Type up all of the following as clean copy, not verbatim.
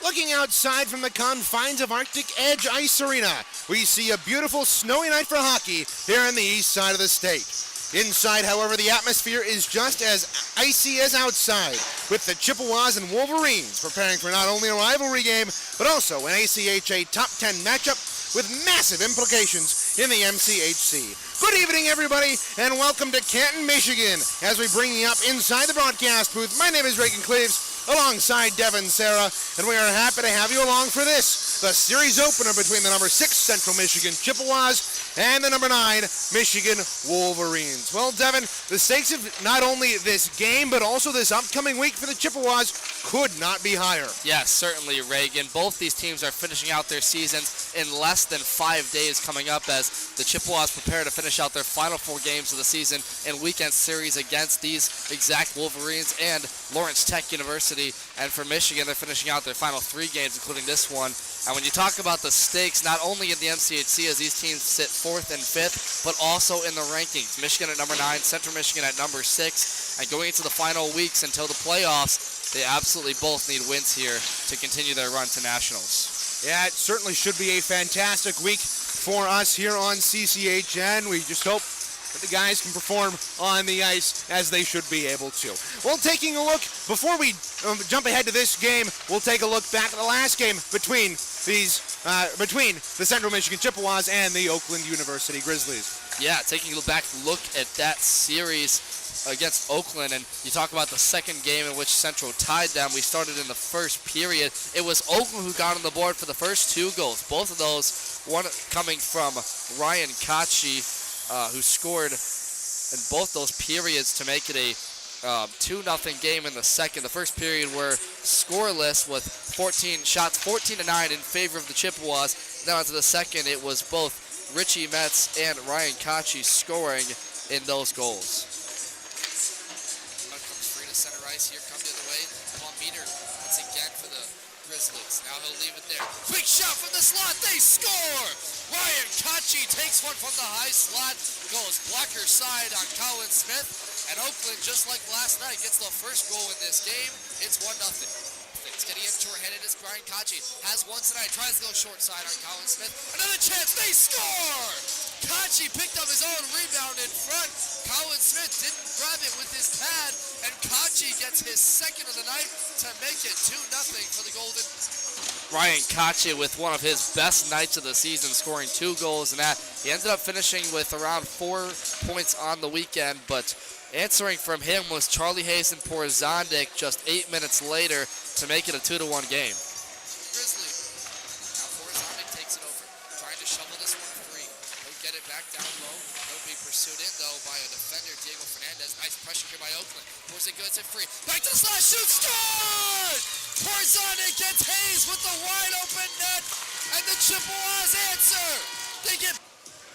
Looking outside from the confines of Arctic Edge Ice Arena, we see a beautiful snowy night for hockey here on the east side of the state. Inside, however, the atmosphere is just as icy as outside, with the Chippewas and Wolverines preparing for not only a rivalry game, but also an ACHA Top 10 matchup with massive implications in the MCHC. Good evening, everybody, and welcome to Canton, Michigan, as we bring you up inside the broadcast booth. My name is Reagan Cleaves, alongside Devin Sarah, and we are happy to have you along for this, the series opener between the number 6 Central Michigan Chippewas and the number 9 Michigan Wolverines. Well, Devin, the stakes of not only this game, but also this upcoming week for the Chippewas could not be higher. Yes, certainly, Reagan. Both these teams are finishing out their seasons in less than 5 days coming up as the Chippewas prepare to finish out their final 4 games of the season in weekend series against these exact Wolverines and Lawrence Tech University. And for Michigan, they're finishing out their final 3 games, including this one. And when you talk about the stakes, not only in the MCHC as these teams sit 4th and 5th, but also in the rankings. Michigan at number 9, Central Michigan at number 6. And going into the final weeks until the playoffs, they absolutely both need wins here to continue their run to nationals. Yeah, it certainly should be a fantastic week for us here on CCHN. We just hope that the guys can perform on the ice as they should be able to. Well, taking a look, before we jump ahead to this game, we'll take a look back at the last game between the Central Michigan Chippewas and the Oakland University Grizzlies. Yeah, taking a back look at that series against Oakland, and you talk about the second game in which Central tied them. We started in the first period. It was Oakland who got on the board for the first 2 goals. Both of those, one coming from Ryan Kachi, who scored in both those periods to make it a 2-0 game in the second. The first period were scoreless with 14 shots, 14-9 in favor of the Chippewas. Now into the second, it was both Richie Metz and Ryan Kachi scoring in those goals. Comes free to center ice here, come the other way. Paul Meter once again for the Grizzlies. Now he'll leave it there. Quick shot from the slot, they score! Ryan Kachi takes one from the high slot, goes blocker side on Colin Smith, and Oakland, just like last night, gets the first goal in this game. It's 1-0. It's getting in short-handed as Ryan Kachi has one tonight, tries to go short side on Colin Smith. Another chance, they score! Kachi picked up his own rebound in front. Colin Smith didn't grab it with his pad, and Kachi gets his second of the night to make it 2-0 for the Golden. Ryan Kachi with one of his best nights of the season, scoring 2 goals in that. He ended up finishing with around 4 points on the weekend, but answering from him was Charlie Hayes and Porzondik just 8 minutes later to make it a 2-1 game. Grizzly. Now Porzondik takes it over, trying to shovel this one free. He'll get it back down low. He'll be pursued in, though, by a defender, Diego Fernandez. Nice pressure here by Oakland. Porzondik gets it free. Back to the slash, shoots, score! Porzondik gets Hayes with the wide-open net, and the Chippewas answer. They get...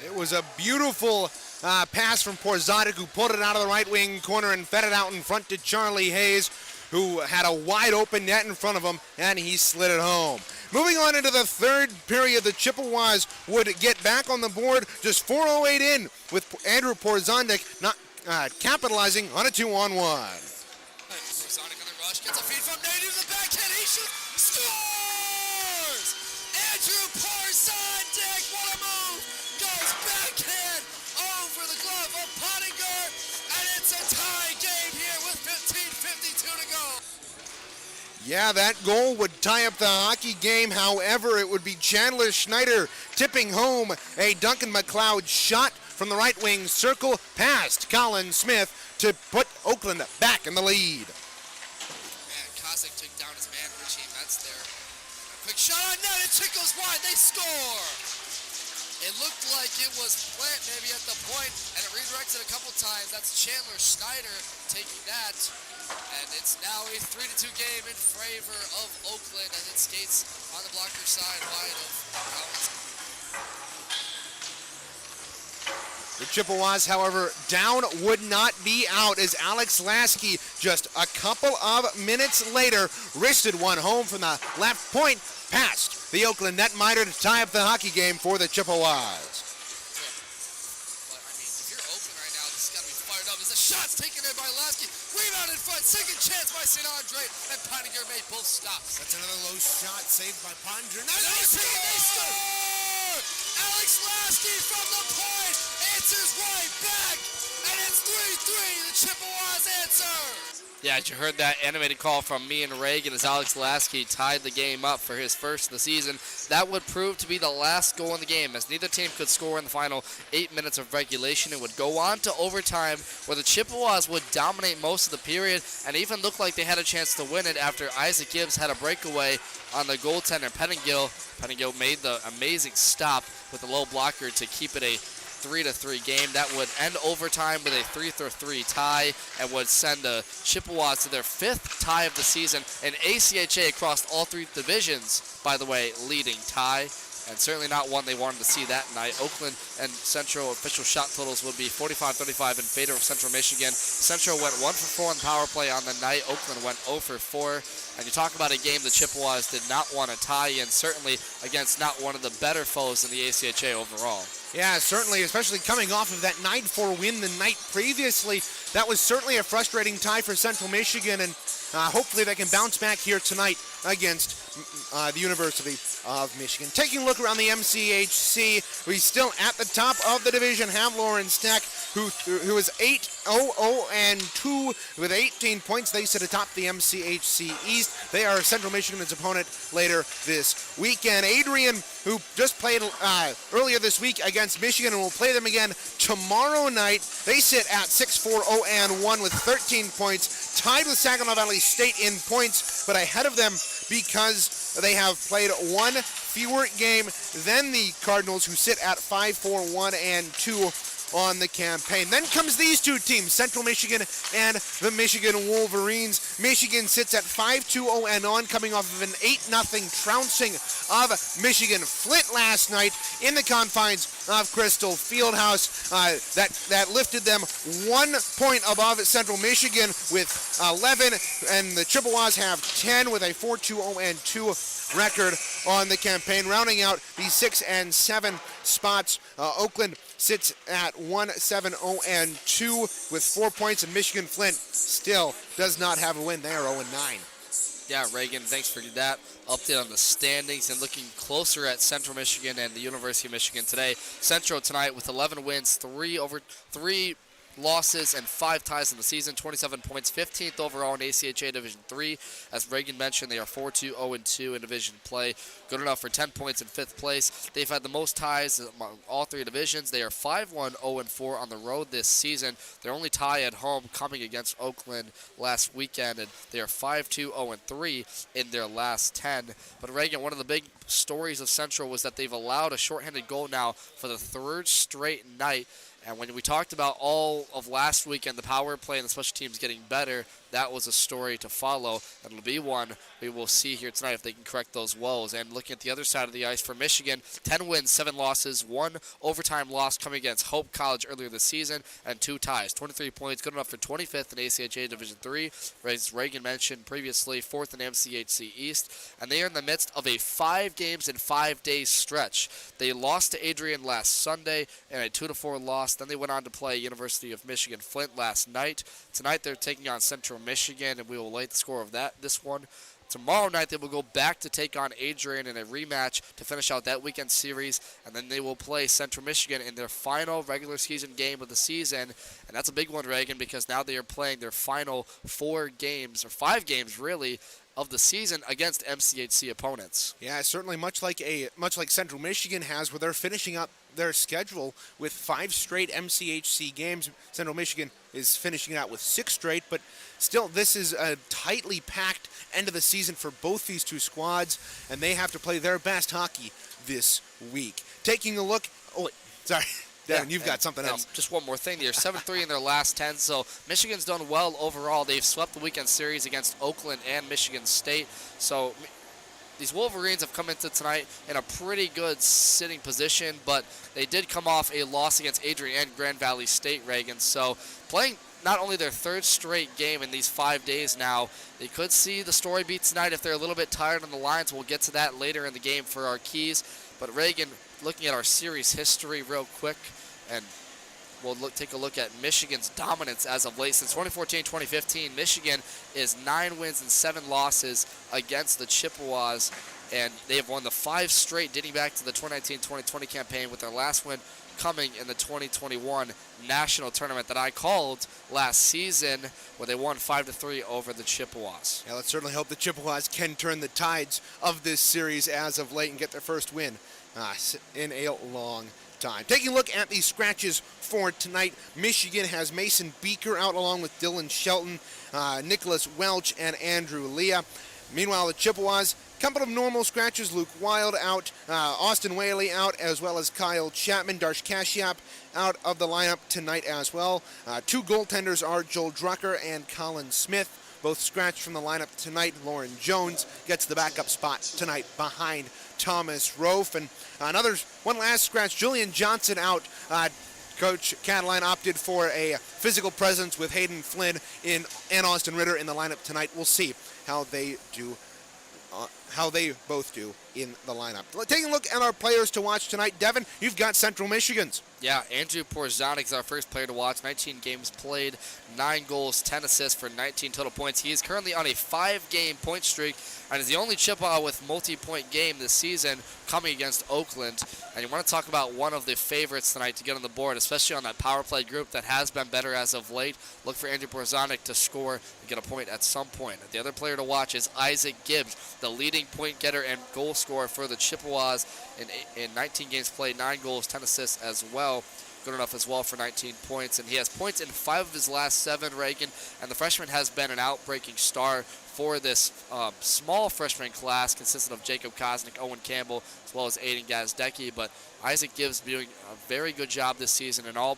It was a beautiful pass from Porzondik, who pulled it out of the right wing corner and fed it out in front to Charlie Hayes, who had a wide open net in front of him, and he slid it home. Moving on into the third period, the Chippewas would get back on the board just 4:08 in, with Andrew Porzondik not capitalizing on a 2-on-1. Porzondik on the rush, gets a feed from Nate to the backhand, he shoots, scores! Andrew Porzondik, what a move! Goes backhand over the glove of Pottinger, and it's a tie game here with 15:52 to go. Yeah, that goal would tie up the hockey game. However, it would be Chandler Schneider tipping home a Duncan McLeod shot from the right wing circle past Colin Smith to put Oakland back in the lead. Man, Kosick took down his man, Richie Metz there. A quick shot on net, it tickles wide, they score! It looked like it was Plant maybe at the point, and it redirected a couple times. That's Chandler Schneider taking that. And it's now a 3-2 game in favor of Oakland as it skates on the blocker side wide of Collins. The Chippewas, however, down would not be out as Alex Lasky just a couple of minutes later wristed one home from the left point past the Oakland netminder to tie up the hockey game for the Chippewas. But, I mean, if you're Oakland right now, this has got to be fired up. As the shot's taken in by Lasky, rebounded front. Second chance by St. Andre, and Pottinger made both stops. That's another low shot saved by Pottinger. Now They score! Alex Lasky from the point answers right back, and it's 3-3. The Chippewas answer. Yeah, as you heard that animated call from me and Reagan as Alex Lasky tied the game up for his first of the season. That would prove to be the last goal in the game, as neither team could score in the final 8 minutes of regulation. It would go on to overtime, where the Chippewas would dominate most of the period and even look like they had a chance to win it after Isaac Gibbs had a breakaway on the goaltender Pettingill. Pettingill made the amazing stop with the low blocker to keep it a 3-3 game. That would end overtime with a 3-3 tie and would send the Chippewas to their 5th tie of the season, and ACHA across all 3 divisions, by the way, leading tie, and certainly not one they wanted to see that night. Oakland and Central official shot totals would be 45-35 in favor of Central Michigan. Central went 1 for 4 on the power play on the night. Oakland went 0 for 4. And you talk about a game the Chippewas did not want to tie in, certainly against not one of the better foes in the ACHA overall. Yeah, certainly, especially coming off of that 9-4 win the night previously. That was certainly a frustrating tie for Central Michigan, and hopefully they can bounce back here tonight against the University of Michigan. Taking a look around the MCHC, we still at the top of the division have Lawrence Tech, who is 8-0-2 with 18 points. They sit atop the MCHC East. They are Central Michigan's opponent later this weekend. Adrian, who just played earlier this week against Michigan and will play them again tomorrow night. They sit at 6-4-0-1 with 13 points, tied with Saginaw Valley State in points, but ahead of them because they have played one fewer game than the Cardinals, who sit at 5-4-1-2 on the campaign. Then comes these two teams, Central Michigan and the Michigan Wolverines. Michigan sits at 5-2-0-1, coming off of an 8-0 trouncing of Michigan Flint last night in the confines of Crystal Fieldhouse. That lifted them 1 point above Central Michigan with 11, and the Chippewas have 10 with a 4-2-0-2 record on the campaign. Rounding out the 6 and 7 spots, Oakland sits at 1-7-0-2 with 4 points, and Michigan Flint still does not have a win. They are 0-9. Yeah, Reagan, thanks for that update on the standings, and looking closer at Central Michigan and the University of Michigan today. Central tonight with 11 wins, 3 losses, and 5 ties in the season, 27 points, 15th overall in ACHA Division 3. As Reagan mentioned, they are 4-2-0-2 in division play, good enough for 10 points in 5th place. They've had the most ties among all 3 divisions. They are 5-1-0-4 on the road this season. Their only tie at home coming against Oakland last weekend, and they are 5-2-0-3 in their last 10. But Reagan, one of the big stories of Central was that they've allowed a shorthanded goal now for the 3rd straight night. And when we talked about all of last weekend, the power play and the special teams getting better, that was a story to follow. And it'll be one we will see here tonight if they can correct those woes. And looking at the other side of the ice for Michigan, 10 wins, 7 losses, 1 overtime loss coming against Hope College earlier this season, and 2 ties. 23 points, good enough for 25th in ACHA Division 3. As Reagan mentioned previously, 4th in MCHC East. And they are in the midst of a 5 games in 5 days stretch. They lost to Adrian last Sunday in a 2-4 loss. Then they went on to play University of Michigan Flint last night. Tonight they're taking on Central Michigan, and we will lay the score of this one. Tomorrow night they will go back to take on Adrian in a rematch to finish out that weekend series, and then they will play Central Michigan in their final regular season game of the season. And that's a big one, Reagan, because now they are playing their final 4 games, or 5 games really, of the season against MCHC opponents. Yeah, certainly much like Central Michigan has, where they're finishing up their schedule with 5 straight MCHC games. Central Michigan is finishing out with 6 straight, but still, this is a tightly packed end of the season for both these two squads, and they have to play their best hockey this week. Taking a look, sorry. Devin, you've got something else. Just one more thing. They're 7-3 in their last 10, so Michigan's done well overall. They've swept the weekend series against Oakland and Michigan State. So these Wolverines have come into tonight in a pretty good sitting position, but they did come off a loss against Adrian and Grand Valley State, Reagan. So playing not only their 3rd straight game in these 5 days now, they could see the story beat tonight if they're a little bit tired on the lines. We'll get to that later in the game for our keys. But Reagan, looking at our series history real quick, and we'll take a look at Michigan's dominance as of late. Since 2014-2015, Michigan is 9 wins and 7 losses against the Chippewas, and they have won the 5 straight dating back to the 2019-2020 campaign, with their last win coming in the 2021 national tournament that I called last season, where they won 5-3 over the Chippewas. Yeah, let's certainly hope the Chippewas can turn the tides of this series as of late and get their first win in a long time. Taking a look at the scratches for tonight, Michigan has Mason Beaker out along with Dylan Shelton, Nicholas Welch, and Andrew Leah. Meanwhile, the Chippewas, couple of normal scratches, Luke Wild out, Austin Whaley out, as well as Kyle Chapman. Darsh Kashyap out of the lineup tonight as well. 2 goaltenders are Joel Drucker and Colin Smith, both scratched from the lineup tonight. Lauren Jones gets the backup spot tonight behind Thomas Rofe. And one last scratch, Julian Johnson out. Coach Cataline opted for a physical presence with Hayden Flynn and Austin Ritter in the lineup tonight. We'll see how they both do in the lineup. Taking a look at our players to watch tonight, Devin, you've got Central Michigan's. Yeah, Andrew Porzonik is our first player to watch. 19 games played, 9 goals, 10 assists for 19 total points. He is currently on a 5-game point streak and is the only Chippewa with multi-point game this season, coming against Oakland. And you want to talk about one of the favorites tonight to get on the board, especially on that power play group that has been better as of late. Look for Andrew Porzonik to score and get a point at some point. The other player to watch is Isaac Gibbs, the leading point getter and goal scorer for the Chippewas in 19 games played, 9 goals, 10 assists as well. Good enough as well for 19 points. And he has points in 5 of his last 7, Reagan. And the freshman has been an outbreaking star for this small freshman class, consisting of Jacob Kosnick, Owen Campbell, as well as Aiden Gazdecki. But Isaac Gibbs doing a very good job this season in all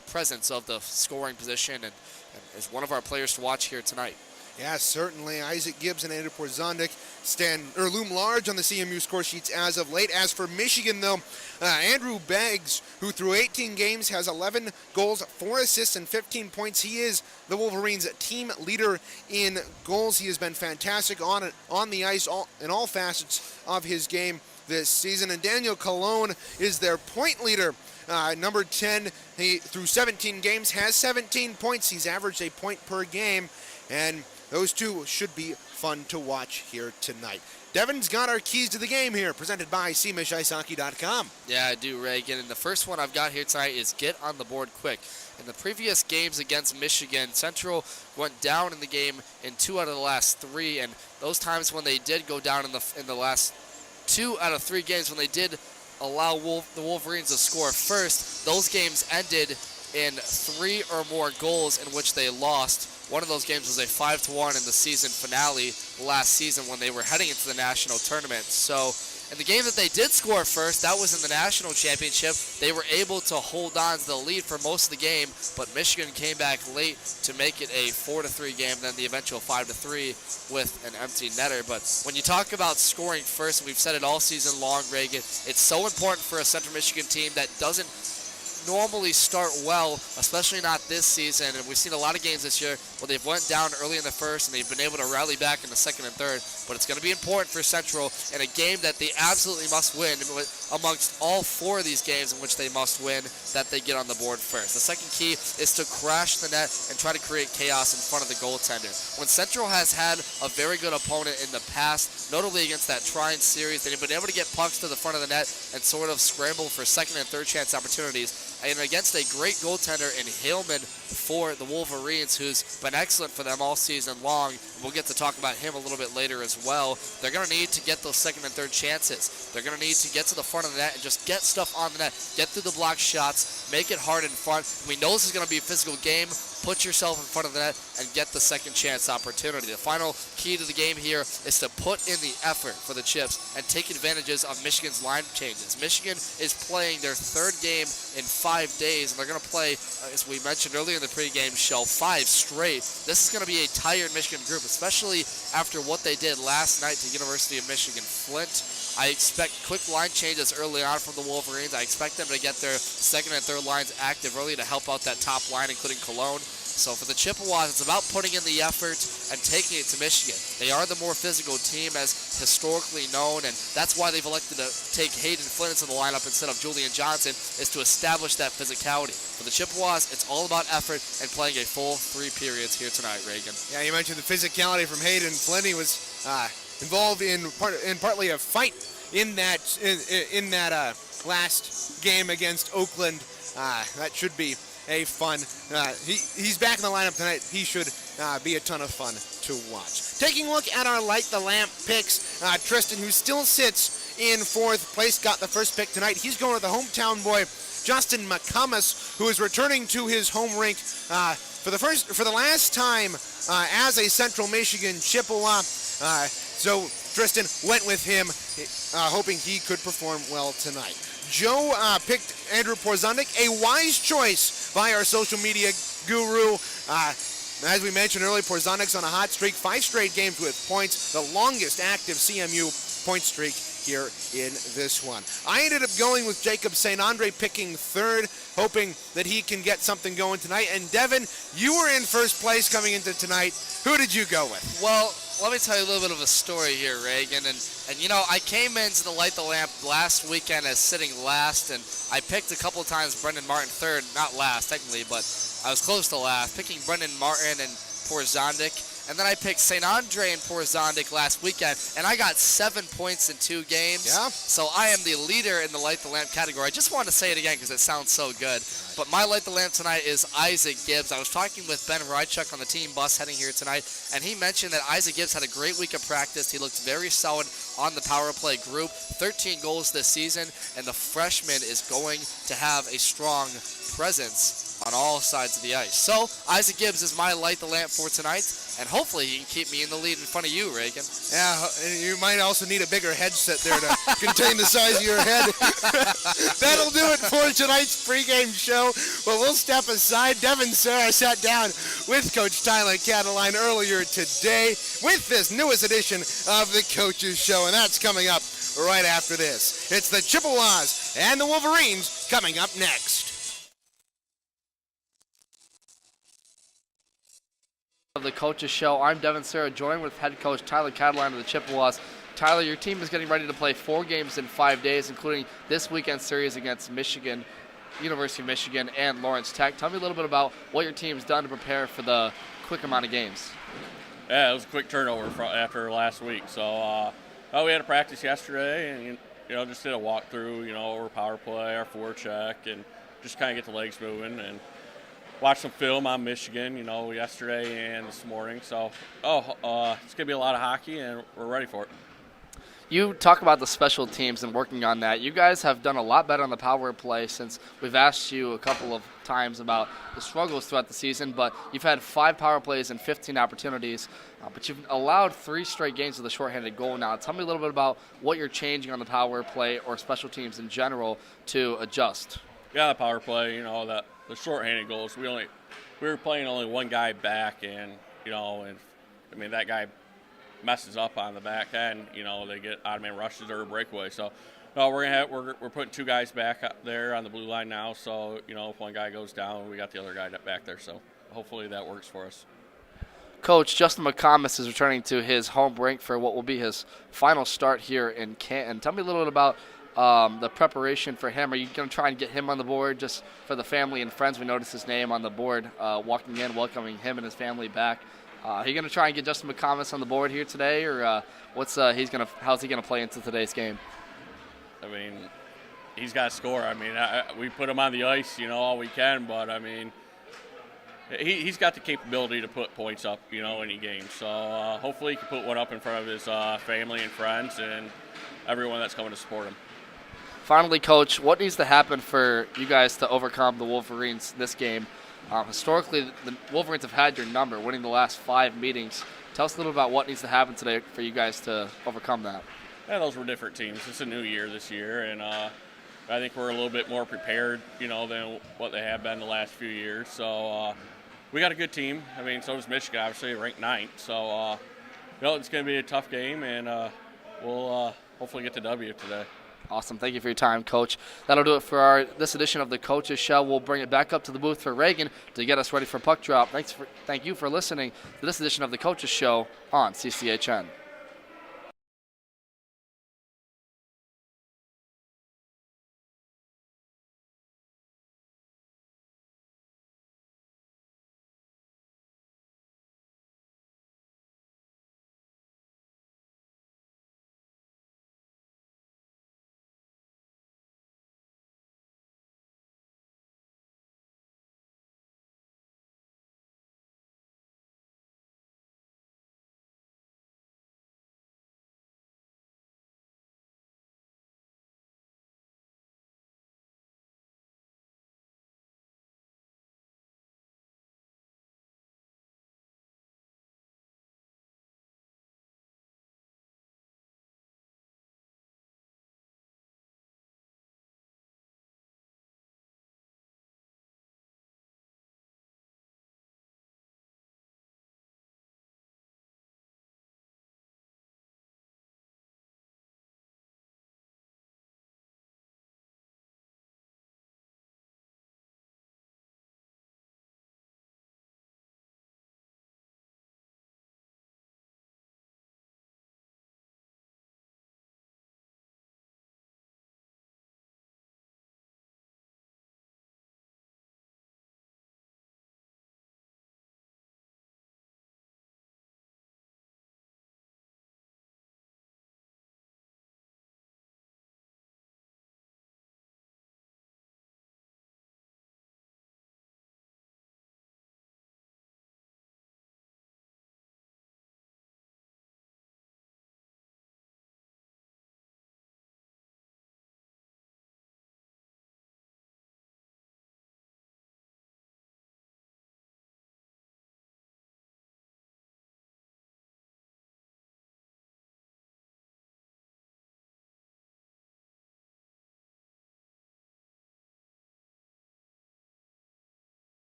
presence of the scoring position, and is one of our players to watch here tonight. Yeah, certainly. Isaac Gibbs and Andrew Porzonik loom large on the CMU score sheets as of late. As for Michigan, though, Andrew Beggs, who through 18 games has 11 goals, 4 assists, and 15 points. He is the Wolverines' team leader in goals. He has been fantastic on the ice in all facets of his game this season. And Daniel Colon is their point leader. Number 10, he through 17 games has 17 points. He's averaged a point per game, and those two should be fun to watch here tonight. Devin's got our keys to the game here, presented by cmishicehockey.com. Yeah, I do, Reagan. And the first one I've got here tonight is get on the board quick. In the previous games against Michigan, Central went down in the game in 2 out of the last 3, and those times when they did go down in the last 2 out of 3 games, when they did allow the Wolverines to score first, those games ended in 3 or more goals in which they lost. One of those games was a 5-1 in the season finale last season when they were heading into the national tournament. So in the game that they did score first, that was in the national championship. They were able to hold on to the lead for most of the game, but Michigan came back late to make it a 4-3 game, then the eventual 5-3 with an empty netter. But when you talk about scoring first, and we've said it all season long, Reagan, it's so important for a Central Michigan team that doesn't normally start well, especially not this season. And we've seen a lot of games this year where they've went down early in the first and they've been able to rally back in the second and third. But it's going to be important for Central in a game that they absolutely must win, amongst all 4 of these games in which they must win, that they get on the board first. The second key is to crash the net and try to create chaos in front of the goaltender. When Central has had a very good opponent in the past, notably against that Trine series, they've been able to get pucks to the front of the net and sort of scramble for second and third chance opportunities. And against a great goaltender in Haleman for the Wolverines, who's been excellent for them all season long. We'll get to talk about him a little bit later as well. They're going to need to get those second and third chances. They're going to need to get to the front of the net and just get stuff on the net, get through the block shots, make it hard in front. We know this is going to be a physical game. Put yourself in front of the net and get the second chance opportunity. The final key to the game here is to put in the effort for the Chips and take advantages of Michigan's line changes. Michigan is playing their 3rd game in 5 days, and they're going to play, as we mentioned earlier in the pregame show, 5 straight. This is going to be a tired Michigan group, especially after what they did last night to University of Michigan Flint. I expect quick line changes early on from the Wolverines. I expect them to get their second and third lines active early to help out that top line, including Cologne. So for the Chippewas, it's about putting in the effort and taking it to Michigan. They are the more physical team, as historically known, and that's why they've elected to take Hayden Flynn into the lineup instead of Julian Johnson, is to establish that physicality. For the Chippewas, it's all about effort and playing a full 3 periods here tonight, Reagan. Yeah, you mentioned the physicality from Hayden Flynn. He was involved in partly a fight in that last game against Oakland. That should be a fun. He's back in the lineup tonight. He should be a ton of fun to watch. Taking a look at our Light the Lamp picks, Tristan, who still sits in 4th place, got the first pick tonight. He's going with the hometown boy, Justin McCumus, who is returning to his home rink for the last time as a Central Michigan Chippewa. So Tristan went with him, hoping he could perform well tonight. Joe picked Andrew Porzundik, a wise choice by our social media guru. As we mentioned earlier, Porzundik's on a hot streak, 5 straight games with points, the longest active CMU point streak here in this one. I ended up going with Jacob St. Andre, picking 3rd, hoping that he can get something going tonight. And Devin, you were in 1st place coming into tonight. Who did you go with? Well, let me tell you a little bit of a story here, Reagan. And you know, I came into the Light the Lamp last weekend as sitting last, and I picked a couple times Brendan Martin 3rd, not last technically, but I was close to last, picking Brendan Martin and Porzundik. And then I picked St. Andre and Porzundik last weekend, and I got 7 points in 2 games. Yeah. So I am the leader in the Light the Lamp category. I just wanted to say it again because it sounds so good. But my Light the Lamp tonight is Isaac Gibbs. I was talking with Ben Rychuk on the team bus heading here tonight, and he mentioned that Isaac Gibbs had a great week of practice. He looked very solid on the power play group, 13 goals this season, and the freshman is going to have a strong presence on all sides of the ice. So Isaac Gibbs is my Light the Lamp for tonight, and hopefully he can keep me in the lead in front of you, Reagan. Yeah, and you might also need a bigger headset there to contain the size of your head. That'll do it for tonight's pregame show. But we'll step aside. Devin Sarah sat down with Coach Tyler Cataline earlier today with this newest edition of the Coach's Show, and that's coming up right after this. It's the Chippewas and the Wolverines coming up next. Of the Coach's Show. I'm Devin Sarah, joined with head coach Tyler Cataline of the Chippewas. Tyler, your team is getting ready to play 4 games in 5 days, including this weekend series against Michigan, University of Michigan, and Lawrence Tech. Tell me a little bit about what your team's done to prepare for the quick amount of games. Yeah, it was a quick turnover after last week. So we had a practice yesterday, and just did a walkthrough, our power play, our forecheck, and just kind of get the legs moving and watch some film on Michigan, yesterday and this morning. So, it's going to be a lot of hockey, and we're ready for it. You talk about the special teams and working on that. You guys have done a lot better on the power play since we've asked you a couple of times about the struggles throughout the season, but you've had 5 power plays and 15 opportunities, but you've allowed 3 straight games with a shorthanded goal now. Tell me a little bit about what you're changing on the power play or special teams in general to adjust. Yeah, the power play, the shorthanded goals. We were playing only one guy back, and that guy messes up on the back end. They get odd-man rushes or a breakaway. So, no, we're putting 2 guys back up there on the blue line now. So, if one guy goes down, we got the other guy back there. So, hopefully that works for us. Coach, Justin McComas is returning to his home rink for what will be his final start here in Canton. Tell me a little bit about the preparation for him. Are you going to try and get him on the board just for the family and friends? We noticed his name on the board walking in, welcoming him and his family back. Are you going to try and get Justin McComas on the board here today, or how's he going to play into today's game? I mean, he's got to score. I mean, we put him on the ice, all we can, but I mean, he's got the capability to put points up, any game. So hopefully he can put one up in front of his family and friends and everyone that's coming to support him. Finally, Coach, what needs to happen for you guys to overcome the Wolverines this game? Historically, the Wolverines have had your number, winning the last 5 meetings. Tell us a little about what needs to happen today for you guys to overcome that. Yeah, those were different teams. It's a new year this year, and I think we're a little bit more prepared, than what they have been the last few years. So we got a good team. I mean, so does Michigan, obviously, ranked 9th. So, it's going to be a tough game, and we'll hopefully get the W today. Awesome. Thank you for your time, Coach. That'll do it for this edition of the Coach's Show. We'll bring it back up to the booth for Reagan to get us ready for puck drop. Thank you for listening to this edition of the Coach's Show on CCHN.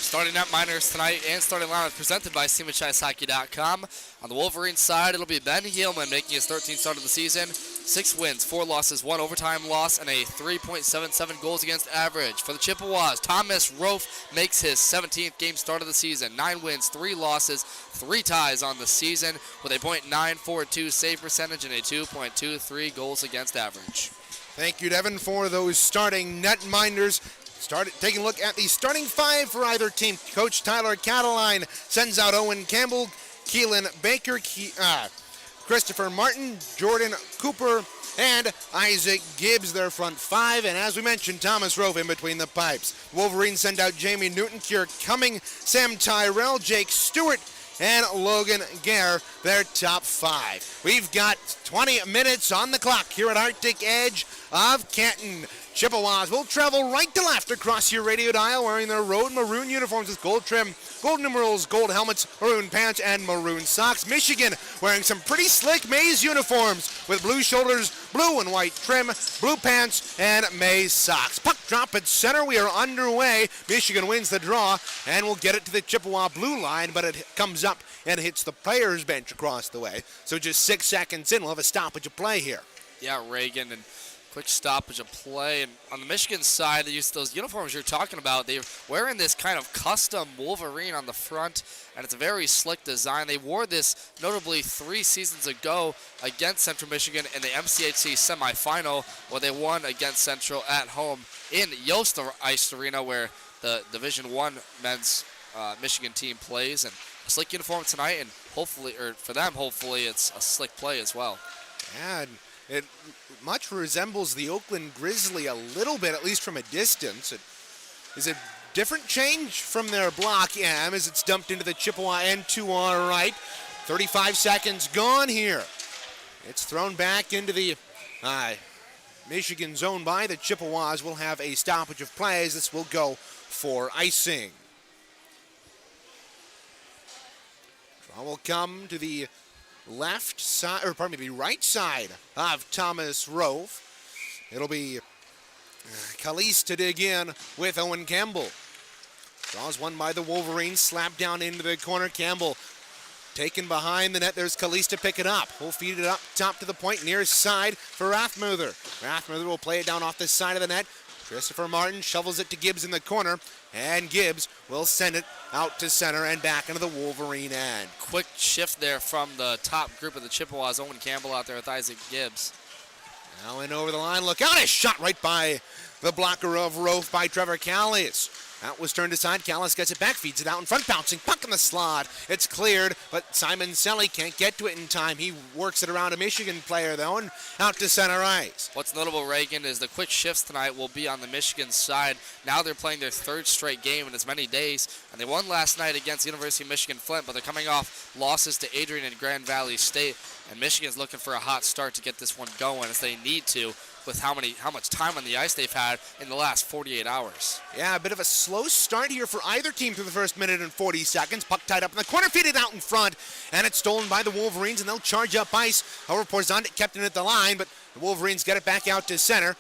Starting netminders tonight and starting lineup presented by SeamanChiceHockey.com. On the Wolverines side, it'll be Ben Heelman making his 13th start of the season. 6 wins, 4 losses, 1 overtime loss, and a 3.77 goals against average. For the Chippewas, Thomas Rofe makes his 17th game start of the season. 9 wins, 3 losses, 3 ties on the season with a .942 save percentage and a 2.23 goals against average. Thank you, Devin, for those starting netminders. Taking a look at the starting 5 for either team. Coach Tyler Cataline sends out Owen Campbell, Keelan Baker, Christopher Martin, Jordan Cooper, and Isaac Gibbs, their front 5. And as we mentioned, Thomas Rowe in between the pipes. Wolverines send out Jamie Newton, Kier Cumming, Sam Tyrell, Jake Stewart, and Logan Gare, their top 5. We've got 20 minutes on the clock here at Arctic Edge of Canton. Chippewas will travel right to left across your radio dial wearing their road maroon uniforms with gold trim, gold numerals, gold helmets, maroon pants, and maroon socks. Michigan wearing some pretty slick maize uniforms with blue shoulders, blue and white trim, blue pants, and maize socks. Puck drop at center. We are underway. Michigan wins the draw and will get it to the Chippewa blue line, but it comes up and hits the players' bench across the way. So just 6 seconds in, we'll have a stoppage of play here. Yeah, Reagan, and quick stoppage of play. And on the Michigan side, they use those uniforms you're talking about. They're wearing this kind of custom Wolverine on the front, and it's a very slick design. They wore this notably 3 seasons ago against Central Michigan in the MCHC semifinal, where they won against Central at home in Yost Ice Arena, where the Division I men's Michigan team plays. And a slick uniform tonight, and hopefully, or for them, hopefully, it's a slick play as well. And it much resembles the Oakland Grizzly a little bit, at least from a distance. It is a different change from their block M as it's dumped into the Chippewa end to our right. 35 seconds gone here. It's thrown back into the Michigan zone by the Chippewas. Will have a stoppage of play as this will go for icing. Draw will come to the left side, or pardon me, the right side of Thomas Rove. It'll be Calise to dig in with Owen Campbell. Draws one by the Wolverines, slapped down into the corner. Campbell taken behind the net. There's Calise to pick it up. We'll feed it up top to the point, near side for Rathmuther. Rathmuther will play it down off the side of the net. Christopher Martin shovels it to Gibbs in the corner, and Gibbs will send it out to center and back into the Wolverine end. Quick shift there from the top group of the Chippewas. Owen Campbell out there with Isaac Gibbs. Now in over the line. Look out, a shot right by the blocker of Rofe by Trevor Callis. That was turned aside. Callis gets it back, feeds it out in front, bouncing puck in the slot. It's cleared, but Simon Selly can't get to it in time. He works it around a Michigan player, though, and out to center ice. What's notable, Reagan, is the quick shifts tonight will be on the Michigan side. Now they're playing their 3rd straight game in as many days, and they won last night against the University of Michigan Flint, but they're coming off losses to Adrian and Grand Valley State, and Michigan's looking for a hot start to get this one going, as they need to, with how much time on the ice they've had in the last 48 hours. Yeah, a bit of a slow start here for either team through the first minute and 40 seconds. Puck tied up in the corner, feed it out in front, and it's stolen by the Wolverines, and they'll charge up ice. However, Porzondik kept it at the line, but the Wolverines get it back out to center,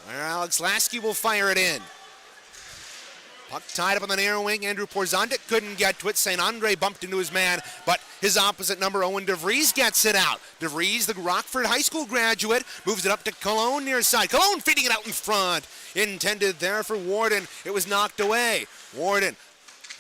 where Alex Lasky will fire it in. Puck tied up on the near wing. Andrew Porzondik couldn't get to it. St. Andre bumped into his man, but his opposite number, Owen DeVries, gets it out. DeVries, the Rockford High School graduate, moves it up to Cologne near side. Cologne feeding it out in front. Intended there for Warden. It was knocked away. Warden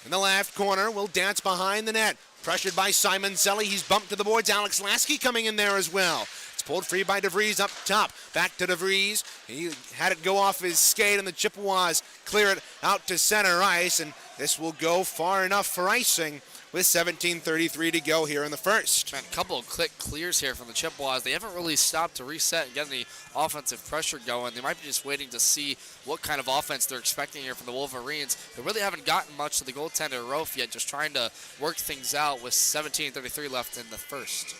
in the left corner will dance behind the net. Pressured by Simon Selly. He's bumped to the boards. Alex Lasky coming in there as well. Pulled free by DeVries up top. Back to DeVries. He had it go off his skate, and the Chippewas clear it out to center ice, and this will go far enough for icing with 17:33 to go here in the first. Man, a couple of quick clears here from the Chippewas. They haven't really stopped to reset and get any offensive pressure going. They might be just waiting to see what kind of offense they're expecting here from the Wolverines. They really haven't gotten much to the goaltender Rofe yet, just trying to work things out with 17:33 left in the first.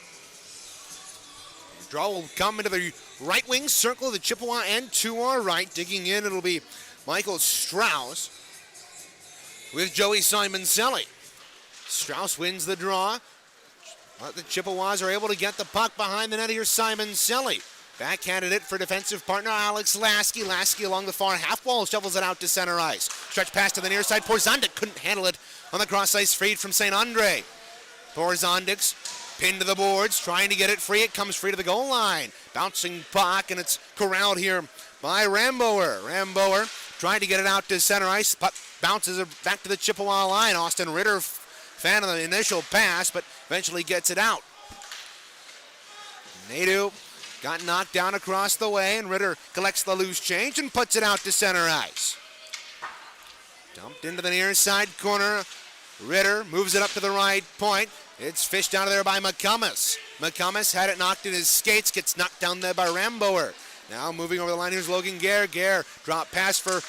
Draw will come into the right wing circle of the Chippewa end to our right. Digging in, it'll be Michael Strauss with Joey Simon Selly. Strauss wins the draw. But the Chippewas are able to get the puck behind the net here. Simon Selly Backhanded it for defensive partner Alex Lasky. Lasky along the far half wall, shovels it out to center ice. Stretch pass to the near side. Porzondik couldn't handle it on the cross ice feed from St. Andre. Porzondik's pinned to the boards, trying to get it free. It comes free to the goal line. Bouncing puck, and it's corralled here by Ramboer. Ramboer trying to get it out to center ice. Puck bounces it back to the Chippewa line. Austin Ritter, fan of the initial pass, but eventually gets it out. Nadeau got knocked down across the way, and Ritter collects the loose change and puts it out to center ice. Dumped into the near side corner. Ritter moves it up to the right point. It's fished out of there by McCummins. McCummins had it knocked in his skates, gets knocked down there by Ramboer. Now moving over the line, here's Logan Gare. Gare drop pass for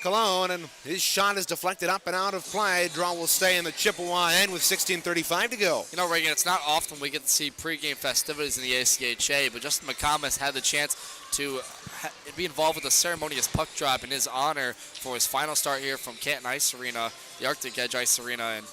Cologne, and his shot is deflected up and out of play. Draw will stay in the Chippewa end with 16:35 to go. You know, Reagan, it's not often we get to see pregame festivities in the ACHA, but Justin McComas had the chance to be involved with a ceremonious puck drop in his honor for his final start here from Canton Ice Arena, the Arctic Edge Ice Arena, and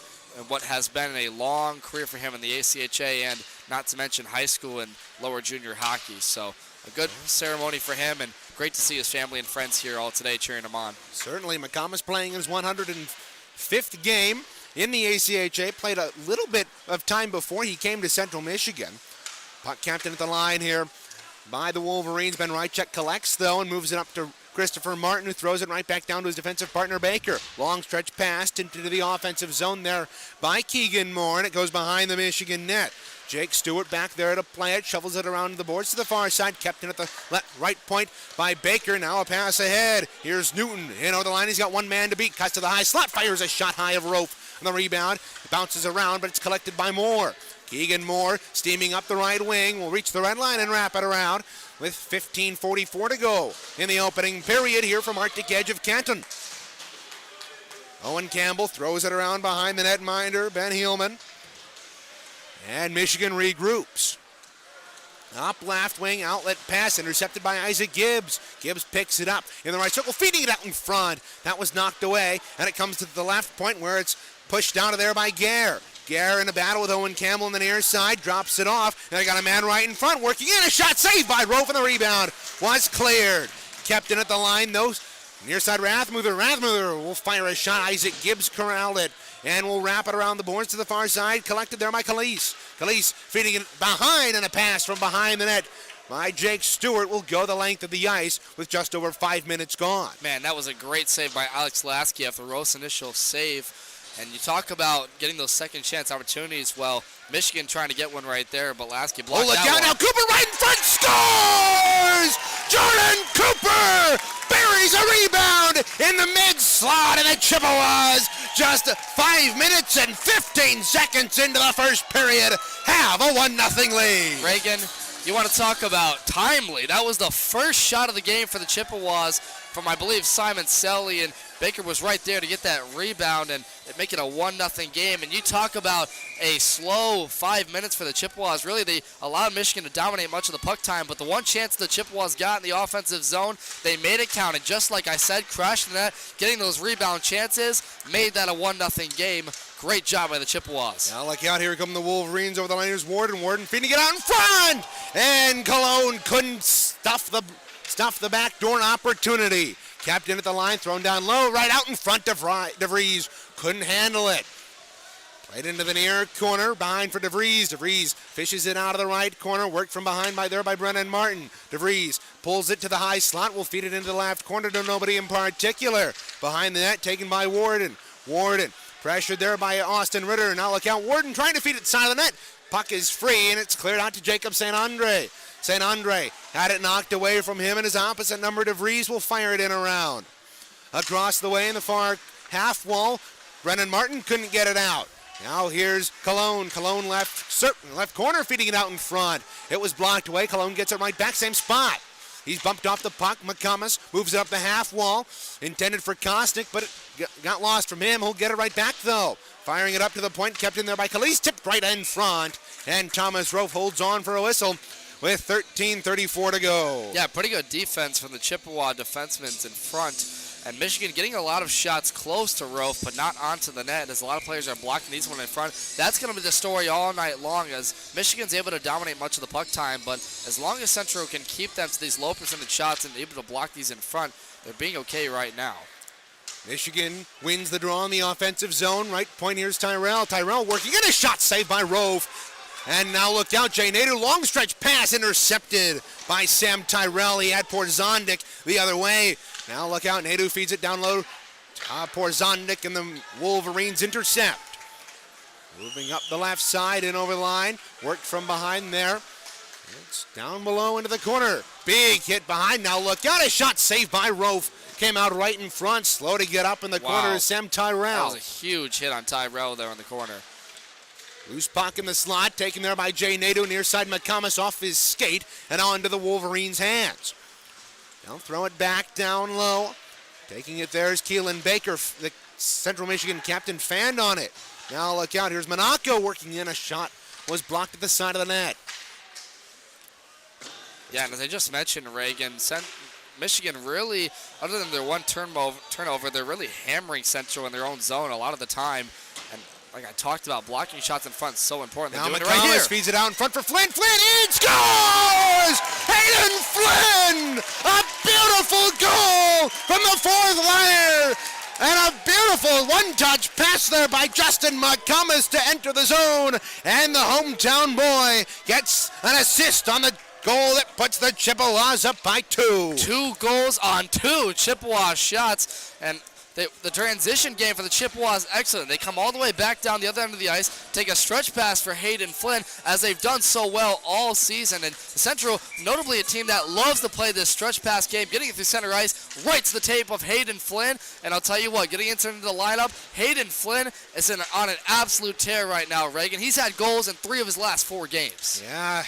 what has been a long career for him in the ACHA and not to mention high school and lower junior hockey. So a good ceremony for him, and great to see his family and friends here all today cheering him on. Certainly, McComas playing his 105th game in the ACHA. Played a little bit of time before he came to Central Michigan. Puck captain at the line here by the Wolverines. Ben Rychek collects, though, and moves it up to Christopher Martin, who throws it right back down to his defensive partner, Baker. Long stretch pass into the offensive zone there by Keegan Moore, and it goes behind the Michigan net. Jake Stewart back there to play it, shovels it around the boards to the far side, kept in at the right point by Baker. Now a pass ahead. Here's Newton in over the line. He's got one man to beat. Cuts to the high slot, fires a shot high of rope on the rebound. It bounces around, but it's collected by Moore. Keegan Moore steaming up the right wing, will reach the red line and wrap it around with 15:44 to go in the opening period here from Arctic Edge of Canton. Owen Campbell throws it around behind the netminder, Ben Heelman. And Michigan regroups. Up left wing, outlet pass intercepted by Isaac Gibbs. Gibbs picks it up in the right circle, feeding it out in front. That was knocked away, and it comes to the left point where it's pushed out of there by Gare. Gare in a battle with Owen Campbell on the near side, drops it off. And they got a man right in front, working in. A shot saved by Rofe, and the rebound was cleared. Kept in at the line, though. Near side Rathmuther. Rathmuther will fire a shot. Isaac Gibbs corralled it and will wrap it around the boards to the far side. Collected there by Calise. Calise feeding it behind, and a pass from behind the net by Jake Stewart will go the length of the ice with just over 5 minutes gone. Man, that was a great save by Alex Lasky after Rose's initial save. And you talk about getting those second chance opportunities. Well, Michigan trying to get one right there, but Lasky blocked that one. Now Cooper right in front, scores! Jordan Cooper buries a rebound in the mid-slot, and the Chippewas, just 5 minutes and 15 seconds into the first period, have a 1-0 lead. Reagan, you want to talk about timely. That was the first shot of the game for the Chippewas from, I believe, Simon Selly, and Baker was right there to get that rebound and make it a 1-0 game. And you talk about a slow 5 minutes for the Chippewas. Really, they allowed Michigan to dominate much of the puck time, but the one chance the Chippewas got in the offensive zone, they made it count. And just like I said, crashing that, getting those rebound chances, made that a 1-0 game. Great job by the Chippewas. Now look out, here come the Wolverines over the line. Here's Warden. Warden feeding it out in front, and Cologne couldn't stuff the backdoor opportunity. Kept in at the line, thrown down low, right out in front of DeVries. Couldn't handle it. Right into the near corner, behind for DeVries. DeVries fishes it out of the right corner, worked from behind by Brennan Martin. DeVries pulls it to the high slot, will feed it into the left corner to nobody in particular. Behind the net, taken by Warden. Warden pressured there by Austin Ritter. Now look out, Warden trying to feed it side of the net. Puck is free, and it's cleared out to Jacob St. Andre. St. Andre had it knocked away from him, and his opposite number, DeVries, will fire it in around. Across the way in the far half wall, Brennan Martin couldn't get it out. Now here's Cologne. Cologne left corner, feeding it out in front. It was blocked away. Cologne gets it right back, same spot. He's bumped off the puck. McCummins moves it up the half wall. Intended for Kostic, but it got lost from him. He'll get it right back, though. Firing it up to the point, kept in there by Calise, tipped right in front. And Thomas Rofe holds on for a whistle with 13:34 to go. Yeah, pretty good defense from the Chippewa defensemen in front. And Michigan getting a lot of shots close to Rofe, but not onto the net, as a lot of players are blocking these one in front. That's going to be the story all night long, as Michigan's able to dominate much of the puck time, but as long as Central can keep them to these low percentage shots and able to block these in front, they're being okay right now. Michigan wins the draw in the offensive zone. Right point, here's Tyrell. Tyrell working in a shot saved by Rove. And now look out, Jay Nadeau, long stretch pass intercepted by Sam Tyrell. He had Porzondik the other way. Now look out, Nadeau feeds it down low. Porzondik and the Wolverines intercept. Moving up the left side and over the line. Worked from behind there. It's down below into the corner. Big hit behind. Now look out, a shot saved by Rove. Came out right in front, slow to get up in the corner is Sam Tyrell. That was a huge hit on Tyrell there in the corner. Loose puck in the slot, taken there by Jay Nadeau, near side McComas off his skate and onto the Wolverines' hands. They'll throw it back down low. Taking it there is Keelan Baker, the Central Michigan captain, fanned on it. Now look out, here's Monaco working in. A shot was blocked at the side of the net. Yeah, and as I just mentioned, Reagan, Michigan really, other than their one turnover, they're really hammering Central in their own zone a lot of the time. And like I talked about, blocking shots in front is so important. Now They're doing it right here. feeds it out in front for Flynn. Flynn, he scores! Hayden Flynn! A beautiful goal from the fourth layer! And a beautiful one-touch pass there by Justin McComas to enter the zone. And the hometown boy gets an assist on the goal that puts the Chippewas up by 2. 2 goals on 2 Chippewa shots, and the transition game for the Chippewas is excellent. They come all the way back down the other end of the ice, take a stretch pass for Hayden Flynn, as they've done so well all season. And Central, notably a team that loves to play this stretch pass game, getting it through center ice, right to the tape of Hayden Flynn. And I'll tell you what, getting into the lineup, Hayden Flynn is on an absolute tear right now, Reagan. He's had goals in 3 of his last 4 games. Yeah.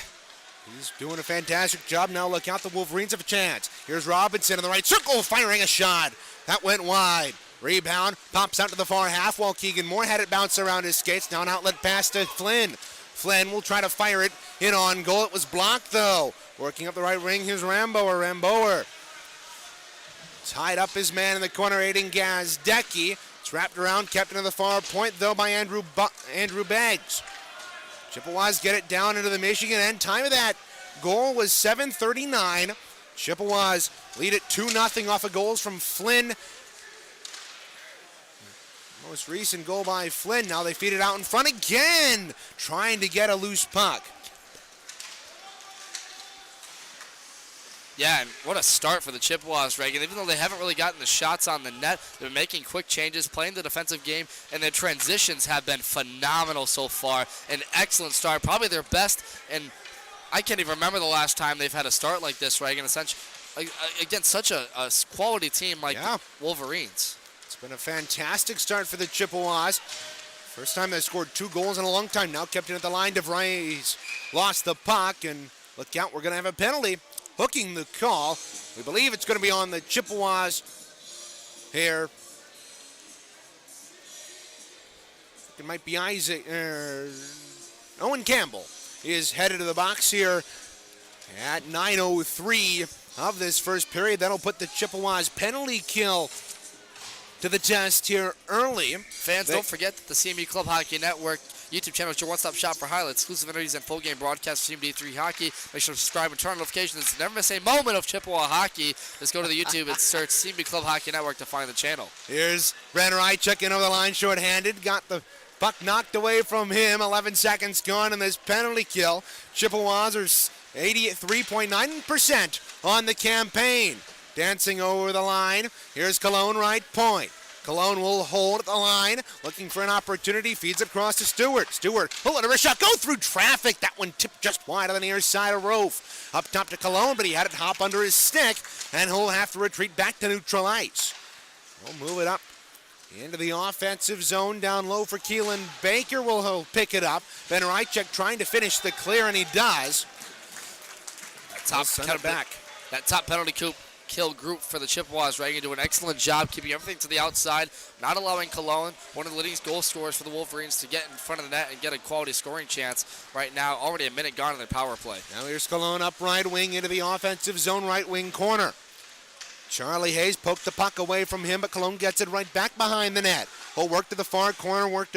He's doing a fantastic job. Now look out, the Wolverines have a chance. Here's Robinson in the right circle, firing a shot. That went wide. Rebound, pops out to the far half while Keegan Moore had it bounce around his skates. Now an outlet pass to Flynn. Flynn will try to fire it in on goal. It was blocked though. Working up the right wing, here's Ramboer. Tied up his man in the corner, Aiden Gazdecki. It's wrapped around, kept into the far point though by Andrew Baggs. Chippewas get it down into the Michigan end. Time of that goal was 7:39. Chippewas lead it 2-0 off of goals from Flynn. Most recent goal by Flynn. Now they feed it out in front again, trying to get a loose puck. Yeah, and what a start for the Chippewas, Reagan. Even though they haven't really gotten the shots on the net, they're making quick changes, playing the defensive game, and their transitions have been phenomenal so far. An excellent start, probably their best, and I can't even remember the last time they've had a start like this, Reagan, against such a quality team like Wolverines. It's been a fantastic start for the Chippewas. First time they scored 2 goals in a long time. Now kept it at the line. DeVries lost the puck, and look out, we're going to have a penalty. Hooking the call. We believe it's going to be on the Chippewas here. It might be Owen Campbell is headed to the box here at 9:03 of this first period. That'll put the Chippewas penalty kill to the test here early. Fans, don't forget that the CMU Club Hockey Network YouTube channel is your one-stop shop for highlights, exclusive interviews, and full game broadcasts for Team D3 Hockey. Make sure to subscribe and turn on notifications. Never miss a moment of Chippewa hockey. Just go to the YouTube and search CMU Club Hockey Network to find the channel. Here's Brenner Rychuk in over the line, short-handed. Got the puck knocked away from him. 11 seconds gone in this penalty kill. Chippewas are 83.9% on the campaign. Dancing over the line. Here's Cologne, right point. Cologne will hold at the line, looking for an opportunity, feeds it across to Stewart. Stewart, pull it over a shot, go through traffic. That one tipped just wide on the near side of Rofe. Up top to Cologne, but he had it hop under his stick, and he'll have to retreat back to neutral ice. We'll move it up into the offensive zone, down low for Keelan Baker. He'll pick it up. Ben Rychuk trying to finish the clear, and he does. That top penalty kill group for the Chippewas, Reagan, do an excellent job keeping everything to the outside, not allowing Cologne, one of the leading goal scorers for the Wolverines, to get in front of the net and get a quality scoring chance right now. Already a minute gone in their power play. Now here's Cologne up right wing into the offensive zone, right wing corner. Charlie Hayes poked the puck away from him, but Cologne gets it right back behind the net. He'll work to the far corner, worked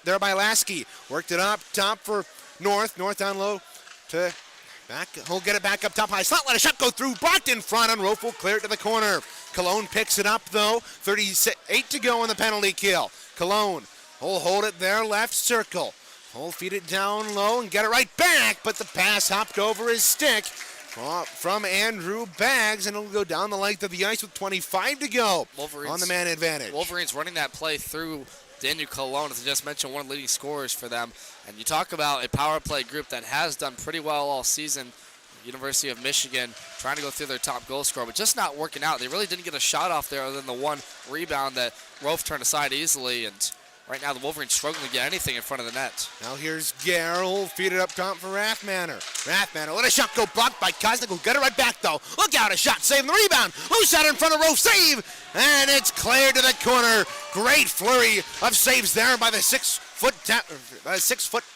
there by Lasky. Worked it up top for North. North down low to back. He'll get it back up top high. Slot, let a shot go through. Blocked in front, and Rofe will clear it to the corner. Cologne picks it up, though. 38 to go on the penalty kill. Cologne will hold it there, left circle. He'll feed it down low and get it right back, but the pass hopped over his stick from Andrew Baggs, and it'll go down the length of the ice with 25 to go on the man advantage. Wolverines running that play through Daniel Cologne, as I just mentioned, one of the leading scorers for them. And you talk about a power play group that has done pretty well all season. University of Michigan trying to go through their top goal scorer, but just not working out. They really didn't get a shot off there other than the one rebound that Rofe turned aside easily. And right now the Wolverines struggling to get anything in front of the net. Now here's Gare, who'll feed it up top for Rathmanner. Rathmanner, let a shot go blocked by Kosnick, who'll get it right back though. Look out, a shot, save the rebound. Loose out in front of Rofe, save! And it's cleared to the corner. Great flurry of saves there by the 6 foot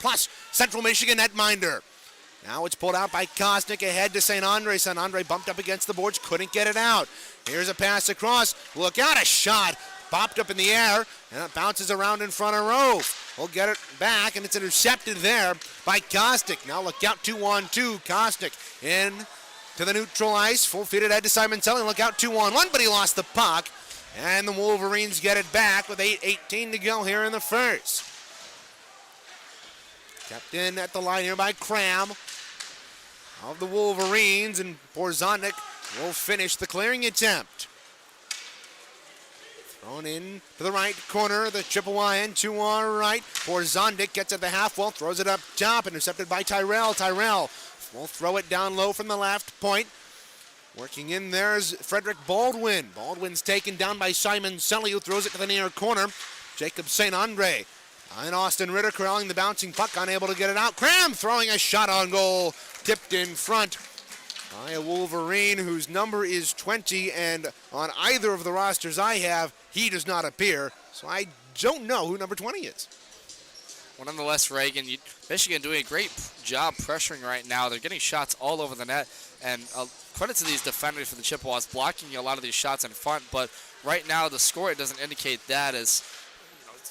plus Central Michigan netminder. Now it's pulled out by Kosnick ahead to St. Andre. St. Andre bumped up against the boards, couldn't get it out. Here's a pass across. Look out, a shot. Popped up in the air, and it bounces around in front of Rofe. We'll get it back, and it's intercepted there by Kosnick. Now look out, 2-on-2. Kosnick in to the neutral ice. Full feed it ahead to Simon Selling. Look out, 2-on-1, but he lost the puck. And the Wolverines get it back with 8:18 to go here in the first. Kept in at the line here by Cram of the Wolverines, and Borzonic will finish the clearing attempt. Thrown in to the right corner, the Chippewa end, 2 on right. Borzonic gets at the half wall, throws it up top, intercepted by Tyrell. Tyrell will throw it down low from the left point. Working in there is Frederick Baldwin. Baldwin's taken down by Simon Selly, who throws it to the near corner. Jacob St. Andre and Austin Ritter corralling the bouncing puck, unable to get it out. Cram throwing a shot on goal, tipped in front by a Wolverine whose number is 20, and on either of the rosters I have, he does not appear, so I don't know who number 20 is. Well, nonetheless, Reagan, Michigan doing a great job pressuring right now. They're getting shots all over the net, and credit to these defenders for the Chippewas blocking a lot of these shots in front, but right now the score doesn't indicate that, as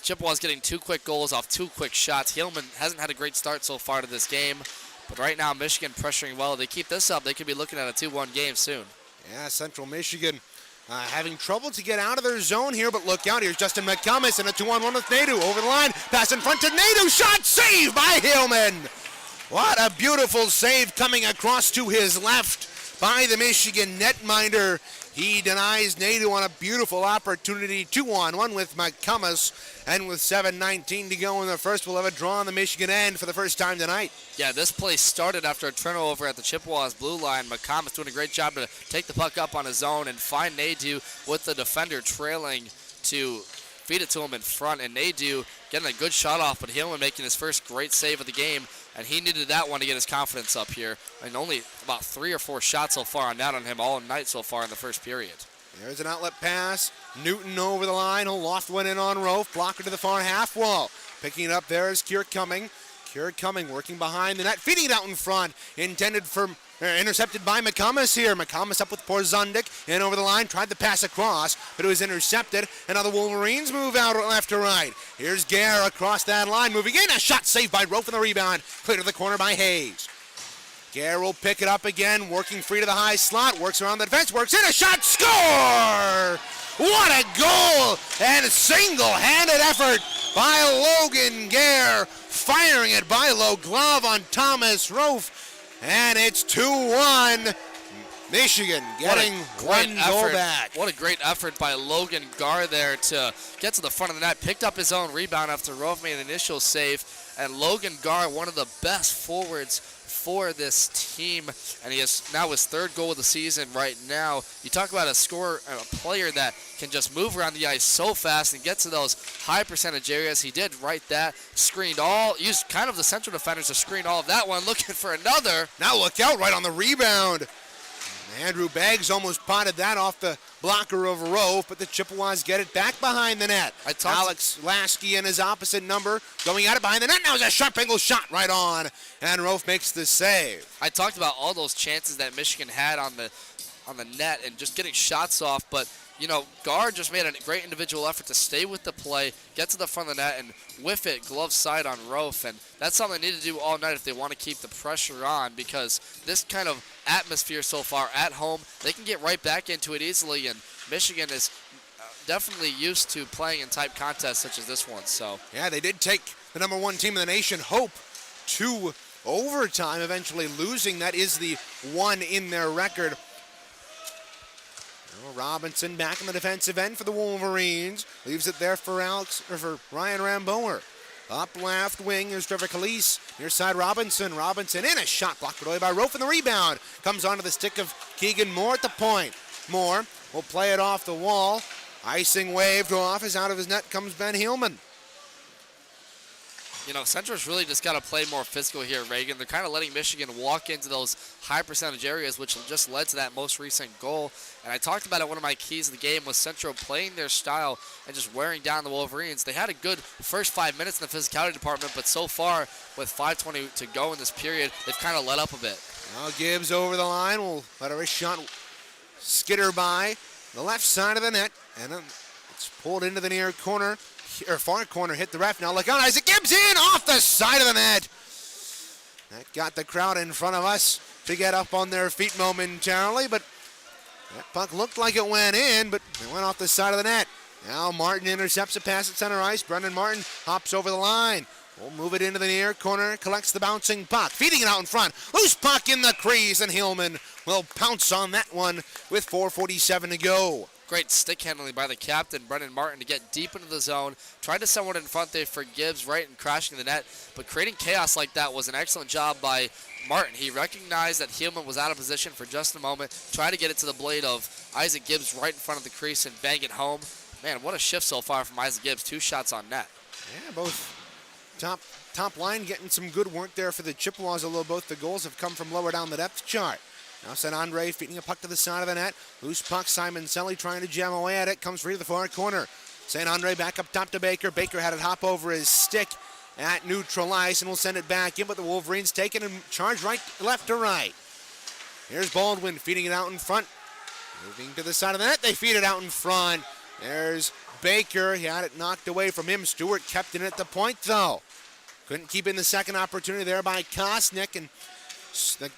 Chippewas getting 2 quick goals off 2 quick shots. Hillman hasn't had a great start so far to this game, but right now Michigan pressuring well. If they keep this up, they could be looking at a 2-1 game soon. Yeah, Central Michigan having trouble to get out of their zone here, but look out, here's Justin McCummins in a 2-on-1 with Nadeau. Over the line, pass in front to Nadeau, shot, save by Hillman. What a beautiful save coming across to his left by the Michigan netminder. He denies Nadeau on a beautiful opportunity. 2-on-1 with McCummins, and with 7:19 to go in the first, we'll have a draw on the Michigan end for the first time tonight. Yeah, this play started after a turnover at the Chippewas blue line. McCummins doing a great job to take the puck up on his own and find Nadeau with the defender trailing to feed it to him in front, and Nadeau getting a good shot off, but Hillman making his first great save of the game, and he needed that one to get his confidence up here. And only about 3 or 4 shots so far on net on him all night so far in the first period. There's an outlet pass. Newton over the line. He'll loft one in on Rofe. Blocker to the far half wall. Picking it up there is Kier Cumming. Kier Cumming working behind the net. Feeding it out in front. Intended for intercepted by McCummins here. McCummins up with Borzonic. In over the line. Tried to pass across, but it was intercepted. And now the Wolverines move out left to right. Here's Gare across that line. Moving in. A shot saved by Rofe in the rebound. Clear to the corner by Hayes. Gare will pick it up again, working free to the high slot, works around the defense, works in, a shot, score! What a goal! And a single-handed effort by Logan Gare, firing it by low glove on Thomas Rofe, and it's 2-1. Michigan getting one goal back. What a great effort by Logan Gare there to get to the front of the net, picked up his own rebound after Rofe made an initial save, and Logan Gare, one of the best forwards for this team, and he has now his 3rd goal of the season right now. You talk about a scorer, a player that can just move around the ice so fast and get to those high percentage areas. He did right that, used kind of the central defenders to screen all of that one, looking for another. Now look out, right on the rebound. Andrew Baggs almost potted that off the blocker of Rofe, but the Chippewas get it back behind the net. Alex Lasky and his opposite number going at it behind the net. Now it's a sharp angle shot right on, and Rofe makes the save. I talked about all those chances that Michigan had on the on the net and just getting shots off, but guard just made a great individual effort to stay with the play, get to the front of the net, and whiff it glove side on Rofe. And that's something they need to do all night if they want to keep the pressure on, because this kind of atmosphere so far at home, they can get right back into it easily. And Michigan is definitely used to playing in type contests such as this one. So yeah, they did take the number 1 team in the nation, Hope, to overtime, eventually losing. That is the one in their record. Robinson back in the defensive end for the Wolverines. Leaves it there for Ryan Ramboer. Up left wing is Trevor Calise. Near side Robinson. Robinson in a shot blocked away by Rofe, and the rebound comes onto the stick of Keegan Moore at the point. Moore will play it off the wall. Icing waved off as out of his net comes Ben Heelman. Central's really just got to play more physical here, Reagan. They're kind of letting Michigan walk into those high percentage areas, which just led to that most recent goal. And I talked about it, one of my keys of the game was Central playing their style and just wearing down the Wolverines. They had a good first 5 minutes in the physicality department, but so far, with 5:20 to go in this period, they've kind of let up a bit. Now Gibbs over the line will let a wrist shot skitter by the left side of the net, and it's pulled into the near corner. Or far corner, hit the ref. Now look out, Isaac Gibbs in off the side of the net. That got the crowd in front of us to get up on their feet momentarily, but that puck looked like it went in, but it went off the side of the net. Now Martin intercepts a pass at center ice. Brendan Martin hops over the line. We'll move it into the near corner, collects the bouncing puck, feeding it out in front. Loose puck in the crease, and Hillman will pounce on that one with 4:47 to go. Great stick handling by the captain, Brendan Martin, to get deep into the zone. Tried to send one in front there for Gibbs, right, and crashing the net. But creating chaos like that was an excellent job by Martin. He recognized that Heelman was out of position for just a moment, tried to get it to the blade of Isaac Gibbs right in front of the crease and bang it home. Man, what a shift so far from Isaac Gibbs. 2 shots on net. Yeah, both top line getting some good work there for the Chippewas, although both the goals have come from lower down the depth chart. Now St. Andre feeding a puck to the side of the net. Loose puck, Simon Selly trying to jam away at it. Comes free to the far corner. St. Andre back up top to Baker. Baker had it hop over his stick at neutral ice and will send it back in, but the Wolverines take it and charge left to right. Here's Baldwin feeding it out in front. Moving to the side of the net, they feed it out in front. There's Baker. He had it knocked away from him. Stewart kept it at the point, though. Couldn't keep in the second opportunity there by Kosnick, and the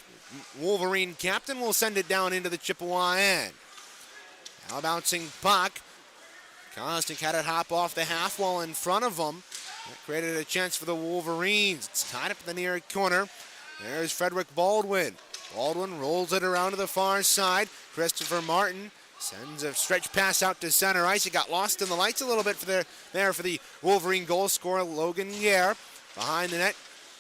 Wolverine captain will send it down into the Chippewa end. Now bouncing puck. Kosnick had it hop off the half wall in front of him. That created a chance for the Wolverines. It's tied up in the near corner. There's Frederick Baldwin. Baldwin rolls it around to the far side. Christopher Martin sends a stretch pass out to center ice. It got lost in the lights a little bit for the Wolverine goal scorer, Logan Gare. Behind the net,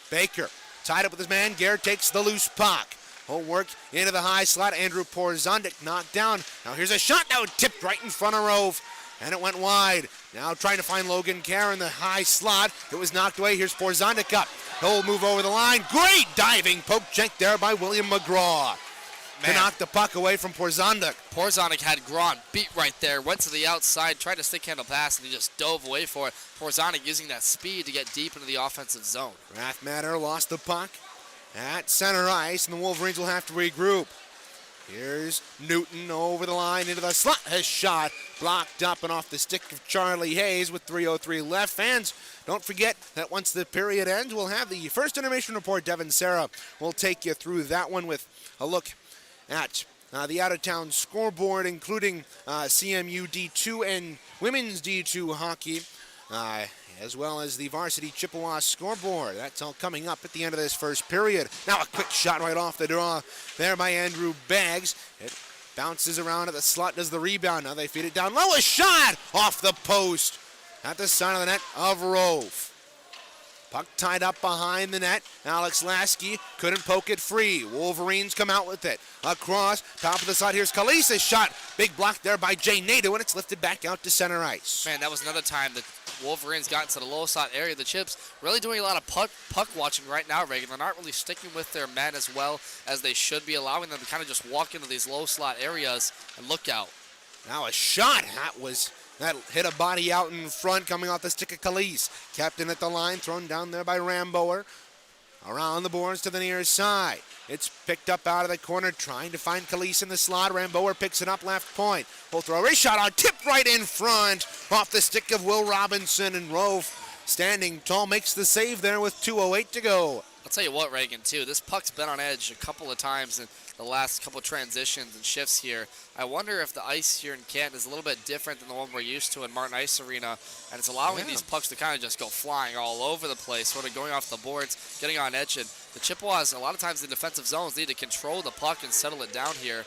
Baker. Tied up with his man. Gare takes the loose puck. Whole work into the high slot. Andrew Porzondik knocked down. Now here's a shot. Now tipped right in front of Rove. And it went wide. Now trying to find Logan Gare in the high slot. It was knocked away. Here's Porzondik up. He'll move over the line. Great diving poke check there by William McGraw. To knock the puck away from Porzondik. Porzondik had Gron beat right there, went to the outside, tried to stick handle pass, and he just dove away for it. Porzondik using that speed to get deep into the offensive zone. Rathmatter lost the puck at center ice, and the Wolverines will have to regroup. Here's Newton over the line into the slot. His shot blocked up and off the stick of Charlie Hayes with 3:03 left. Fans, don't forget that once the period ends, we'll have the first intermission report. Devin Sarah will take you through that one with a look at the out-of-town scoreboard, including CMU D2 and women's D2 hockey, as well as the varsity Chippewa scoreboard. That's all coming up at the end of this first period. Now a quick shot right off the draw there by Andrew Baggs. It bounces around at the slot, does the rebound. Now they feed it down low. A shot off the post at the side of the net of Rove. Puck tied up behind the net. Alex Lasky couldn't poke it free. Wolverines come out with it. Across, top of the slot, here's Kalisa's shot. Big block there by Jay Nadeau, and it's lifted back out to center ice. Man, that was another time the Wolverines got into the low slot area. The Chips really doing a lot of puck watching right now, Reagan. They're not really sticking with their men as well as they should be, allowing them to kind of just walk into these low slot areas and look out. Now a shot. That hit a body out in front, coming off the stick of Calise. Captain at the line, thrown down there by Ramboer. Around the boards to the near side. It's picked up out of the corner, trying to find Khalees in the slot. Ramboer picks it up left point. Full throw, wrist shot out, tipped right in front. Off the stick of Will Robinson, and Rofe, standing tall, makes the save there with 2:08 to go. I'll tell you what, Reagan, too, this puck's been on edge a couple of times in the last couple of transitions and shifts here. I wonder if the ice here in Canton is a little bit different than the one we're used to in Martin Ice Arena, and it's allowing these pucks to kind of just go flying all over the place, sort of going off the boards, getting on edge. And the Chippewas, a lot of times in defensive zones, need to control the puck and settle it down here.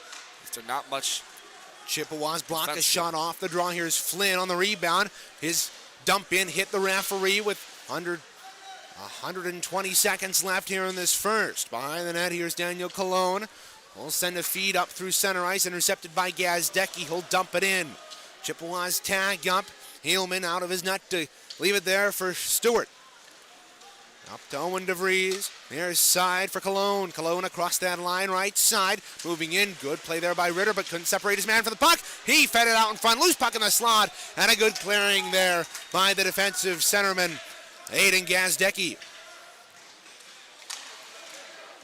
If they're not much. Chippewas block a shot off the draw. Here's Flynn on the rebound. His dump in hit the referee with under 120 seconds left here in this first. Behind the net, here's Daniel Colon. Will send a feed up through center ice, intercepted by Gazdecki. He'll dump it in. Chippewas tag up. Heelman out of his net to leave it there for Stewart. Up to Owen DeVries. Near side for Cologne. Cologne across that line, right side. Moving in. Good play there by Ritter, but couldn't separate his man from the puck. He fed it out in front. Loose puck in the slot. And a good clearing there by the defensive centerman, Aiden Gazdecki.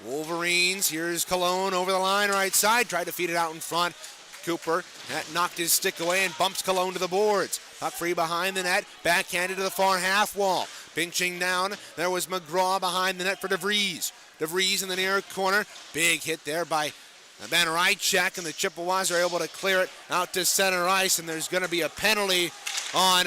Wolverines, here's Cologne over the line, right side. Tried to feed it out in front. Cooper, that knocked his stick away and bumps Cologne to the boards. Puck free behind the net, backhanded to the far half wall. Pinching down, there was McGraw behind the net for DeVries. DeVries in the near corner. Big hit there by Van Rychek, and the Chippewas are able to clear it out to center ice, and there's going to be a penalty on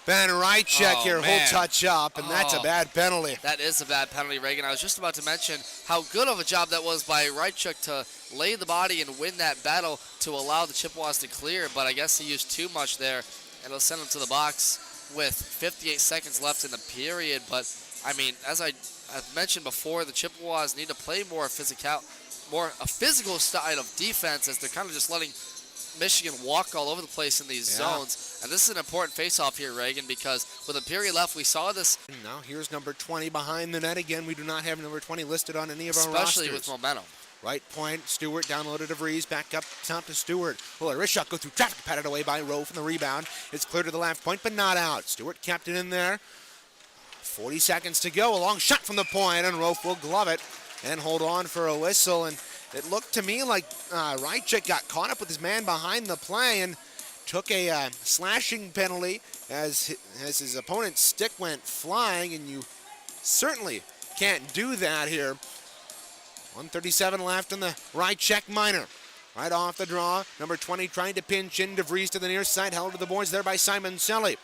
Van Rychek here. Man. He'll touch up, and that's a bad penalty. That is a bad penalty, Reagan. I was just about to mention how good of a job that was by Rychuk to lay the body and win that battle to allow the Chippewas to clear, but I guess he used too much there, and it'll send him to the box with 58 seconds left in the period. But, I mean, as I've mentioned before, the Chippewas need to play more a physical style of defense, as they're kind of just letting Michigan walk all over the place in these zones. And this is an important face-off here, Reagan, because with a period left, we saw this. Now here's number 20 behind the net again. We do not have number 20 listed on any of our rosters. Especially with momentum. Right point, Stewart downloaded DeVries, back up top to Stewart. Will a wrist shot go through traffic, patted away by Rowe from the rebound. It's clear to the left point, but not out. Stewart kept it in there. 40 seconds to go. A long shot from the point, and Rowe will glove it and hold on for a whistle. And it looked to me like Rychek got caught up with his man behind the play and took a slashing penalty as his opponent's stick went flying, and you certainly can't do that here. 1:37 left in the Rychek minor. Right off the draw, number 20 trying to pinch in. DeVries to the near side, held to the boards there by Simon Selly.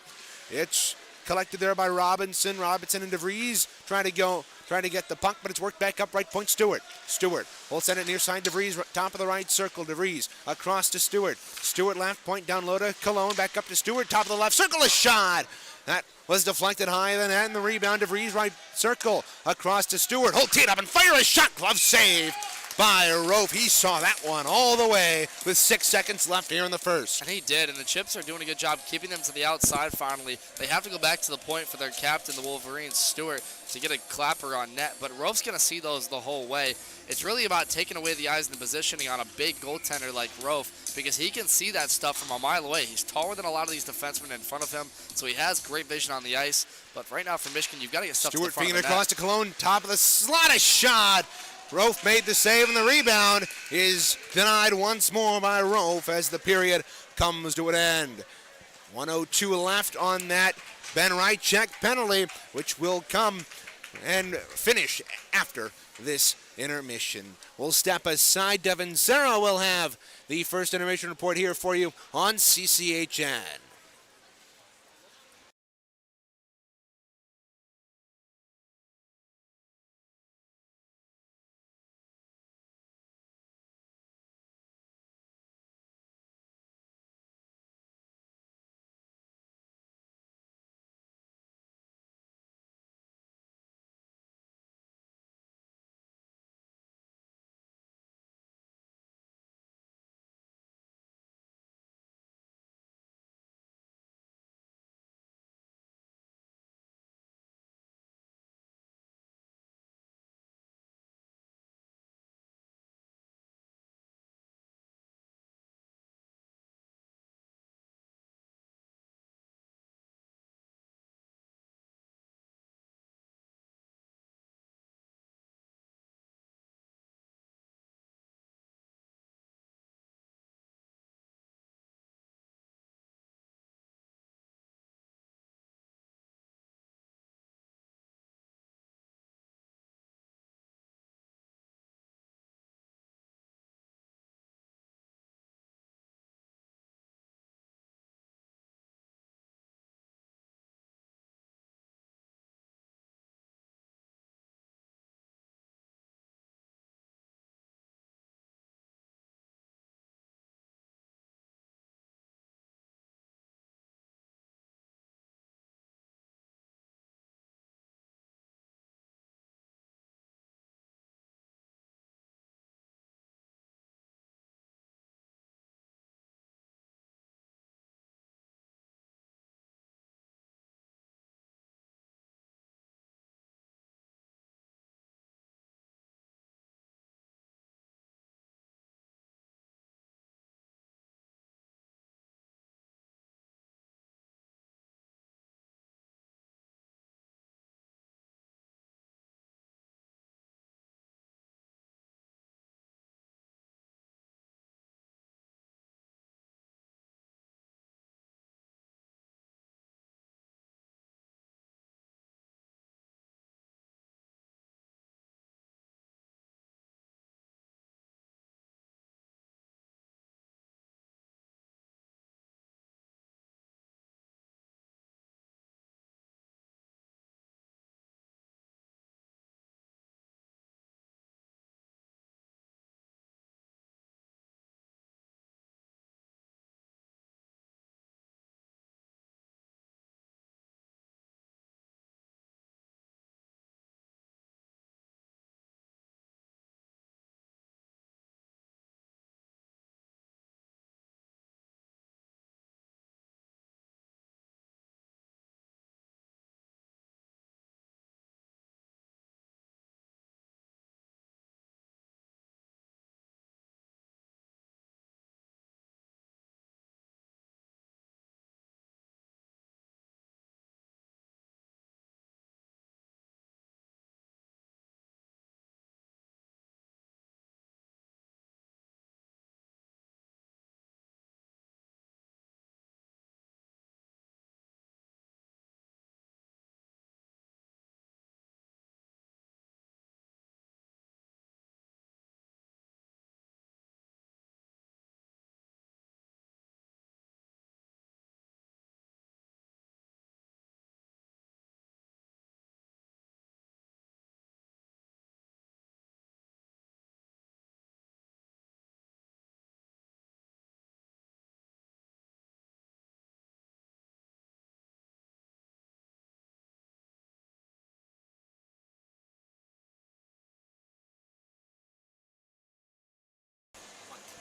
It's collected there by Robinson. Robinson and DeVries trying to get the puck, but it's worked back up right point. Stewart will send it near side. DeVries top of the right circle. DeVries across to Stewart. Stewart left point down low to Cologne. Back up to Stewart. Top of the left circle. A shot. That was deflected high in the net, and the rebound. DeVries right circle across to Stewart. He'll tee it up and fire a shot. Glove save by Rofe. He saw that one all the way with 6 seconds left here in the first. And he did, and the Chips are doing a good job keeping them to the outside finally. They have to go back to the point for their captain, the Wolverines, Stewart, to get a clapper on net, but Rofe's going to see those the whole way. It's really about taking away the eyes and the positioning on a big goaltender like Rofe, because he can see that stuff from a mile away. He's taller than a lot of these defensemen in front of him, so he has great vision on the ice. But right now for Michigan, you've got to get stuff to the front of the net. Stewart across to Cologne, top of the slot, a shot. Rofe made the save, and the rebound is denied once more by Rofe as the period comes to an end. 1:02 left on that Ben Rychek penalty, which will come and finish after this intermission. We'll step aside. Devin Serra will have the first intermission report here for you on CCHN.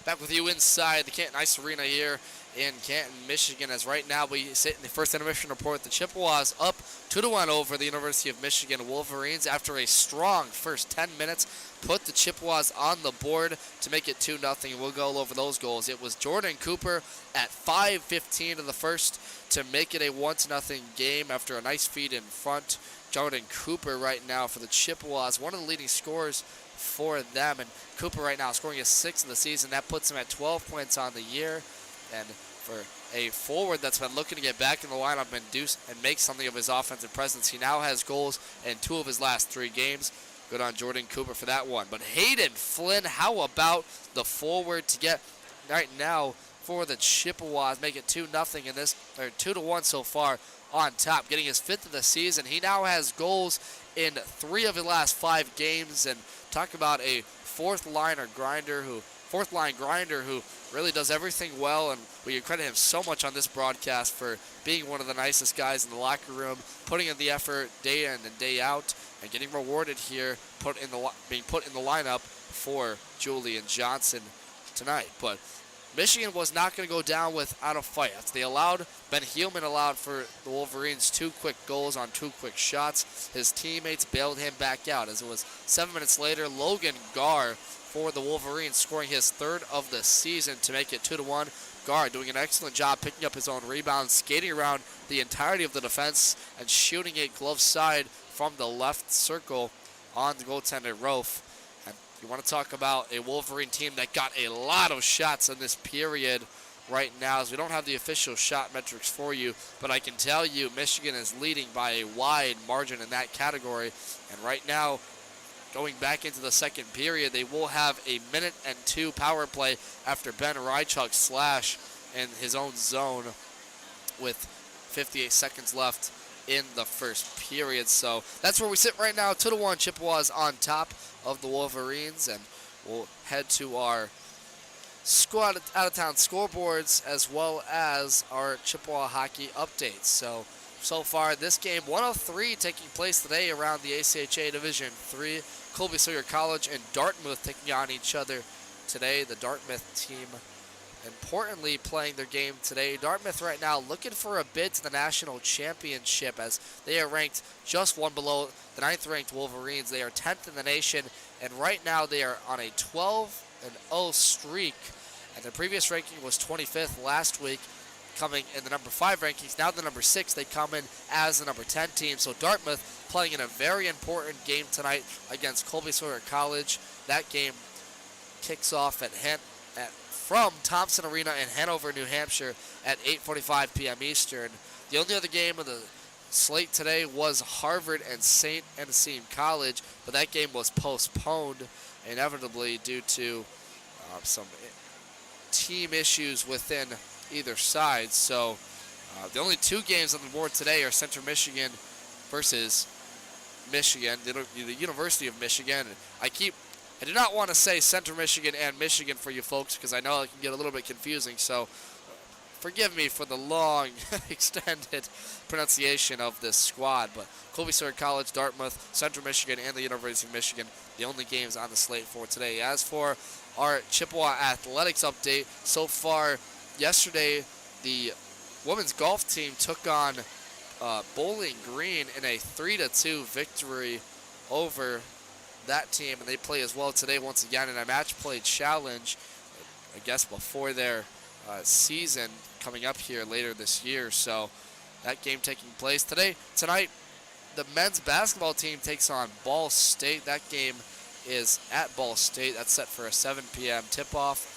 Back with you inside the Canton Ice Arena here in Canton, Michigan, as right now we sit in the first intermission report. The Chippewas up 2-1 over the University of Michigan Wolverines after a strong first 10 minutes. Put the Chippewas on the board to make it 2-0. We'll go over those goals. It was Jordan Cooper at 5:15 of the first to make it a 1-0 game after a nice feed in front. Jordan Cooper right now for the Chippewas, one of the leading scorers for them, and Cooper right now scoring his 6th of the season. That puts him at 12 points on the year, and for a forward that's been looking to get back in the lineup and make something of his offensive presence, he now has goals in 2 of his last 3 games. Good on Jordan Cooper for that one. But Hayden Flynn, how about the forward to get right now for the Chippewas, make it 2-0 in this, or 2-1 so far on top, getting his 5th of the season. He now has goals in 3 of his last 5 games, and talk about a fourth line grinder who really does everything well, and we credit him so much on this broadcast for being one of the nicest guys in the locker room, putting in the effort day in and day out, and getting rewarded here, being put in the lineup for Julian Johnson tonight. But Michigan was not going to go down without a fight. Ben Heelman allowed for the Wolverines 2 quick goals on 2 quick shots. His teammates bailed him back out, as it was 7 minutes later, Logan Garr for the Wolverines scoring his 3rd of the season to make it 2-1. Garr doing an excellent job picking up his own rebound, skating around the entirety of the defense and shooting it glove side from the left circle on the goaltender Rofe. And you want to talk about a Wolverine team that got a lot of shots in this period right now, as we don't have the official shot metrics for you, but I can tell you Michigan is leading by a wide margin in that category. And right now, going back into the second period, they will have a 1:02 power play after Ben Rychuk slash in his own zone with 58 seconds left in the first period. So that's where we sit right now. 2-1 Chippewas on top of the Wolverines, and we'll head to our squad out of town scoreboards as well as our Chippewa hockey updates. So far this game, 103 taking place today around the ACHA Division 3. Colby Sawyer College and Dartmouth taking on each other today. The Dartmouth team importantly playing their game today. Dartmouth right now looking for a bid to the national championship, as they are ranked just one below the 9th ranked Wolverines. They are 10th in the nation, and right now they are on a 12-0 streak, and the previous ranking was 25th last week, coming in the number 5 rankings. Now the number 6, they come in as the number 10 team. So Dartmouth playing in a very important game tonight against Colby Sawyer College. That game kicks off from Thompson Arena in Hanover, New Hampshire at 8:45 p.m. Eastern. The only other game of the slate today was Harvard and St. Anselm College, but that game was postponed inevitably due to some team issues within either side. So the only 2 games on the board today are Central Michigan versus Michigan, the University of Michigan. I do not want to say Central Michigan and Michigan for you folks, because I know it can get a little bit confusing, so forgive me for the long extended pronunciation of this squad. But Colby Sawyer College, Dartmouth, Central Michigan, and the University of Michigan, the only games on the slate for today. As for our Chippewa athletics update, so far yesterday the women's golf team took on Bowling Green in a 3-2 victory over that team, and they play as well today once again in a match play challenge, I guess before their season coming up here later this year. So that game taking place tonight. The men's basketball team takes on Ball State. That game is at Ball State. That's set for a 7 p.m. tip-off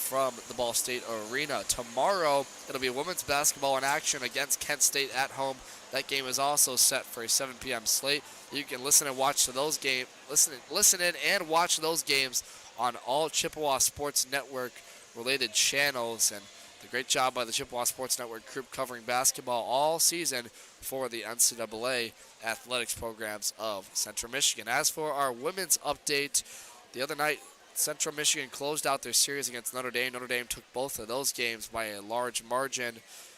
from the Ball State Arena. Tomorrow it'll be women's basketball in action against Kent State at home. That game is also set for a 7 p.m. slate. You can listen and watch to those games. Listen in and watch those games on all Chippewa Sports Network related channels. And the great job by the Chippewa Sports Network group covering basketball all season for the NCAA athletics programs of Central Michigan. As for our women's update, the other night Central Michigan closed out their series against Notre Dame. Notre Dame took both of those games by a large margin.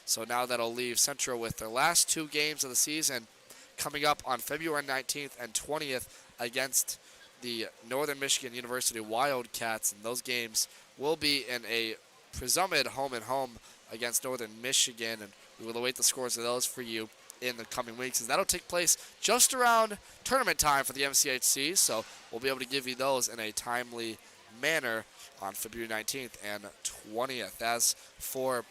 So now that'll leave Central with their last 2 games of the season coming up on February 19th and 20th against the Northern Michigan University Wildcats, and those games will be in a presumed home-and-home against Northern Michigan, and we will await the scores of those for you in the coming weeks, and that'll take place just around tournament time for the MCHC, so we'll be able to give you those in a timely manner on February 19th and 20th. As for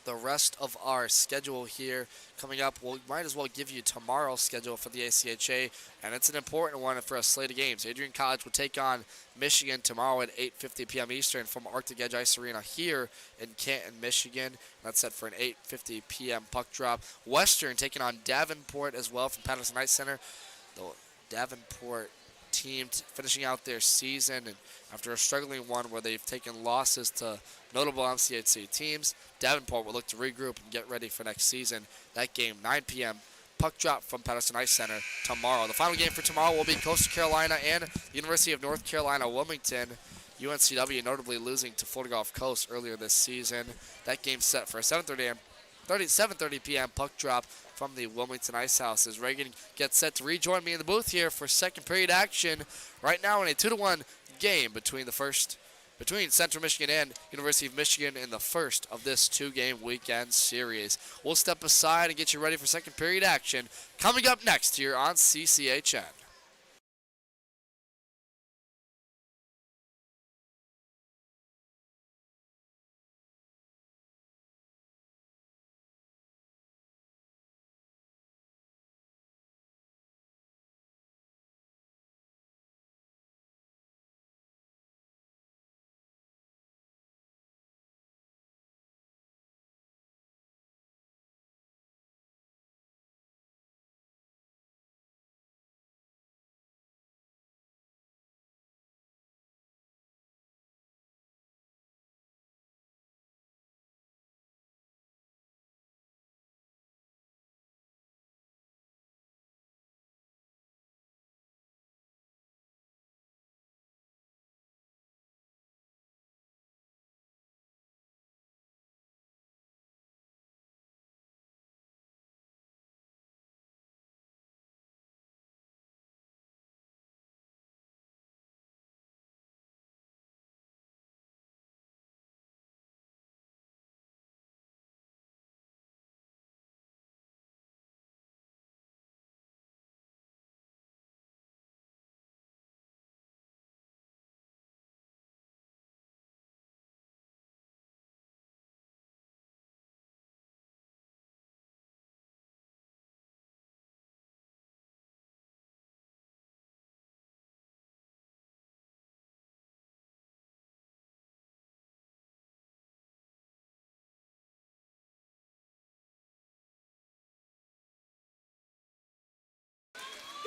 the rest of our schedule here coming up, we might as well give you tomorrow's schedule for the ACHA, and it's an important one for a slate of games. Adrian College will take on Michigan tomorrow at 8:50 p.m. Eastern from Arctic Edge Ice Arena here in Canton, Michigan. That's set for an 8:50 p.m. puck drop. Western taking on Davenport as well from Patterson Ice Center. The Davenport team finishing out their season, and after a struggling one where they've taken losses to notable MCHC teams, Davenport will look to regroup and get ready for next season. That game, 9 p.m. puck drop from Patterson Ice Center tomorrow. The final game for tomorrow will be Coastal Carolina and University of North Carolina Wilmington. UNCW notably losing to Florida Gulf Coast earlier this season. That game's set for a 7:30 p.m. puck drop from the Wilmington Ice House as Reagan gets set to rejoin me in the booth here for second period action. Right now in a 2-1 game between Central Michigan and University of Michigan in the first of this 2-game weekend series. We'll step aside and get you ready for second period action coming up next here on CCHN.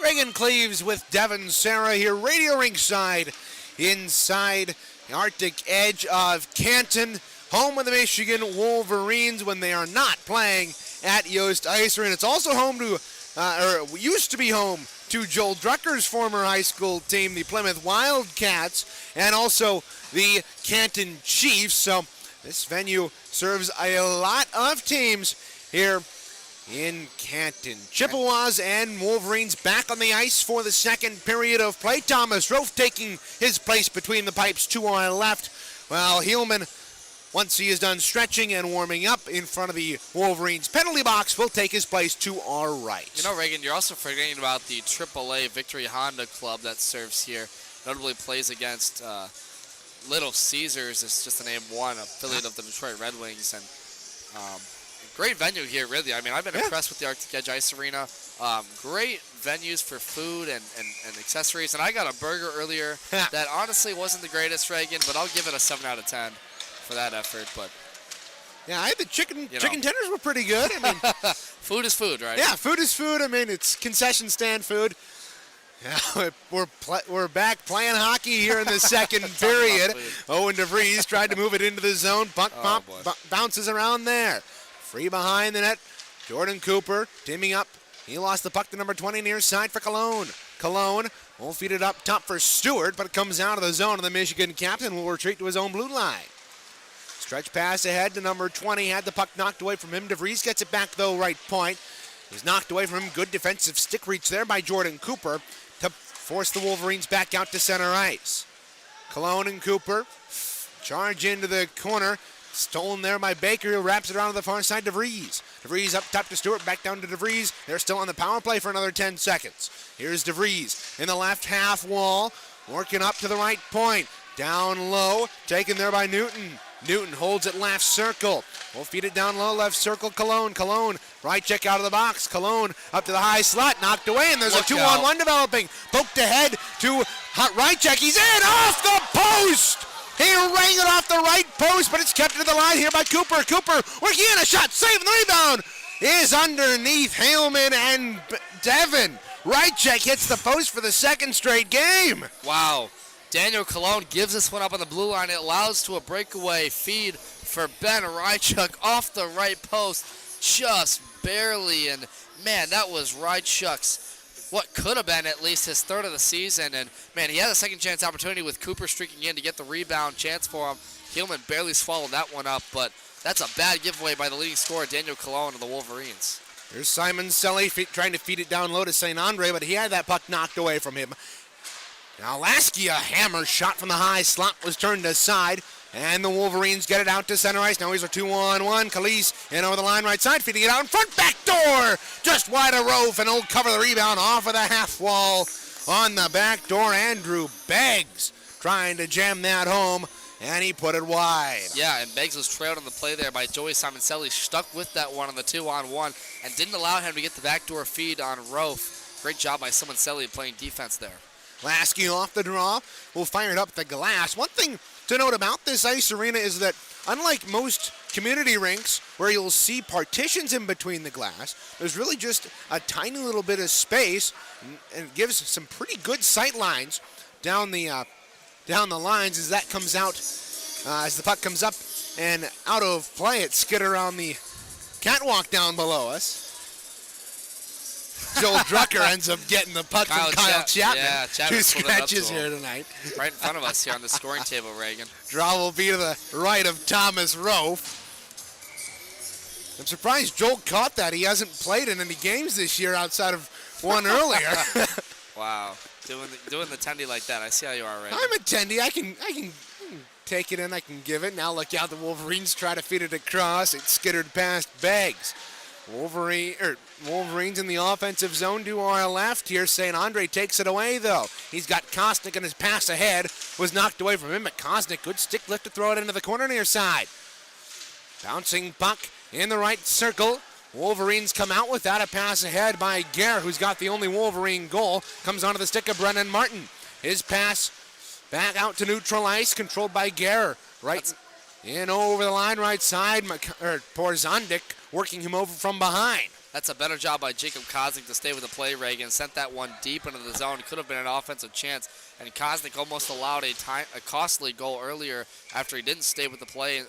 Reagan Cleaves with Devin Sarah here, radio ringside inside the Arctic Edge of Canton, home of the Michigan Wolverines when they are not playing at Yost Ice Arena. It's also home to, or used to be home to Joel Drucker's former high school team, the Plymouth Wildcats, and also the Canton Chiefs. So this venue serves a lot of teams here in Canton. Chippewas and Wolverines back on the ice for the second period of play. Thomas Rofe taking his place between the pipes, 2 on our left, while Heelman, once he is done stretching and warming up in front of the Wolverines penalty box, will take his place to our right. You know, Reagan, you're also forgetting about the AAA Victory Honda Club that serves here. Notably plays against Little Caesars. It's just to name one, affiliate of the Detroit Red Wings. And great venue here, really. I mean, I've been impressed with the Arctic Edge Ice Arena. Great venues for food and accessories. And I got a burger earlier that honestly wasn't the greatest, Reagan, but I'll give it a 7 out of 10 for that effort. But yeah, I had the chicken tenders were pretty good. I mean, food is food, right? Yeah, food is food. I mean, it's concession stand food. Yeah, we're back playing hockey here in the second period. Owen DeVries tried to move it into the zone. Puck bounces around there. Free behind the net. Jordan Cooper teaming up. He lost the puck to number 20 near side for Cologne. Cologne will feed it up top for Stewart, but it comes out of the zone, and the Michigan captain will retreat to his own blue line. Stretch pass ahead to number 20. Had the puck knocked away from him. DeVries gets it back, though, right point. He's knocked away from him. Good defensive stick reach there by Jordan Cooper to force the Wolverines back out to center ice. Cologne and Cooper charge into the corner. Stolen there by Baker, who wraps it around to the far side. DeVries. DeVries up top to Stewart, back down to DeVries. They're still on the power play for another 10 seconds. Here's DeVries in the left half wall, working up to the right point. Down low, taken there by Newton. Newton holds it left circle. We'll feed it down low, left circle, Cologne. Cologne, right check out of the box. Cologne up to the high slot, knocked away, and there's a 2-on-1 developing. Poked ahead to right check. He's in, off the post! He rang it off the right post, but it's kept to the line here by Cooper. Cooper working in a shot, saving the rebound. Is underneath Haleman and Devin. Right check hits the post for the second straight game. Wow. Daniel Cologne gives this one up on the blue line. It allows to a breakaway feed for Ben Rychuk off the right post, just barely. And man, that was Rychuk's what could have been at least his third of the season. And man, he had a second chance opportunity with Cooper streaking in to get the rebound chance for him. Hillman barely swallowed that one up, but that's a bad giveaway by the leading scorer, Daniel Cologne of the Wolverines. Here's Simon Selly trying to feed it down low to St. Andre, but he had that puck knocked away from him. Now Lasky, a hammer shot from the high slot was turned aside, and the Wolverines get it out to center ice. Now here's a 2-on-1. Calise in over the line right side, feeding it out in front, back door, just wide of Rofe, and he'll cover the rebound off of the half wall on the back door. Andrew Beggs trying to jam that home, and he put it wide. Yeah, and Beggs was trailed on the play there by Joey Simoncelli, stuck with that one on the 2-on-1, and didn't allow him to get the backdoor feed on Rofe. Great job by Simoncelli playing defense there. Lasky off the draw, will fire it up the glass. One thing to note about this ice arena is that unlike most community rinks where you'll see partitions in between the glass, there's really just a tiny little bit of space, and it gives some pretty good sight lines down the lines as that comes out, as the puck comes up and out of play. It skid around the catwalk down below us. Joel Drucker ends up getting the puck from Kyle Chapman. Yeah, Chapman. 2 scratches here tonight. Right in front of us here on the scoring table, Reagan. Draw will be to the right of Thomas Rofe. I'm surprised Joel caught that. He hasn't played in any games this year outside of one earlier. Wow, doing the tendy like that. I see how you are, Reagan. I'm a tendy. I can take it in. I can give it. Now look out. The Wolverines try to feed it across. It's skittered past Beggs. Wolverines in the offensive zone to our left here. St. Andre takes it away, though. He's got Kosnick, and his pass ahead was knocked away from him. But Kosnick, good stick lift to throw it into the corner near side. Bouncing puck in the right circle. Wolverines come out with that. A pass ahead by Gare, who's got the only Wolverine goal. Comes onto the stick of Brennan Martin. His pass back out to neutral ice, controlled by Gare. Right in over the line, right side. Porzondik working him over from behind. That's a better job by Jacob Kosnick to stay with the play, Reagan. Sent that one deep into the zone. It could have been an offensive chance, and Kosnick almost allowed a costly goal earlier after he didn't stay with the play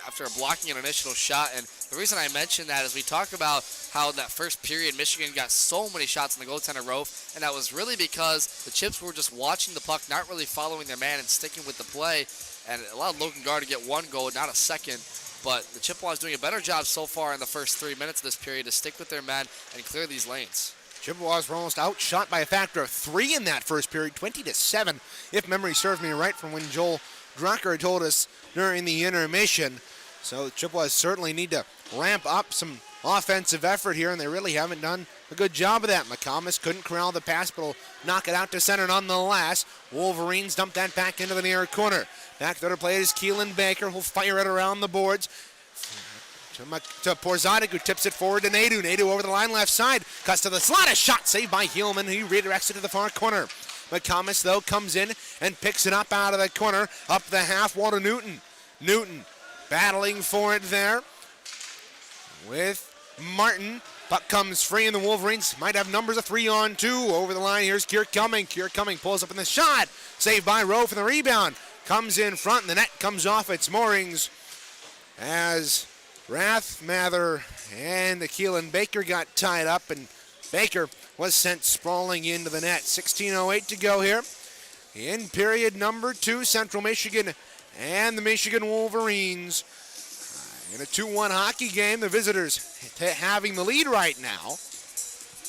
after blocking an initial shot. And the reason I mention that is we talk about how that first period Michigan got so many shots in the goaltender Rofe, and that was really because the Chips were just watching the puck, not really following their man and sticking with the play, and it allowed Logan Gar to get one goal, not a second. But the Chippewas doing a better job so far in the first 3 minutes of this period to stick with their men and clear these lanes. Chippewas were almost outshot by a factor of 3 in that first period, 20-7, if memory serves me right from when Joel Drucker told us during the intermission. So the Chippewas certainly need to ramp up some offensive effort here, and they really haven't done a good job of that. McComas couldn't corral the pass, but will knock it out to center nonetheless. Wolverines dump that back into the near corner. Back there to play is Keelan Baker, who'll fire it around the boards to Porzonic, who tips it forward to Nadeau. Nadeau over the line left side, cuts to the slot, a shot saved by Hillman, who redirects it to the far corner. McComas, though, comes in and picks it up out of the corner, up the half wall to Newton. Newton battling for it there with Martin. Puck comes free, and the Wolverines might have numbers of 3-on-2. Over the line, here's Kier Cumming. Kier Cumming pulls up in the shot. Saved by Rowe for the rebound. Comes in front, and the net comes off its moorings as Rathmather and the Keelan Baker got tied up, and Baker was sent sprawling into the net. 16:08 to go here in period number 2. Central Michigan and the Michigan Wolverines in a 2-1 hockey game. The visitors having the lead right now.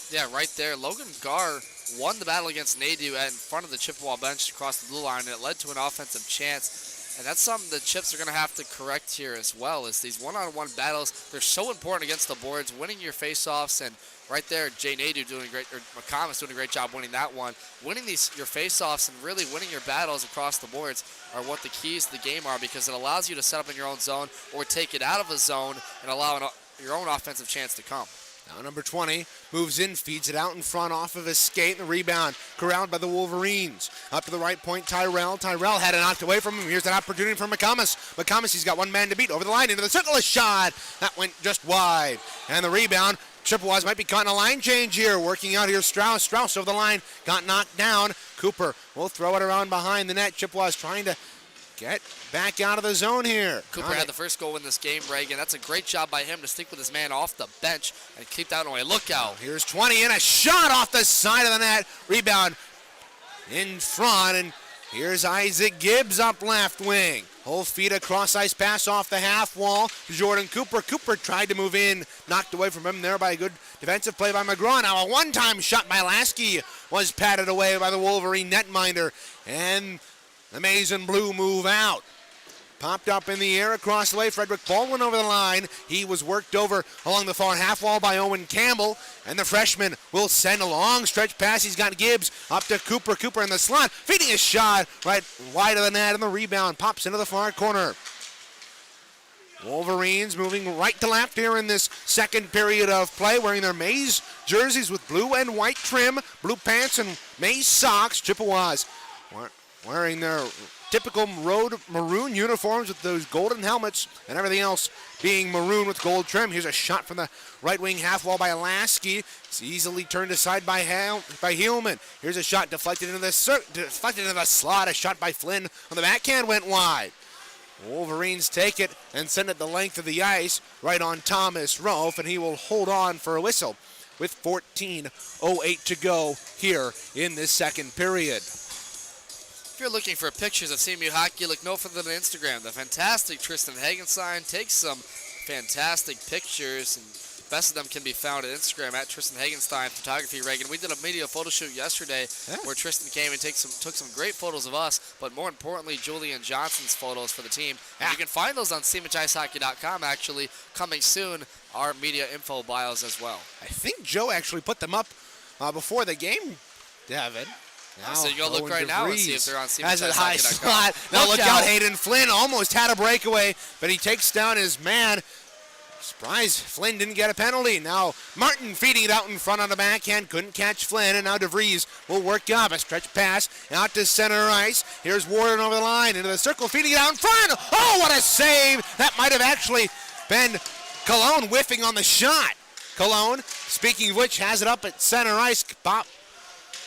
Yeah, right there. Logan Gar won the battle against Nadu in front of the Chippewa bench across the blue line, and it led to an offensive chance. And that's something the Chips are going to have to correct here as well, is these one-on-one battles. They're so important against the boards, winning your face-offs, and right there, Jay Nadu doing great, or McComas doing a great job winning that one. Winning your face-offs and really winning your battles across the boards are what the keys to the game are, because it allows you to set up in your own zone or take it out of a zone and allow your own offensive chance to come. Now number 20 moves in, feeds it out in front off of his skate, and the rebound corralled by the Wolverines. Up to the right point, Tyrell. Tyrell had it knocked away from him. Here's an opportunity for McComas. McComas, he's got one man to beat. Over the line, into the circle, a shot. That went just wide. And the rebound, Chippewas might be caught in a line change here. Working out here, Strauss. Strauss over the line, got knocked down. Cooper will throw it around behind the net. Chippewas trying to get back out of the zone here. Cooper had the first goal in this game, Reagan. That's a great job by him to stick with his man off the bench and keep that away. Look out. Here's 20 and a shot off the side of the net. Rebound in front, and here's Isaac Gibbs up left wing. Whole feet across ice pass off the half wall. Jordan Cooper. Cooper tried to move in, knocked away from him there by a good defensive play by McGraw. Now a one-time shot by Lasky was patted away by the Wolverine netminder, and the Maize and Blue move out. Popped up in the air across the way. Frederick Baldwin over the line. He was worked over along the far half wall by Owen Campbell. And the freshman will send a long stretch pass. He's got Gibbs up to Cooper. Cooper in the slot, feeding a shot right wide of the net, and the rebound pops into the far corner. Wolverines moving right to left here in this second period of play, wearing their maize jerseys with blue and white trim, blue pants and maize socks. Chippewas wearing their typical road maroon uniforms with those golden helmets and everything else being maroon with gold trim. Here's a shot from the right wing half wall by Lasky. It's easily turned aside by Hillman. Here's a shot deflected into the slot. A shot by Flynn on the backhand went wide. Wolverines take it and send it the length of the ice right on Thomas Rolfe, and he will hold on for a whistle with 14:08 to go here in this second period. If you're looking for pictures of CMU hockey, look no further than Instagram. The fantastic Tristan Hagenstein takes some fantastic pictures, and the best of them can be found at Instagram at Tristan Hagenstein Photography. Reagan, we did a media photo shoot yesterday where Tristan came and took some great photos of us, but more importantly, Julian Johnson's photos for the team. And you can find those on CMHIceHockey.com, actually, coming soon, our media info bios as well. I think Joe actually put them up before the game, David. Now, so you go look right now and see if they're on CMHIceHockey.com. Has a high slot. Now look out, Hayden Flynn almost had a breakaway, but he takes down his man. Surprise, Flynn didn't get a penalty. Now Martin feeding it out in front on the backhand, couldn't catch Flynn, and now DeVries will work up a stretch pass out to center ice. Here's Warden over the line into the circle, feeding it out in front. Oh, what a save! That might have actually been Cologne whiffing on the shot. Cologne, speaking of which, has it up at center ice.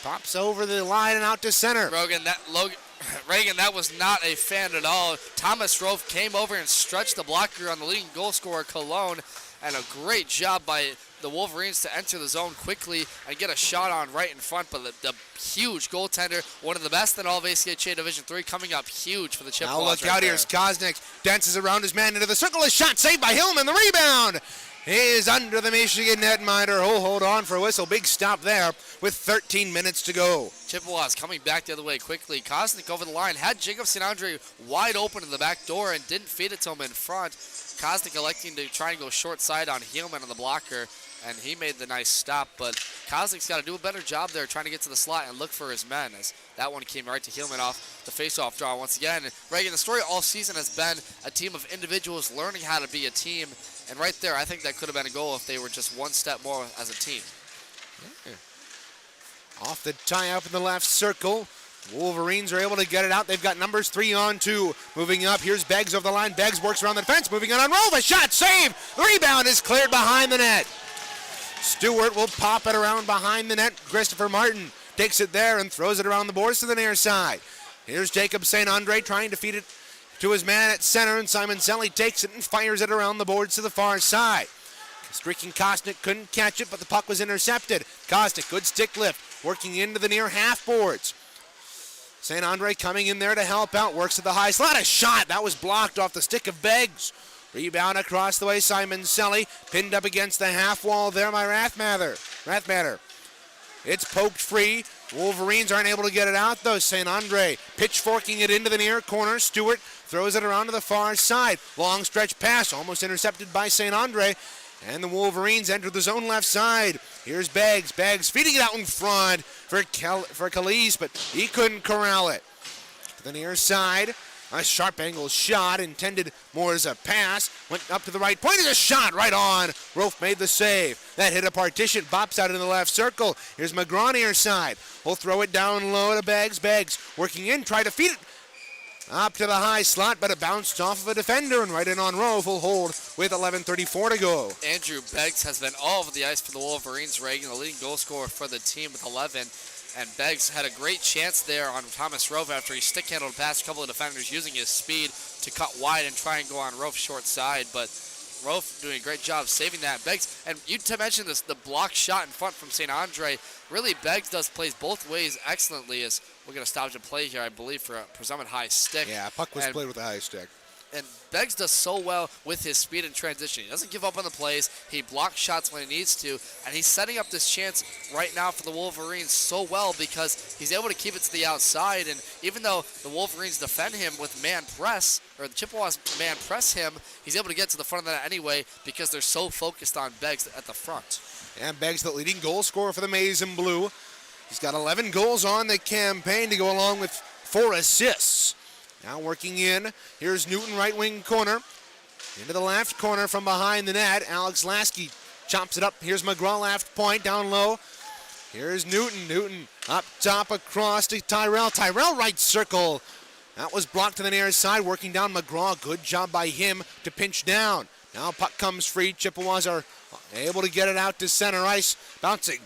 Pops over the line and out to center. Reagan, that was not a fan at all. Thomas Rolfe came over and stretched the blocker on the leading goal scorer, Cologne, and a great job by the Wolverines to enter the zone quickly and get a shot on right in front. But the huge goaltender, one of the best in all of ACHA Division III, coming up huge for the Chippewas. Now look out, here's Kosnick, dances around his man into the circle. A shot saved by Hillman. The rebound is under the Michigan netminder. Hold on for a whistle. Big stop there with 13 minutes to go. Chippewas coming back the other way quickly. Kosnick over the line, had Jacob St. Andre wide open in the back door and didn't feed it to him in front. Kosnick electing to try and go short side on Hillman on the blocker, and he made the nice stop, but Kosnick's got to do a better job there trying to get to the slot and look for his men, as that one came right to Hillman off the face-off draw once again. And Reagan, the story all season has been a team of individuals learning how to be a team, and right there, I think that could have been a goal if they were just one step more as a team. Yeah. Off the tie-up in the left circle. Wolverines are able to get it out. They've got numbers 3-on-2. Moving up, here's Beggs over the line. Beggs works around the defense, moving on Rolfe. A shot, save! The rebound is cleared behind the net. Stewart will pop it around behind the net. Christopher Martin takes it there and throws it around the boards to the near side. Here's Jacob St. Andre trying to feed it to his man at center, and Simon Selly takes it and fires it around the boards to the far side. Streaking Kosnick couldn't catch it, but the puck was intercepted. Kosnick, good stick lift, working into the near half boards. St. Andre coming in there to help out, works at the high slot. A shot, that was blocked off the stick of Beggs. Rebound across the way, Simon Selly, pinned up against the half wall there by Rathmatter. It's poked free. Wolverines aren't able to get it out, though. St. Andre pitchforking it into the near corner. Stewart throws it around to the far side. Long stretch pass, almost intercepted by St. Andre. And the Wolverines enter the zone left side. Here's Beggs. Beggs feeding it out in front for Calise, but he couldn't corral it. To the near side. A sharp angle shot intended more as a pass. Went up to the right point. It's a shot right on. Rofe made the save. That hit a partition. Bops out in the left circle. Here's McGraw near side. We'll throw it down low to Beggs. Beggs working in. Try to feed it up to the high slot, but it bounced off of a defender and right in on Rofe. Will hold with 11:34 to go. Andrew Beggs has been all over the ice for the Wolverines. Reagan, the leading goal scorer for the team with 11. And Beggs had a great chance there on Thomas Rofe after he stick-handled past a couple of defenders using his speed to cut wide and try and go on Rofe's short side. But Rofe doing a great job saving that. Beggs, and you mentioned this, the block shot in front from St. Andre. Really, Beggs plays both ways excellently as we're going to stop to play here, I believe, for a presumed high stick. Yeah, puck was played with a high stick. And Beggs does so well with his speed and transition. He doesn't give up on the plays. He blocks shots when he needs to. And he's setting up this chance right now for the Wolverines so well because he's able to keep it to the outside. And even though the Wolverines defend him with man press, or the Chippewas man press him, he's able to get to the front of that anyway because they're so focused on Beggs at the front. And Beggs, the leading goal scorer for the Maize and Blue. He's got 11 goals on the campaign to go along with 4 assists. Now working in. Here's Newton, right wing corner. Into the left corner from behind the net. Alex Lasky chops it up. Here's McGraw, left point, down low. Here's Newton. Newton up top across to Tyrell. Tyrell, right circle. That was blocked to the near side. Working down McGraw. Good job by him to pinch down. Now puck comes free. Chippewas are able to get it out to center ice. Bouncing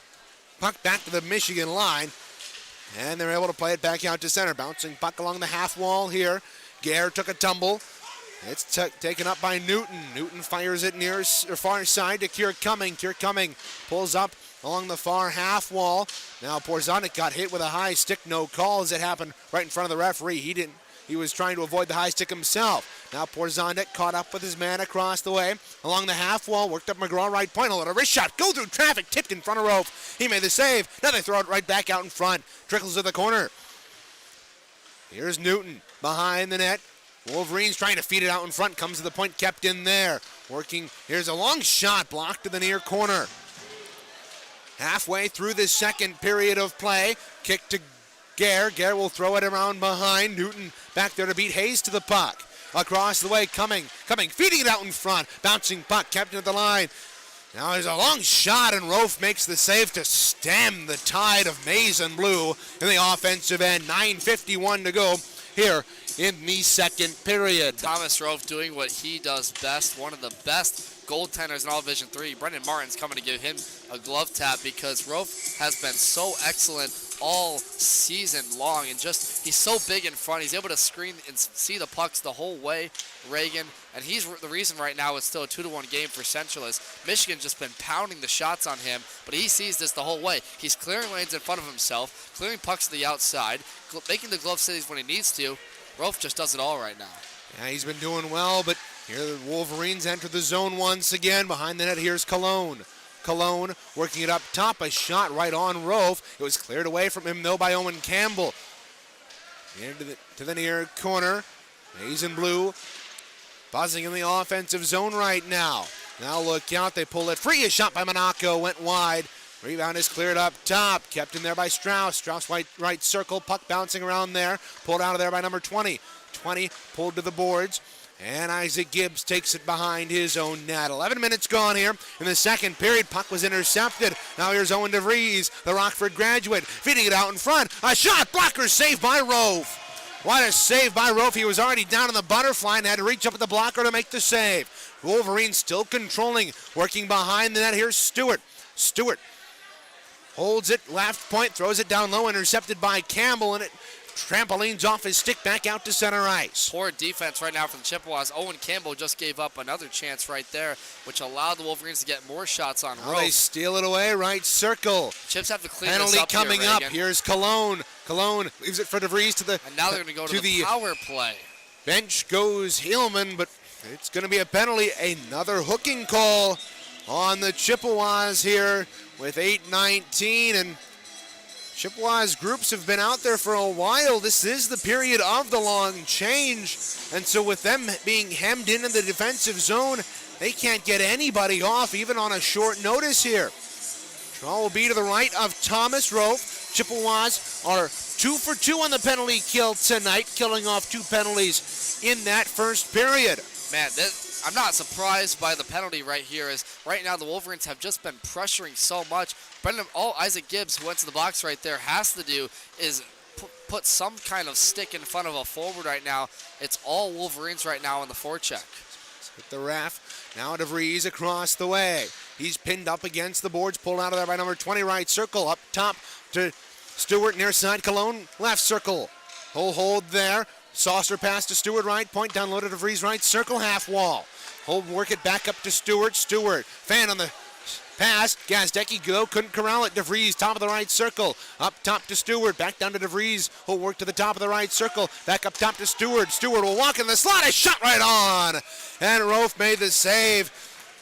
puck back to the Michigan line. And they're able to play it back out to center. Bouncing puck along the half wall here. Gare took a tumble. It's taken up by Newton. Newton fires it near far side to Kier Cumming. Kier Cumming pulls up along the far half wall. Now Porzonik got hit with a high stick. No call as it happened right in front of the referee. He was trying to avoid the high stick himself. Now Porzonik caught up with his man across the way. Along the half wall, worked up McGraw, right point. A little wrist shot, go through traffic, tipped in front of Rofe. He made the save. Now they throw it right back out in front. Trickles to the corner. Here's Newton behind the net. Wolverines trying to feed it out in front. Comes to the point, kept in there. Working, here's a long shot, blocked to the near corner. Halfway through the second period of play. Kick to Gare. Gare will throw it around behind. Newton back there to beat Hayes to the puck. Across the way, Cumming, feeding it out in front. Bouncing puck, kept at the line. Now there's a long shot, and Rofe makes the save to stem the tide of Maize and Blue in the offensive end. 9:51 to go here in the second period. Thomas Rofe doing what he does best, one of the best goaltenders in all Division III. Brendan Martin's coming to give him a glove tap because Rofe has been so excellent all season long, and just he's so big in front. He's able to screen and see the pucks the whole way, Reagan, and he's the reason right now it's still a 2-1 game for Central. Is Michigan's just been pounding the shots on him, but he sees this the whole way. He's clearing lanes in front of himself, clearing pucks to the outside, making the glove cities when he needs to. Rofe just does it all right now. Yeah, he's been doing well, but here the Wolverines enter the zone once again. Behind the net, here's Cologne. Cologne working it up top, a shot right on Rofe. It was cleared away from him, though, by Owen Campbell. Into the near corner. Maize and Blue buzzing in the offensive zone right now. Now look out, they pull it free. A shot by Monaco, went wide. Rebound is cleared up top, kept in there by Strauss. Strauss right circle, puck bouncing around there. Pulled out of there by number 20. 20 pulled to the boards. And Isaac Gibbs takes it behind his own net. 11 minutes gone here in the second period. Puck was intercepted. Now here's Owen DeVries, the Rockford graduate, feeding it out in front. A shot, blocker saved by Rofe. What a save by Rofe. He was already down in the butterfly and had to reach up at the blocker to make the save. Wolverines still controlling, working behind the net. Here's Stewart. Stewart holds it, left point, throws it down low, intercepted by Campbell, and it trampolines off his stick back out to center ice. Poor defense right now from the Chippewas. Owen Campbell just gave up another chance right there, which allowed the Wolverines to get more shots on Rofe. They steal it away, right circle. Chips have to clean penalty this up coming here, up. Reagan. Here's Cologne. Cologne leaves it for DeVries to the. And now they're going to go to the power play. Bench goes Heelman, but it's going to be a penalty. Another hooking call on the Chippewas here with 8:19, and Chippewa's groups have been out there for a while. This is the period of the long change. And so with them being hemmed in the defensive zone, they can't get anybody off, even on a short notice here. Draw will be to the right of Thomas Rofe. Chippewas are 2 for 2 on the penalty kill tonight, killing off 2 penalties in that first period. Man, I'm not surprised by the penalty right here, as right now the Wolverines have just been pressuring so much. All Isaac Gibbs, who went to the box right there, has to do is put some kind of stick in front of a forward right now. It's all Wolverines right now in the forecheck. With the ref, now DeVries across the way. He's pinned up against the boards, pulled out of there by number 20, right circle. Up top to Stewart, near side, Cologne, left circle. Hold there. Saucer pass to Stewart, right point, down low to DeVries, right circle, half wall. Hold, work it back up to Stewart. Fan on the pass. Gazdecki couldn't corral it. DeVries, top of the right circle. Up top to Stewart, back down to DeVries. Hold, work to the top of the right circle. Back up top to Stewart. Stewart will walk in the slot. A shot right on. And Rofe made the save.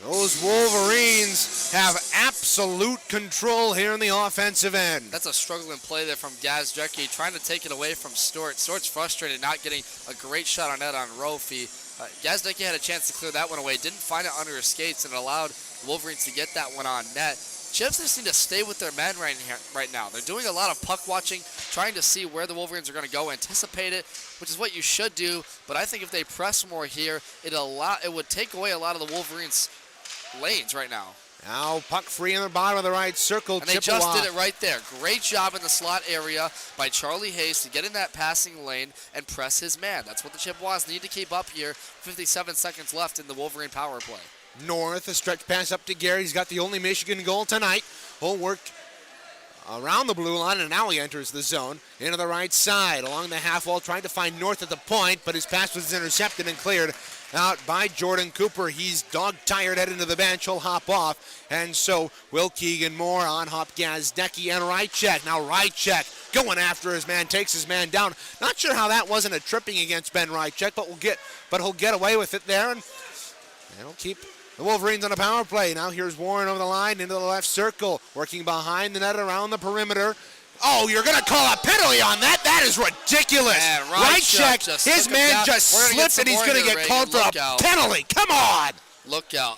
Those Wolverines have absolute control here in the offensive end. That's a struggling play there from Gazdecki, trying to take it away from Stewart. Stewart's frustrated not getting a great shot on net on Rofe. Gazdecki had a chance to clear that one away, didn't find it under his skates, and it allowed the Wolverines to get that one on net. Chips just need to stay with their men right now. They're doing a lot of puck watching, trying to see where the Wolverines are going to go, anticipate it, which is what you should do. But I think if they press more here, it would take away a lot of the Wolverines' lanes right now. Now puck free in the bottom of the right circle. And they just did it right there. Great job in the slot area by Charlie Hayes to get in that passing lane and press his man. That's what the Chippewas need to keep up here. 57 seconds left in the Wolverine power play. North, a stretch pass up to Gary. He's got the only Michigan goal tonight. Whole work around the blue line, and now he enters the zone into the right side along the half wall, trying to find North at the point, but his pass was intercepted and cleared out by Jordan Cooper. He's dog-tired, heading to the bench. He'll hop off, and so will Keegan Moore on hop Gazdecki and Rychek. Now Rychek going after his man, takes his man down. Not sure how that wasn't a tripping against Ben Rychek, but he'll get away with it there, and it'll keep the Wolverines on a power play. Now here's Warren over the line into the left circle, working behind the net around the perimeter. Oh, you're going to call a penalty on that? That is ridiculous. Rychek, his man just slipped, and he's going to get called for a penalty. Come on. Look out.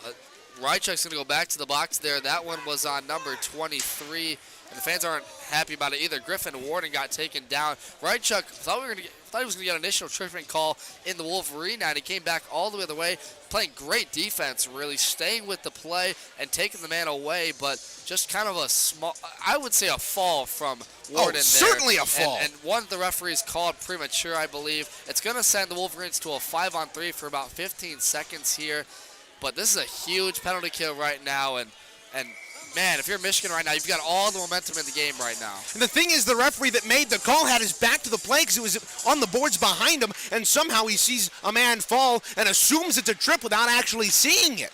Rychek's going to go back to the box there. That one was on number 23, and the fans aren't happy about it either. Griffin Warden got taken down. Rychek thought he was going to get an initial tripping call in the Wolverine now, and he came back all the way the way, playing great defense, really staying with the play and taking the man away, but just kind of a small, I would say a fall from Warden there. Certainly a fall. And one of the referees called premature, I believe. It's going to send the Wolverines to a 5-on-3 for about 15 seconds here, but this is a huge penalty kill right now, and man, if you're Michigan right now, you've got all the momentum in the game right now. And the thing is, the referee that made the call had his back to the play because it was on the boards behind him, and somehow he sees a man fall and assumes it's a trip without actually seeing it.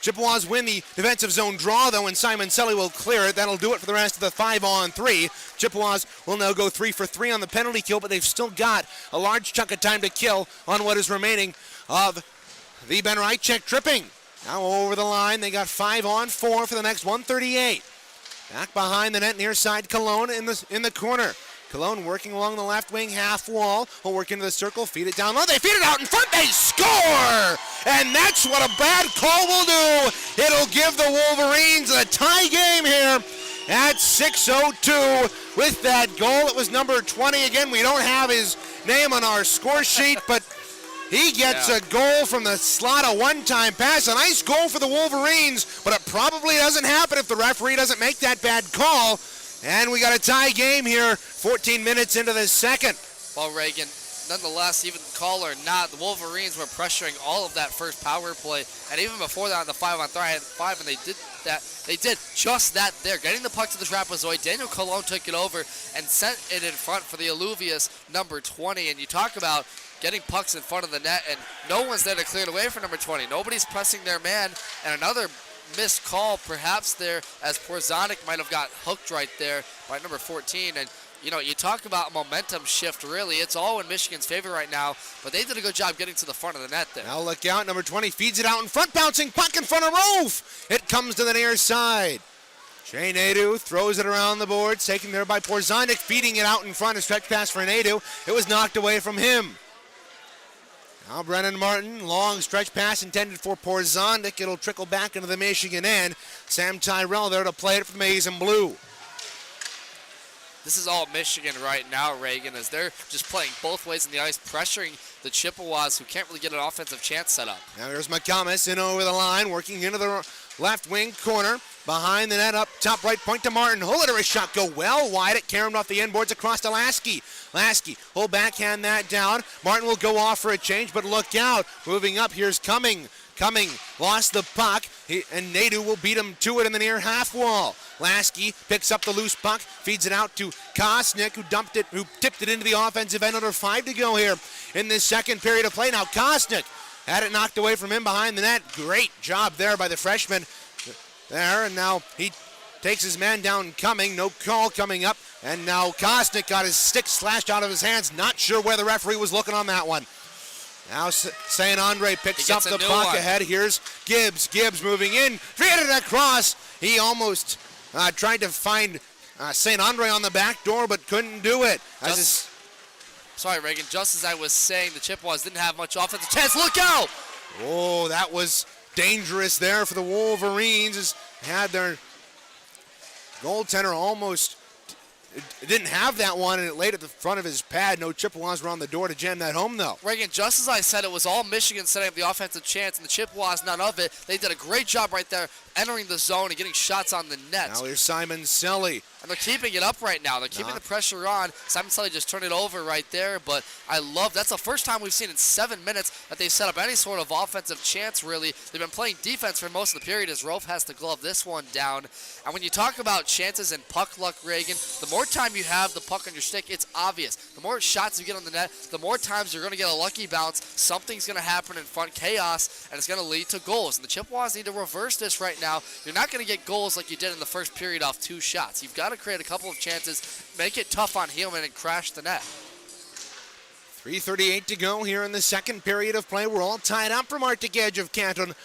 Chippewas win the defensive zone draw, though, and Simon Selly will clear it. That'll do it for the rest of the 5-on-3. Chippewas will now go 3 for 3 on the penalty kill, but they've still got a large chunk of time to kill on what is remaining of the Ben Rychek tripping. Now over the line, they got 5-on-4 for the next 138. Back behind the net, near side, Cologne in the corner. Cologne working along the left wing half wall. Will work into the circle, feed it down low. They feed it out in front. They score! And that's what a bad call will do. It'll give the Wolverines a tie game here at 6:02 with that goal. It was number 20. Again, we don't have his name on our score sheet, but he gets a goal from the slot, a one-time pass. A nice goal for the Wolverines, but it probably doesn't happen if the referee doesn't make that bad call. And we got a tie game here, 14 minutes into the second. Well, Reagan, nonetheless, even call or not, the Wolverines were pressuring all of that first power play. And even before that on the 5-on-3, I had 5, and they did that. They did just that there. Getting the puck to the trapezoid, Daniel Cologne took it over and sent it in front for the Alluvius number 20. And you talk about getting pucks in front of the net, and no one's there to clear it away for number 20. Nobody's pressing their man, and another missed call perhaps there, as Porzonik might have got hooked right there by number 14. And you know, you talk about momentum shift, really. It's all in Michigan's favor right now, but they did a good job getting to the front of the net there. Now look out, number 20 feeds it out in front, bouncing puck in front of Rofe. It comes to the near side. Shane Nadeau throws it around the boards, taken there by Porzonic, feeding it out in front. A stretch pass for Nadeau. It was knocked away from him. Now Brennan Martin, long stretch pass intended for Porzonic. It'll trickle back into the Michigan end. Sam Tyrell there to play it for maize and blue. This is all Michigan right now, Reagan, as they're just playing both ways in the ice, pressuring the Chippewas, who can't really get an offensive chance set up. Now here's McComas in over the line, working into the left wing corner. Behind the net, up top right point to Martin. He'll let a shot go well wide. It caromed off the end boards across to Lasky. Lasky will backhand that down. Martin will go off for a change, but look out. Moving up, here's Cumming. Cumming lost the puck, and Nadeau will beat him to it in the near half wall. Lasky picks up the loose puck, feeds it out to Kosnick, who tipped it into the offensive end. Under 5 to go here in this second period of play. Now Kosnick had it knocked away from him behind the net. Great job there by the freshman. There, and now he takes his man down Cumming. No call coming up. And now Kosnick got his stick slashed out of his hands. Not sure where the referee was looking on that one. Now St. Andre picks up the puck ahead. Here's Gibbs. Gibbs moving in. Feeded it across. He almost tried to find St. Andre on the back door, but couldn't do it. Sorry, Reagan. Just as I was saying, the Chippewas didn't have much offensive chance. Look out! Oh, that was dangerous there for the Wolverines. Had their goaltender almost didn't have that one, and it laid at the front of his pad. No Chippewas were on the door to jam that home, though. Reagan, just as I said, it was all Michigan setting up the offensive chance, and the Chippewas none of it. They did a great job right there entering the zone and getting shots on the net. Now here's Simon Selly. And they're keeping it up right now. They're keeping the pressure on. Simon Selly just turned it over right there, but I love that's the first time we've seen in 7 minutes that they've set up any sort of offensive chance, really. They've been playing defense for most of the period as Rolf has to glove this one down. And when you talk about chances and puck luck, Reagan, the more time you have the puck on your stick, it's obvious. The more shots you get on the net, the more times you're going to get a lucky bounce. Something's going to happen in front, chaos, and it's going to lead to goals. And the Chippewas need to reverse this right now. You're not going to get goals like you did in the first period off 2 shots. You've got to create a couple of chances, make it tough on Heelman, and crash the net. 3:38 to go here in the second period of play. We're all tied up from Arctic Edge of Canton.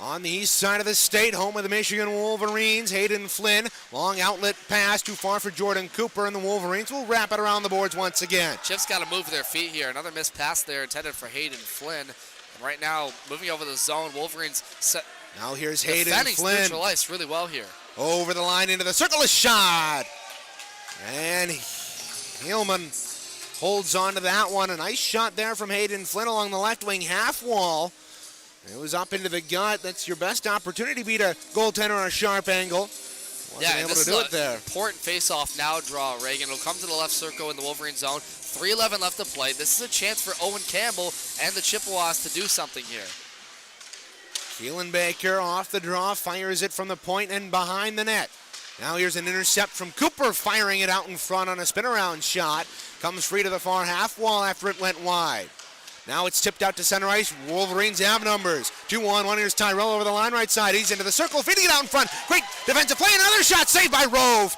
On the east side of the state, home of the Michigan Wolverines, Hayden Flynn. Long outlet pass, too far for Jordan Cooper, and the Wolverines will wrap it around the boards once again. Chip's got to move their feet here. Another missed pass there intended for Hayden Flynn. And right now, moving over the zone, Wolverines set. Now here's Hayden Flynn. Neutral ice really well here. Over the line into the circle, a shot. And Heelman holds on to that one. A nice shot there from Hayden Flynn along the left wing half wall. It was up into the gut. That's your best opportunity to beat a goaltender on a sharp angle. Wasn't able to do it there. Important face-off now draw, Reagan. It'll come to the left circle in the Wolverine zone. 3:11 left to play. This is a chance for Owen Campbell and the Chippewas to do something here. Keelan Baker off the draw, fires it from the point and behind the net. Now here's an intercept from Cooper, firing it out in front on a spin-around shot. Comes free to the far half wall after it went wide. Now it's tipped out to center ice. Wolverines have numbers. 2-on-1. Here's Tyrell over the line right side. He's into the circle, feeding it out in front. Great defensive play. Another shot saved by Rove.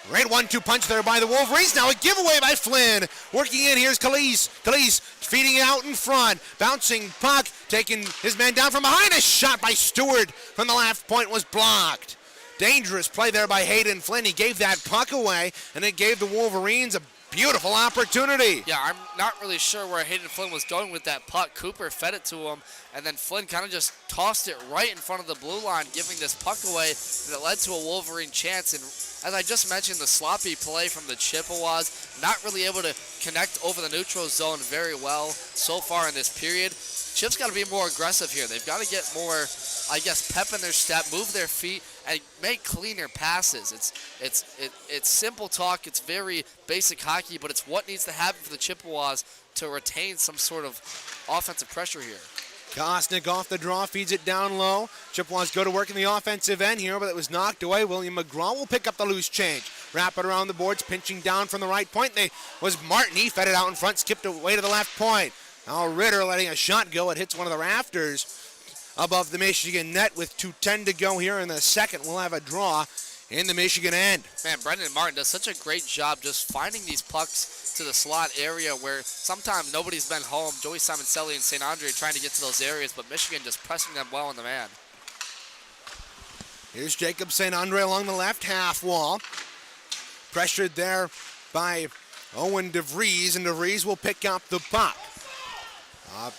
Great 1-2 punch there by the Wolverines. Now a giveaway by Flynn. Working in. Here's Calise. Calise feeding it out in front. Bouncing puck. Taking his man down from behind. A shot by Stewart from the left point was blocked. Dangerous play there by Hayden Flynn. He gave that puck away, and it gave the Wolverines a beautiful opportunity. Yeah, I'm not really sure where Hayden Flynn was going with that puck. Cooper fed it to him, and then Flynn kind of just tossed it right in front of the blue line, giving this puck away, and it led to a Wolverine chance. And as I just mentioned, the sloppy play from the Chippewas, not really able to connect over the neutral zone very well so far in this period. Chip's got to be more aggressive here. They've got to get more, I guess, pep in their step, move their feet, and make cleaner passes. It's simple talk. It's very basic hockey, but it's what needs to happen for the Chippewas to retain some sort of offensive pressure here. Kosnick off the draw, feeds it down low. Chippewas go to work in the offensive end here, but it was knocked away. William McGraw will pick up the loose change. Wrap it around the boards, pinching down from the right point. Was Martin. He fed it out in front, skipped away to the left point. Now Ritter letting a shot go. It hits one of the rafters above the Michigan net with 2:10 to go here in the second. We'll have a draw in the Michigan end. Man, Brendan Martin does such a great job just finding these pucks to the slot area where sometimes nobody's been home. Joey Simoncelli and St. Andre trying to get to those areas, but Michigan just pressing them well on the man. Here's Jacob St. Andre along the left half wall. Pressured there by Owen DeVries, and DeVries will pick up the puck.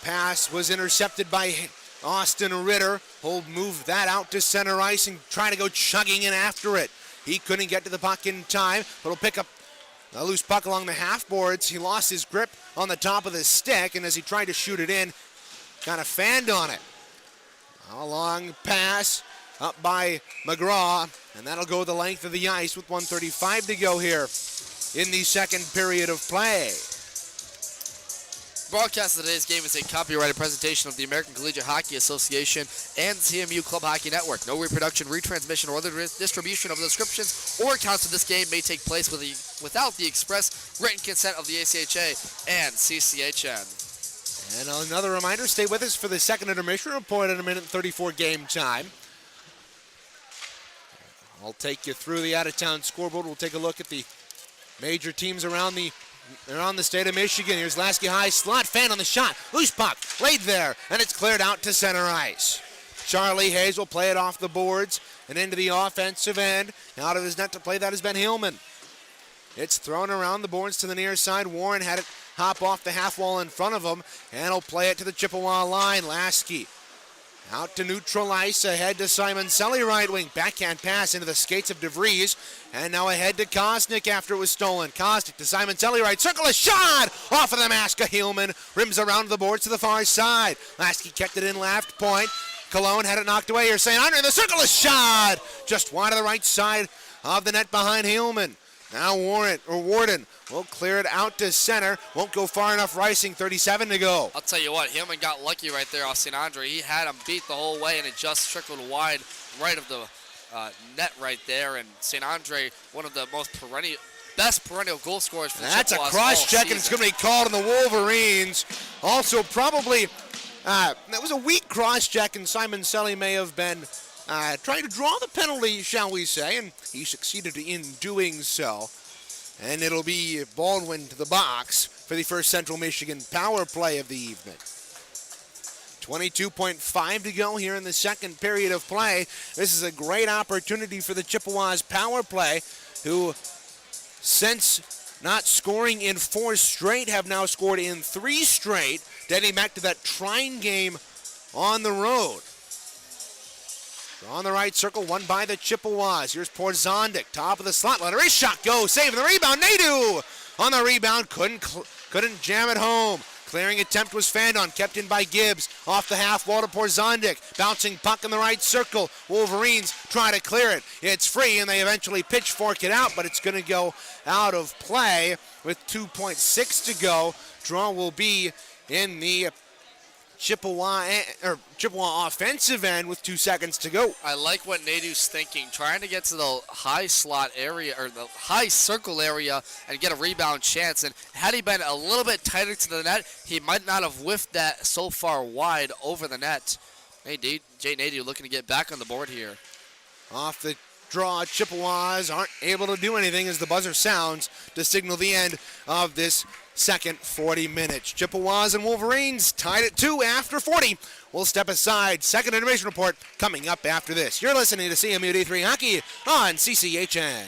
Pass was intercepted by Austin Ritter. He'll move that out to center ice and try to go chugging in after it. He couldn't get to the puck in time, but he'll pick up a loose puck along the half boards. He lost his grip on the top of the stick, and as he tried to shoot it in, kind of fanned on it. A long pass up by McGraw, and that'll go the length of the ice with 1:35 to go here in the second period of play. Broadcast of today's game is a copyrighted presentation of the American Collegiate Hockey Association and CMU Club Hockey Network. No reproduction, retransmission, or other distribution of the descriptions or accounts of this game may take place without the express written consent of the ACHA and CCHN. And another reminder, stay with us for the second intermission report at 1:34 game time. I'll take you through the out-of-town scoreboard. We'll take a look at the major teams around the state of Michigan. Here's Lasky high slot, fan on the shot, loose puck, laid there, and it's cleared out to center ice. Charlie Hayes will play it off the boards and into the offensive end. Out of his net to play that has been Hillman. It's thrown around the boards to the near side. Warren had it hop off the half wall in front of him, and he'll play it to the Chippewa line. Lasky out to neutral ice, ahead to Simon Selly, right wing. Backhand pass into the skates of DeVries. And now ahead to Kosnick after it was stolen. Kosnick to Simon Selly, right circle, a shot off of the mask of Hillman. Rims around the boards to the far side. Lasky kept it in left point. Cologne had it knocked away. You're saying under the circle, a shot just wide of the right side of the net behind Hillman. Now Warden will clear it out to center. Won't go far enough. Ricing, 37 to go. I'll tell you what, Hillman got lucky right there off St. Andre. He had him beat the whole way, and it just trickled wide right of the net right there. And St. Andre, one of the best perennial goal scorers for the That's Chippewas a cross-check, and it's going to be called on the Wolverines. Also, probably, that was a weak cross-check, and Simon Selly may have been trying to draw the penalty, shall we say, and he succeeded in doing so. And it'll be Baldwin to the box for the first Central Michigan power play of the evening. 22.5 to go here in the second period of play. This is a great opportunity for the Chippewas power play, who, since not scoring in 4 straight, have now scored in 3 straight, dating back to that Trine game on the road. On the right circle, won by the Chippewas. Here's Porzondik, top of the slot. Let a wrist shot go, saving the rebound. Nadeau on the rebound, couldn't jam it home. Clearing attempt was fanned on, kept in by Gibbs. Off the half wall to Porzondik. Bouncing puck in the right circle. Wolverines try to clear it. It's free, and they eventually pitchfork it out, but it's going to go out of play with 2.6 to go. Draw will be in the Chippewa offensive end with 2 seconds to go. I like what Nadeau's thinking, trying to get to the high slot area or the high circle area and get a rebound chance. And had he been a little bit tighter to the net, he might not have whiffed that so far wide over the net. Jay Nadeau looking to get back on the board here. Off the draw, Chippewas aren't able to do anything as the buzzer sounds to signal the end of this second 40 minutes. Chippewas and Wolverines tied at 2 after 40. We'll step aside. Second intermission report coming up after this. You're listening to CMU D3 Hockey on CCHN.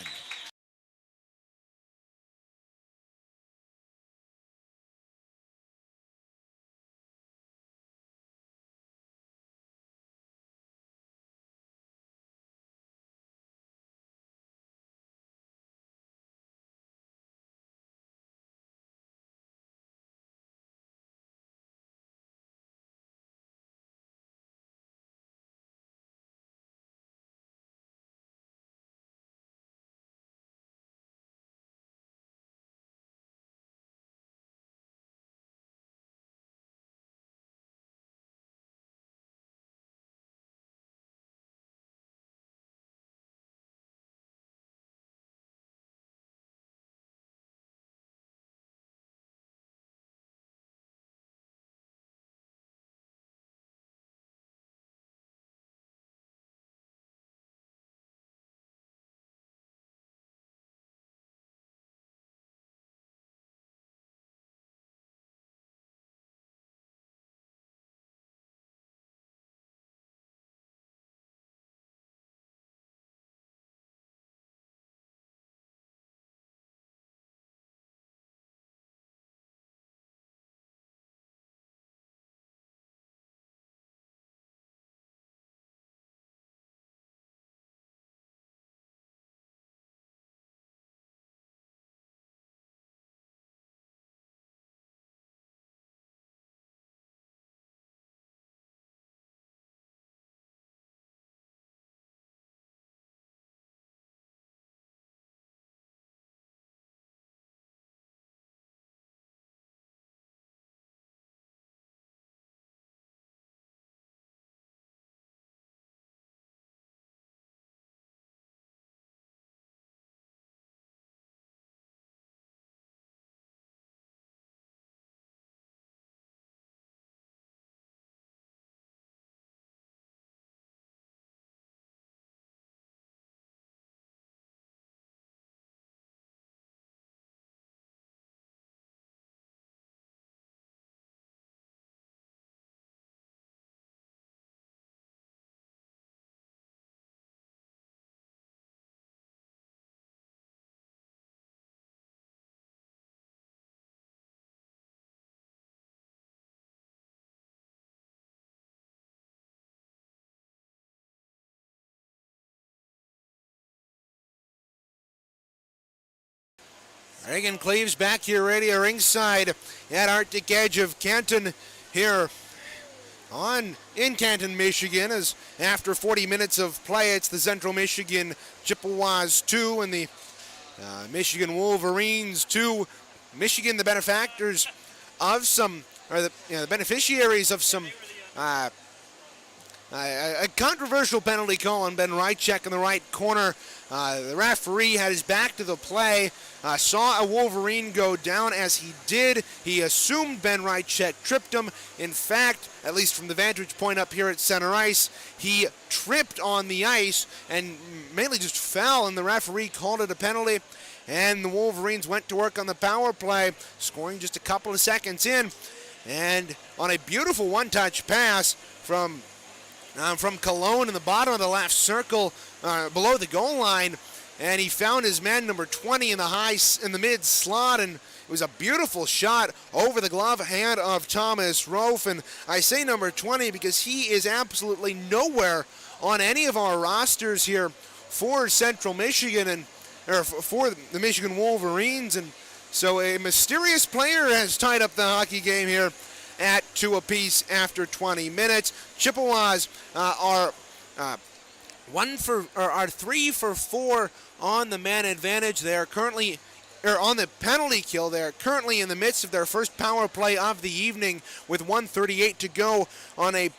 Reagan Cleaves back here radio ringside at Arctic Edge of Canton here in Canton, Michigan, as after 40 minutes of play, it's the Central Michigan Chippewas 2 and the Michigan Wolverines 2. Michigan, the benefactors of some, or the beneficiaries of some a controversial penalty call on Ben Rychek in the right corner. The referee had his back to the play, saw a Wolverine go down. As he did, he assumed Ben Rychek tripped him. In fact, at least from the vantage point up here at center ice, he tripped on the ice and mainly just fell, and the referee called it a penalty. And the Wolverines went to work on the power play, scoring just a couple of seconds in. And on a beautiful one-touch pass from Cologne in the bottom of the left circle, below the goal line, and he found his man number 20 in the mid slot, and it was a beautiful shot over the glove hand of Thomas Rofe. And I say number 20 because he is absolutely nowhere on any of our rosters here for Central Michigan or for the Michigan Wolverines, and so a mysterious player has tied up the hockey game here at 2 apiece after 20 minutes. Chippewas are 3 for 4 on the man advantage. They are currently on the penalty kill. They are currently in the midst of their first power play of the evening with 1:38 to go on a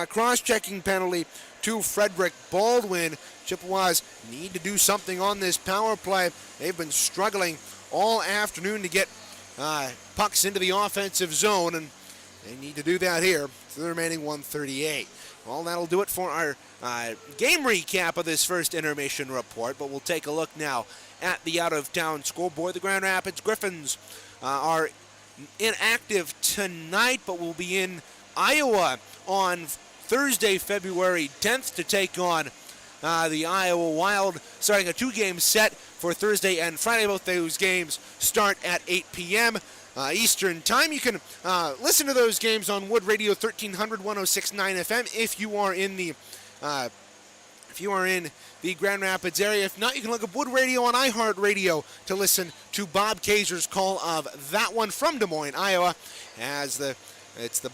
cross-checking penalty to Frederick Baldwin. Chippewas need to do something on this power play. They've been struggling all afternoon to get pucks into the offensive zone, and they need to do that here for the remaining 1:38. Well, that'll do it for our game recap of this first intermission report, but we'll take a look now at the out-of-town scoreboard. The Grand Rapids Griffins are inactive tonight, but will be in Iowa on Thursday, February 10th to take on the Iowa Wild, starting a 2-game set for Thursday and Friday. Both those games start at 8 p.m. Eastern Time. You can listen to those games on Wood Radio 1300 106.9 FM if you are in the Grand Rapids area. If not, you can look up Wood Radio on iHeartRadio to listen to Bob Kaiser's call of that one from Des Moines, Iowa, as it's the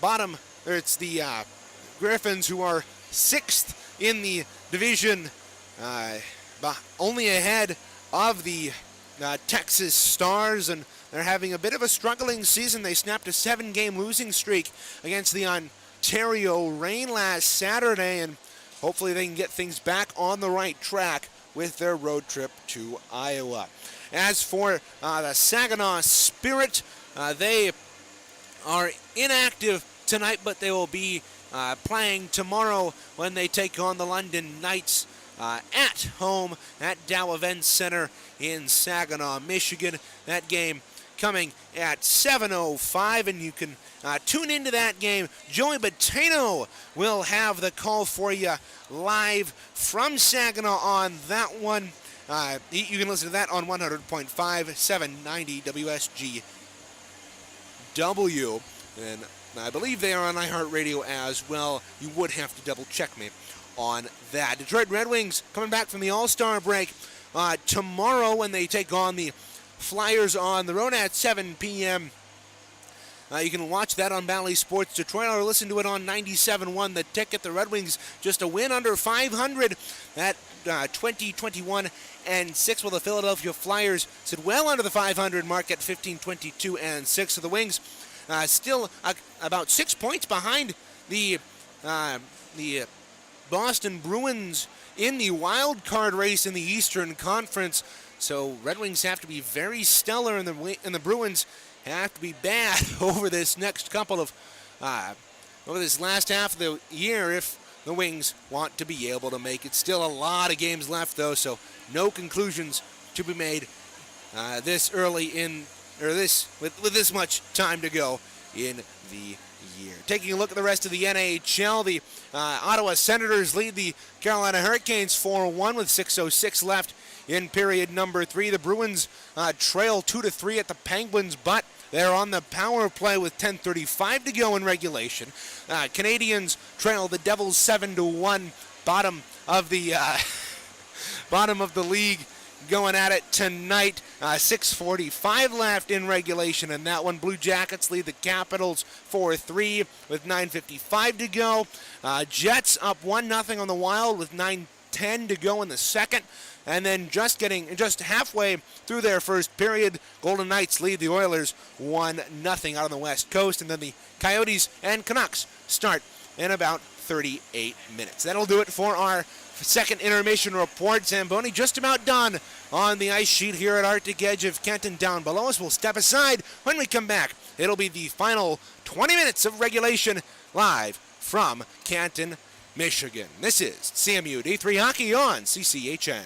Griffins who are 6th in the division, only ahead of the Texas Stars, and they're having a bit of a struggling season. They snapped a 7-game losing streak against the Ontario Reign last Saturday, and hopefully they can get things back on the right track with their road trip to Iowa. As for the Saginaw Spirit, they are inactive tonight, but they will be playing tomorrow when they take on the London Knights at home at Dow Events Center in Saginaw, Michigan. That game coming at 7:05, and you can tune into that game. Joey Bottano will have the call for you live from Saginaw on that one. You can listen to that on 100.5, 790 WSGW, and I believe they are on iHeartRadio as well. You would have to double check me on that. Detroit Red Wings coming back from the All-Star break tomorrow when they take on the Flyers on the road at 7 p.m. You can watch that on Bally Sports Detroit or listen to it on 97.1 The Ticket. The Red Wings just a win under 500 at 20-21-6, while the Philadelphia Flyers sit well under the 500 mark at 15-22-6. So the Wings still about 6 points behind the Boston Bruins in the wild card race in the Eastern Conference. So Red Wings have to be very stellar, and the Bruins have to be bad over this last half of the year if the Wings want to be able to make it. Still a lot of games left, though, so no conclusions to be made this early with this much time to go in the year. Taking a look at the rest of the NHL, the Ottawa Senators lead the Carolina Hurricanes 4-1 with 6:06 left in period number 3. The Bruins trail 2-3 at the Penguins, but they're on the power play with 10:35 to go in regulation. Canadians trail the Devils 7-1, bottom of the league going at it tonight. 6:45 left in regulation, and that one. Blue Jackets lead the Capitals 4-3 with 9:55 to go. Jets up 1-0 on the Wild with 9:10 to go in the second. And then just halfway through their first period, Golden Knights lead the Oilers 1-0 out on the West Coast. And then the Coyotes and Canucks start in about 38 minutes. That'll do it for our second intermission report. Zamboni just about done on the ice sheet here at Arctic Edge of Canton. Down below us, we'll step aside. When we come back, it'll be the final 20 minutes of regulation live from Canton, Michigan. This is CMU D3 Hockey on CCHN.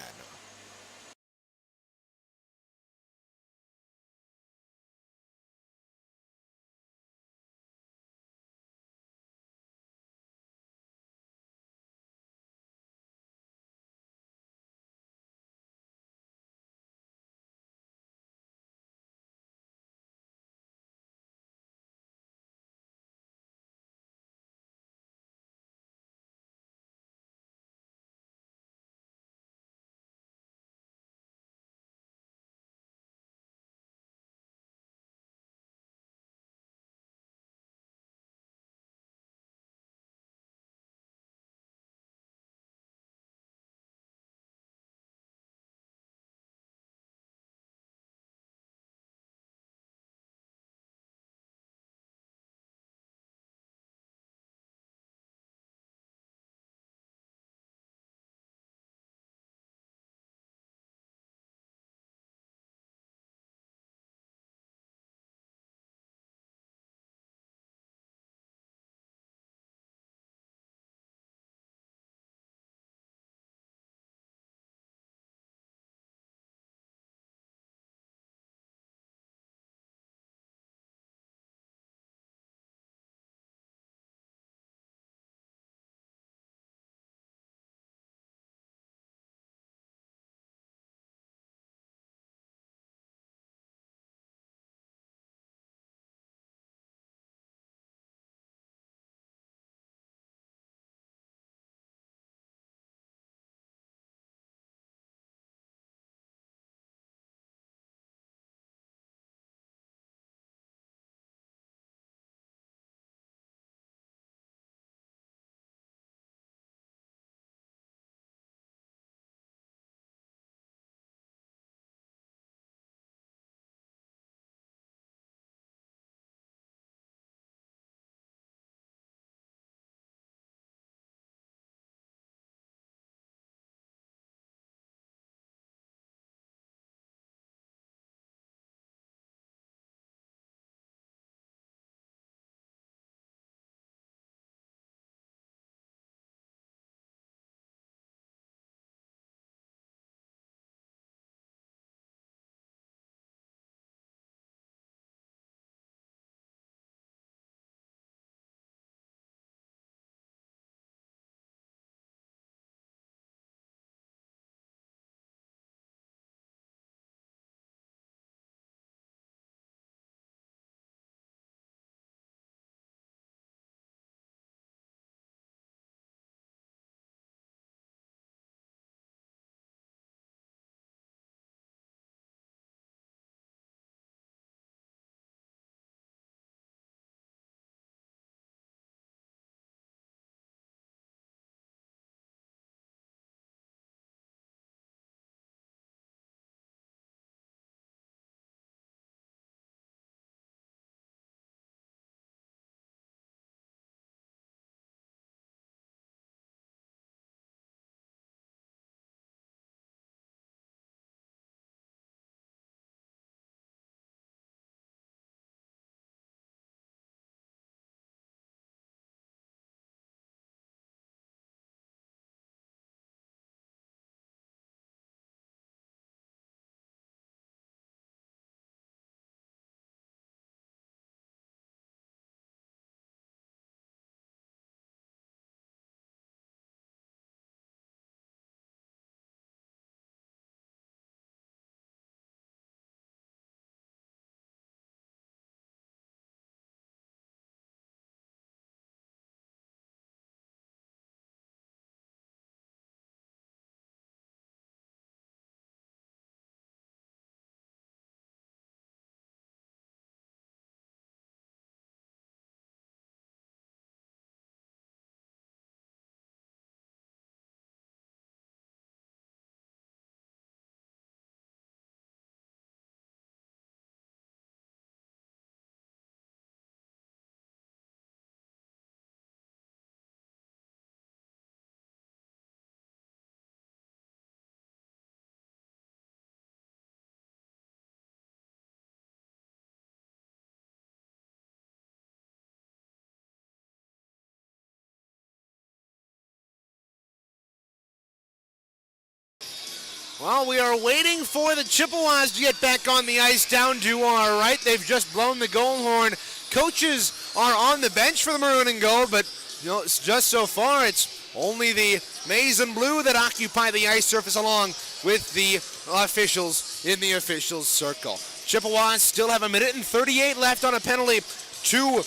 Well, we are waiting for the Chippewas to get back on the ice down to our right. They've just blown the goal horn. Coaches are on the bench for the Maroon and Gold, but it's just so far it's only the maize and blue that occupy the ice surface along with the officials in the officials circle. Chippewas still have 1:38 left on a penalty to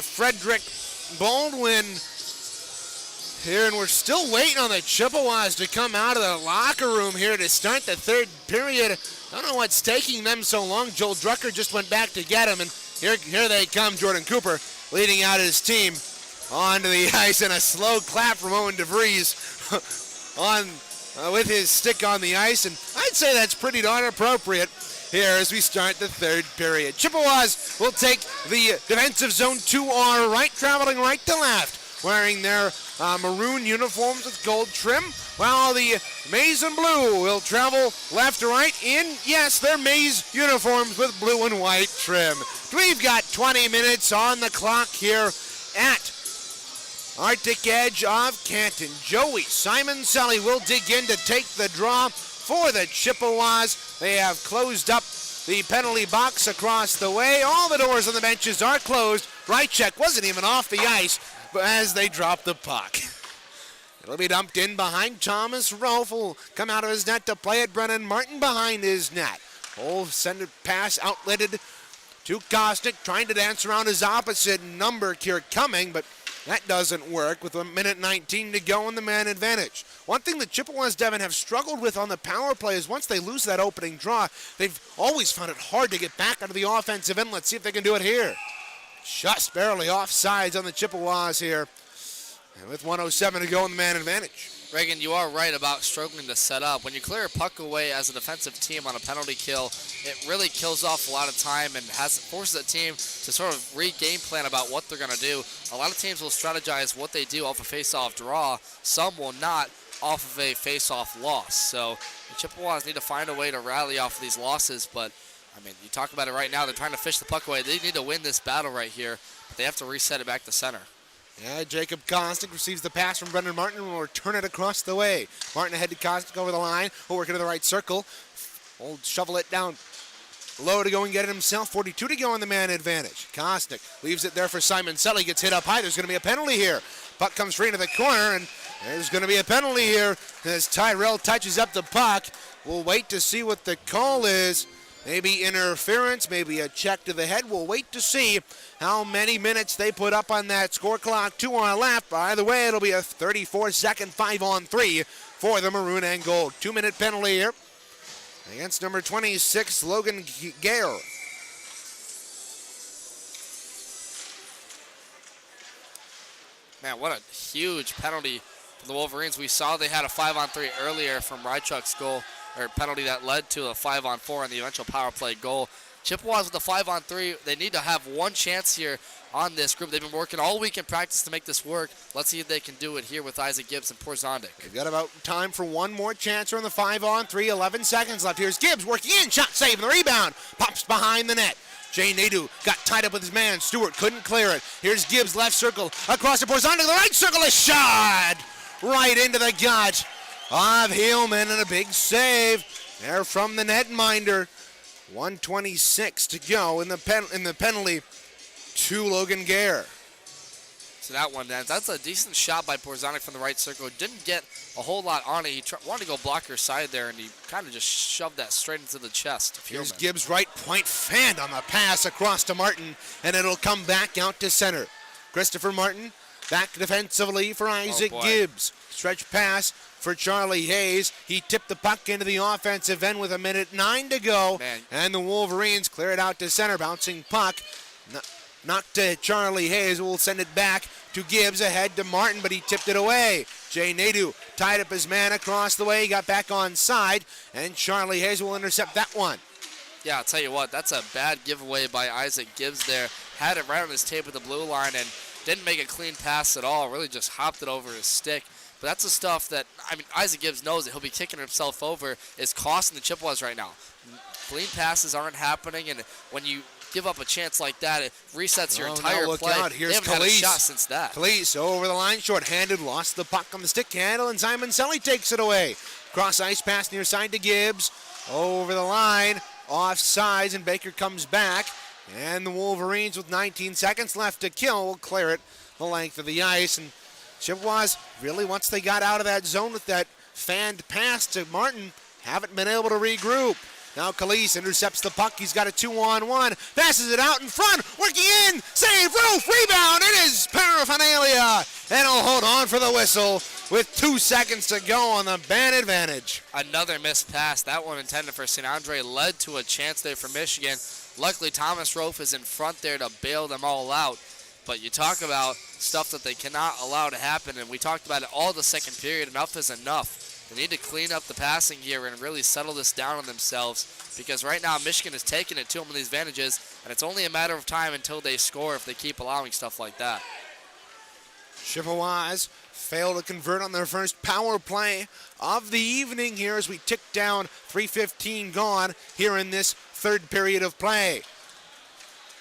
Frederick Baldwin here, and we're still waiting on the Chippewas to come out of the locker room here to start the third period. I don't know what's taking them so long. Joel Drucker just went back to get him, and here they come. Jordan Cooper leading out his team onto the ice, and a slow clap from Owen DeVries with his stick on the ice, and I'd say that's pretty darn appropriate here as we start the third period. Chippewas will take the defensive zone to our right, traveling right to left, wearing their maroon uniforms with gold trim, while the maize and blue will travel left to right in, yes, their maize uniforms with blue and white trim. We've got 20 minutes on the clock here at Arctic Edge of Canton. Joey Simon Selly will dig in to take the draw for the Chippewas. They have closed up the penalty box across the way. All the doors on the benches are closed. Rychek wasn't even off the ice as they drop the puck. It'll be dumped in behind Thomas Rolfe. Will come out of his net to play it. Brennan Martin behind his net. Will send a pass outletted to Kostick, trying to dance around his opposite number here coming, but that doesn't work with 1:19 to go in the man advantage. One thing the Chippewas, Devin, have struggled with on the power play is once they lose that opening draw, they've always found it hard to get back onto the offensive end. Let's see if they can do it here. Just barely offsides on the Chippewas here. And with 1:07 to go in the man advantage. Reagan, you are right about struggling to set up. When you clear a puck away as a defensive team on a penalty kill, it really kills off a lot of time and forces a team to sort of re-game plan about what they're going to do. A lot of teams will strategize what they do off a face-off draw. Some will not off of a face-off loss. So the Chippewas need to find a way to rally off of these losses. But, I mean, you talk about it right now. They're trying to fish the puck away. They need to win this battle right here. But they have to reset it back to center. Yeah, Jacob Kostick receives the pass from Brendan Martin and will return it across the way. Martin ahead to Kostick over the line. Will work into the right circle. Will shovel it down low to go and get it himself. 42 to go on the man advantage. Kostick leaves it there for Simon Selly. Gets hit up high. There's going to be a penalty here. Puck comes free into the corner, and there's going to be a penalty here as Tyrell touches up the puck. We'll wait to see what the call is. Maybe interference, maybe a check to the head. We'll wait to see how many minutes they put up on that score clock to our left. By the way, it'll be a 34-second 5-on-3 for the Maroon and Gold. 2-minute penalty here against number 26, Logan Gare. Man, what a huge penalty for the Wolverines. We saw they had a 5-on-3 earlier from Rychuk's goal, or penalty that led to a 5-on-4 on the eventual power play goal. Chippewas with the 5-on-3, they need to have one chance here on this group. They've been working all week in practice to make this work. Let's see if they can do it here with Isaac Gibbs and Porzondik. They've got about time for one more chance on the 5-on-3. 11 seconds left. Here's Gibbs working in, shot save, and the rebound pops behind the net. Jay Nadeau got tied up with his man. Stewart couldn't clear it. Here's Gibbs, left circle, across to Porzondik, the right circle, a shot right into the gut of Hillman, and a big save there from the netminder. 1:26 to go in the penalty to Logan Gare. So that one, that's a decent shot by Porzondik from the right circle. Didn't get a whole lot on it. He wanted to go block her side there, and he kind of just shoved that straight into the chest of Hillman. Here's Gibbs, right point, fanned on the pass across to Martin, and it'll come back out to center. Christopher Martin back defensively for Isaac Gibbs. Stretch pass for Charlie Hayes. He tipped the puck into the offensive end with 1:09 to go. And the Wolverines clear it out to center. Bouncing puck. Knocked to Charlie Hayes. Will send it back to Gibbs, ahead to Martin, but he tipped it away. Jay Nadeau tied up his man across the way. He got back on side, and Charlie Hayes will intercept that one. Yeah, I'll tell you what, that's a bad giveaway by Isaac Gibbs there. Had it right on his tape at the blue line and didn't make a clean pass at all. Really just hopped it over his stick. But that's the stuff that, I mean, Isaac Gibbs knows that he'll be kicking himself over. Is costing the Chippewas right now. Clean passes aren't happening, and when you give up a chance like that, it resets your Oh, entire now look play. out. Here's they haven't had a Khalees. shot since that. Khalees over the line, short-handed, lost the puck on the stick handle, and Simon Selly takes it away. Cross ice pass near side to Gibbs. Over the line, offsides, and Baker comes back. And the Wolverines, with 19 seconds left to kill, will clear it the length of the ice. And Chippewas, really, once they got out of that zone with that fanned pass to Martin, haven't been able to regroup. Now Khalees intercepts the puck. He's got a 2-on-1. Passes it out in front. Working in. Save. Roof. Rebound. It is paraphernalia. And he'll hold on for the whistle with 2 seconds to go on the man advantage. Another missed pass. That one intended for St. Andre led to a chance there for Michigan. Luckily, Thomas Rofe is in front there to bail them all out. But you talk about stuff that they cannot allow to happen, and we talked about it all the second period. Enough is enough. They need to clean up the passing here and really settle this down on themselves, because right now Michigan is taking it to them with these advantages, and it's only a matter of time until they score if they keep allowing stuff like that. Chippewas fail to convert on their first power play of the evening here as we tick down. 3:15 gone here in this third period of play.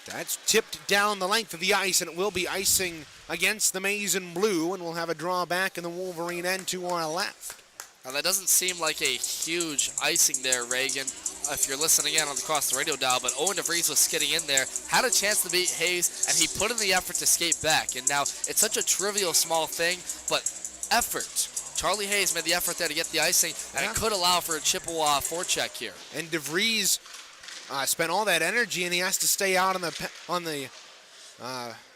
That's tipped down the length of the ice, and it will be icing against the maize and blue, and we'll have a draw back in the Wolverine end to our left. Now that doesn't seem like a huge icing there, Reagan, if you're listening in across the radio dial, but Owen DeVries was skidding in there, had a chance to beat Hayes, and he put in the effort to skate back. And now it's such a trivial small thing, but effort. Charlie Hayes made the effort there to get the icing, and it could allow for a Chippewa forecheck here. And DeVries spent all that energy, and he has to stay out on the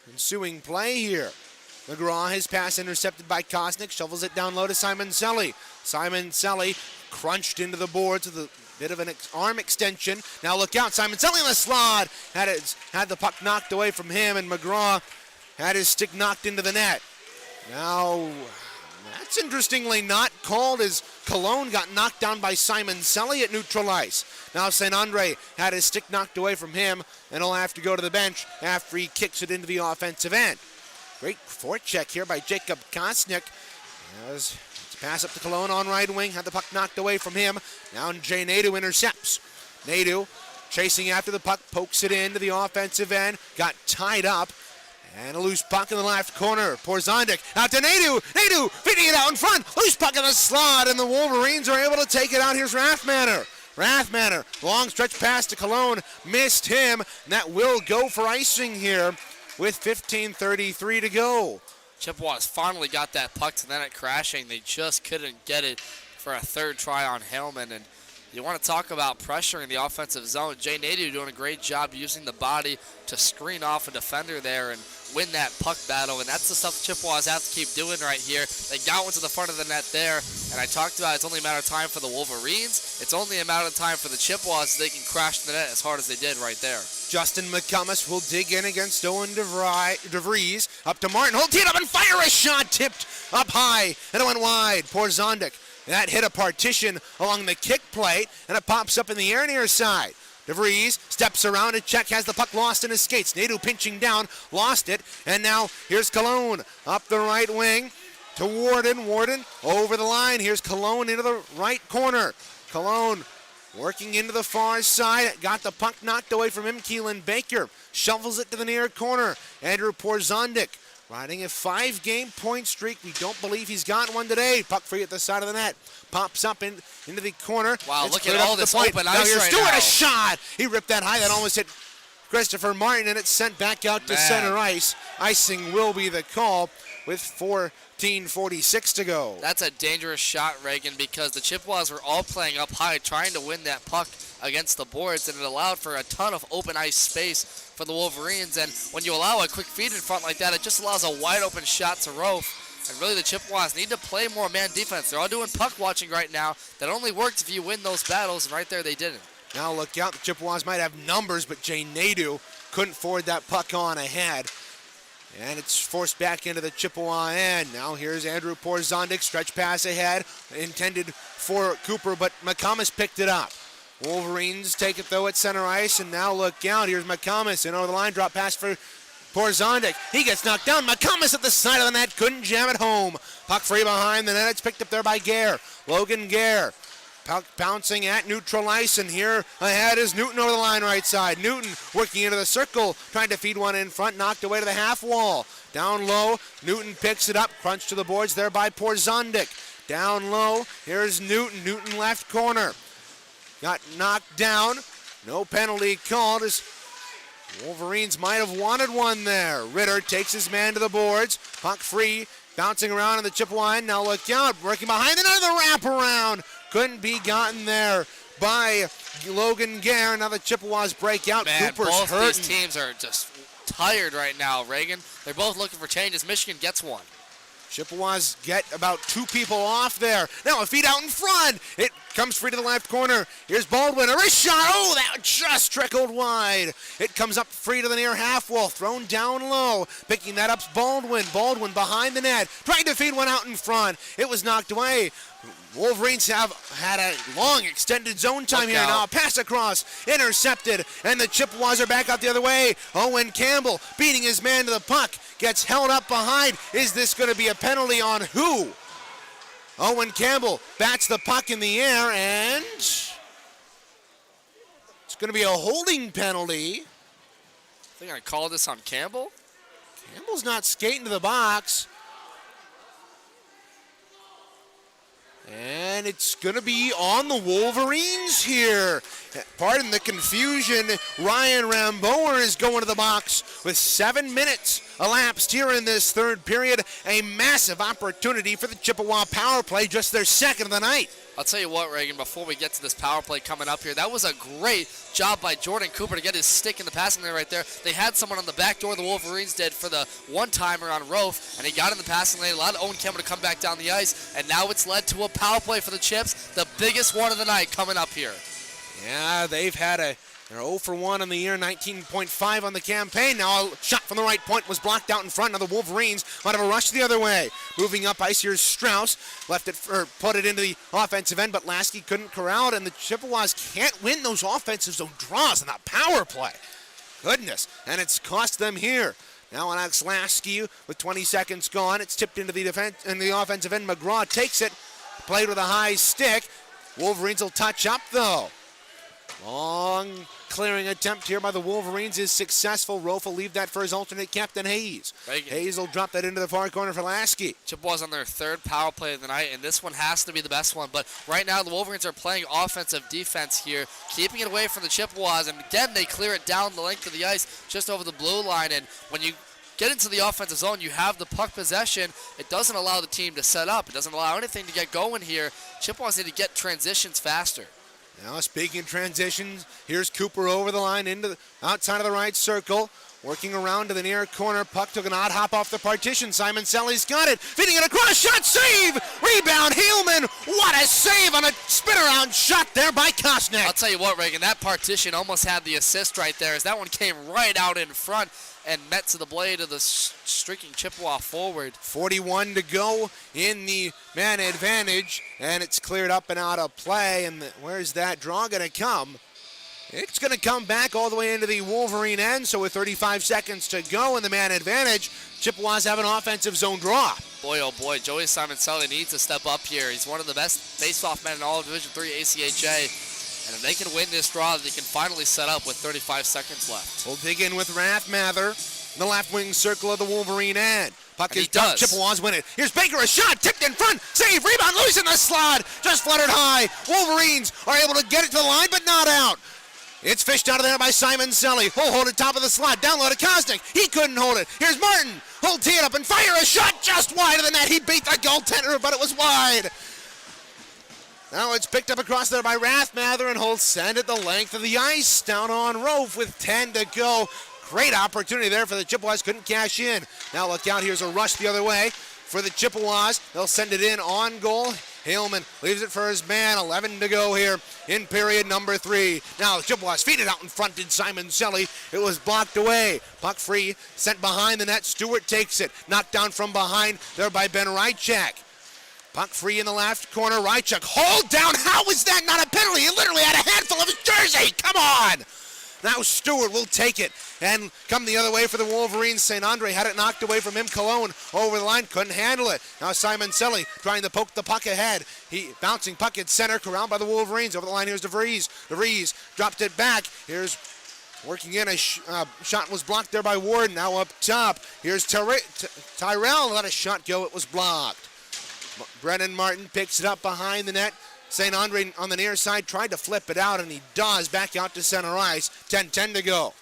ensuing play here. McGraw, his pass intercepted by Kosnick, shovels it down low to Simon Selly. Simon Selly crunched into the boards with a bit of an arm extension. Now look out, Simon Selly on the slot. Had the puck knocked away from him, and McGraw had his stick knocked into the net. Now, that's interestingly not called, as Cologne got knocked down by Simon Selly at neutral ice. Now St. Andre had his stick knocked away from him, and he'll have to go to the bench after he kicks it into the offensive end. Great forecheck here by Jacob Kosnick. As pass up to Cologne on right wing, had the puck knocked away from him. Now Jay Nadeau intercepts. Nadeau chasing after the puck, pokes it into the offensive end, got tied up, and a loose puck in the left corner. Porzondik out to Nadeau. Nadeau feeding it out in front. Loose puck in the slot, and the Wolverines are able to take it out. Here's Rathmanner. Rathmanner, long stretch pass to Cologne, missed him, and that will go for icing here with 15:33 to go. Chippewas finally got that puck to the net crashing. They just couldn't get it for a third try on Hellman. And you want to talk about pressuring the offensive zone. Jay Nadeau doing a great job using the body to screen off a defender there and win that puck battle. And that's the stuff the Chippewas have to keep doing right here. They got one to the front of the net there. And I talked about it's only a matter of time for the Wolverines. It's only a matter of time for the Chippewas so they can crash the net as hard as they did right there. Justin McCummins will dig in against Owen DeVries. Up to Martin. He'll tee it up and fire a shot. Tipped up high, and it went wide. Porzondik. That hit a partition along the kick plate, and it pops up in the air near side. DeVries steps around and check, has the puck lost in his skates. Nadeau pinching down, lost it, and now here's Cologne up the right wing to Warden. Warden over the line. Here's Cologne into the right corner. Cologne working into the far side, got the puck knocked away from him. Keelan Baker shovels it to the near corner. Andrew Porzondik riding a 5-game point streak. We don't believe he's got one today. Puck free at the side of the net. Pops up into the corner. Wow, It's look at cleared all up this the point. open Now ice here's right Stewart, now. a shot. He ripped that high. That almost hit Christopher Martin, and it's sent back out to center ice. Icing will be the call with 14:46 to go. That's a dangerous shot, Reagan, because the Chippewas were all playing up high, trying to win that puck against the boards, and it allowed for a ton of open ice space for the Wolverines. And when you allow a quick feed in front like that, it just allows a wide open shot to Rofe. And really, the Chippewas need to play more man defense. They're all doing puck watching right now. That only works if you win those battles, and right there they didn't. Now look out, the Chippewas might have numbers, but Jay Nadeau couldn't forward that puck on ahead. And it's forced back into the Chippewa end. Now here's Andrew Porzondik, stretch pass ahead, intended for Cooper, but McComas picked it up. Wolverines take it though at center ice, and now look out, here's McComas, and over the line, drop pass for Porzondik. He gets knocked down. McComas at the side of the net, couldn't jam it home. Puck free behind the net, it's picked up there by Gare. Logan Gare Puck bouncing at neutral ice, and here ahead is Newton over the line right side. Newton working into the circle, trying to feed one in front, knocked away to the half wall. Down low, Newton picks it up, crunch to the boards there by Porzondik. Down low, here's Newton, Newton left corner. Got knocked down, no penalty called as Wolverines might have wanted one there. Ritter takes his man to the boards, puck free, bouncing around in the Chippewa end. Now look out, working behind another wraparound. Couldn't be gotten there by Logan Gare. Now the Chippewas break out. Man, Cooper's both hurting. these teams are just tired right now, Reagan. They're both looking for changes. Michigan gets one. Chippewas get about 2 people off there. Now a feed out in front. It comes free to the left corner. Here's Baldwin. A wrist shot. Oh, that just trickled wide. It comes up free to the near half wall. Thrown down low. Picking that up's Baldwin. Baldwin behind the net. Trying to feed one out in front. It was knocked away. Wolverines have had a long extended zone time here. Now a pass across, intercepted, and the Chippewas are back out the other way. Owen Campbell beating his man to the puck, gets held up behind. Is this going to be a penalty on who? Owen Campbell bats the puck in the air, and it's going to be a holding penalty. I think I called this on Campbell. Campbell's not skating to the box. And it's going to be on the Wolverines here. Pardon the confusion. Ryan Ramboer is going to the box with 7 minutes elapsed here in this third period. A massive opportunity for the Chippewa power play, just their second of the night. I'll tell you what, Reagan, before we get to this power play coming up here, that was a great job by Jordan Cooper to get his stick in the passing lane right there. They had someone on the back door, the Wolverines did, for the one-timer on Rofe, and he got in the passing lane, allowed Owen Campbell to come back down the ice, and now it's led to a power play for the Chips, the biggest one of the night coming up here. Yeah, they're 0 for 1 on the year, 19.5 on the campaign. Now a shot from the right point was blocked out in front. Now the Wolverines might have a rush the other way. Moving up ice, here's Strauss. Put it into the offensive end, but Lasky couldn't corral it, and the Chippewas can't win those offensive zone draws in that power play. Goodness, and it's cost them here. Now Alex Lasky with 20 seconds gone. It's tipped into the offensive end. McGraw takes it, played with a high stick. Wolverines will touch up though. Long clearing attempt here by the Wolverines is successful. Rofe will leave that for his alternate captain, Hayes. Hayes will drop that into the far corner for Lasky. Chippewas on their third power play of the night, and this one has to be the best one. But right now, the Wolverines are playing offensive defense here, keeping it away from the Chippewas. And again, they clear it down the length of the ice, just over the blue line. And when you get into the offensive zone, you have the puck possession. It doesn't allow the team to set up. It doesn't allow anything to get going here. Chippewas need to get transitions faster. Now speaking transitions, here's Cooper over the line into the outside of the right circle, working around to the near corner. Puck took an odd hop off the partition. Simon Selly's got it, feeding it across, shot, save, rebound, Heelman. What a save on a spin-around shot there by Kosnick. I'll tell you what, Reagan, that partition almost had the assist right there, as that one came right out in front and met to the blade of the streaking Chippewa forward. 41 to go in the man advantage, and it's cleared up and out of play. And where's that draw going to come? It's going to come back all the way into the Wolverine end, so with 35 seconds to go in the man advantage, Chippewas have an offensive zone draw. Boy, oh boy, Joey Simon-Selly needs to step up here. He's one of the best face-off men in all of Division III ACHA. And if they can win this draw, they can finally set up with 35 seconds left. We'll dig in with Rathmather in the left wing circle of the Wolverine end. Puck And is he dumped. does. Chippewas win it. Here's Baker, a shot, tipped in front, save, rebound, loose in the slot, just fluttered high. Wolverines are able to get it to the line, but not out. It's fished out of there by Simon Selly. He'll hold it top of the slot, down low to Kosnick. He couldn't hold it. Here's Martin. He'll tee it up and fire a shot just wide of the net. He beat the goaltender, but it was wide. Now it's picked up across there by Rathmather, and he'll send it the length of the ice down on Rofe with 10 to go. Great opportunity there for the Chippewas, couldn't cash in. Now look out, here's a rush the other way for the Chippewas. They'll send it in on goal. Haleman leaves it for his man, 11 to go here in period number 3. Now the Chippewas feed it out in front, did Simon Selly. It was blocked away. Puck free, sent behind the net. Stewart takes it, knocked down from behind there by Ben Rychak. Puck free in the left corner. Rychuk hold down. How is that not a penalty? He literally had a handful of his jersey. Come on. Now Stewart will take it and come the other way for the Wolverines. St. Andre had it knocked away from him. Cologne over the line, couldn't handle it. Now Simon Selly trying to poke the puck ahead. He bouncing puck at center, corralled by the Wolverines. Over the line, here's DeVries. DeVries dropped it back. Here's working in. A shot was blocked there by Ward. Now up top. Here's Tyrell. Let a shot go. It was blocked. Brennan Martin picks it up behind the net. St. Andre on the near side tried to flip it out, and he does. Back out to center ice. 10-10 to go.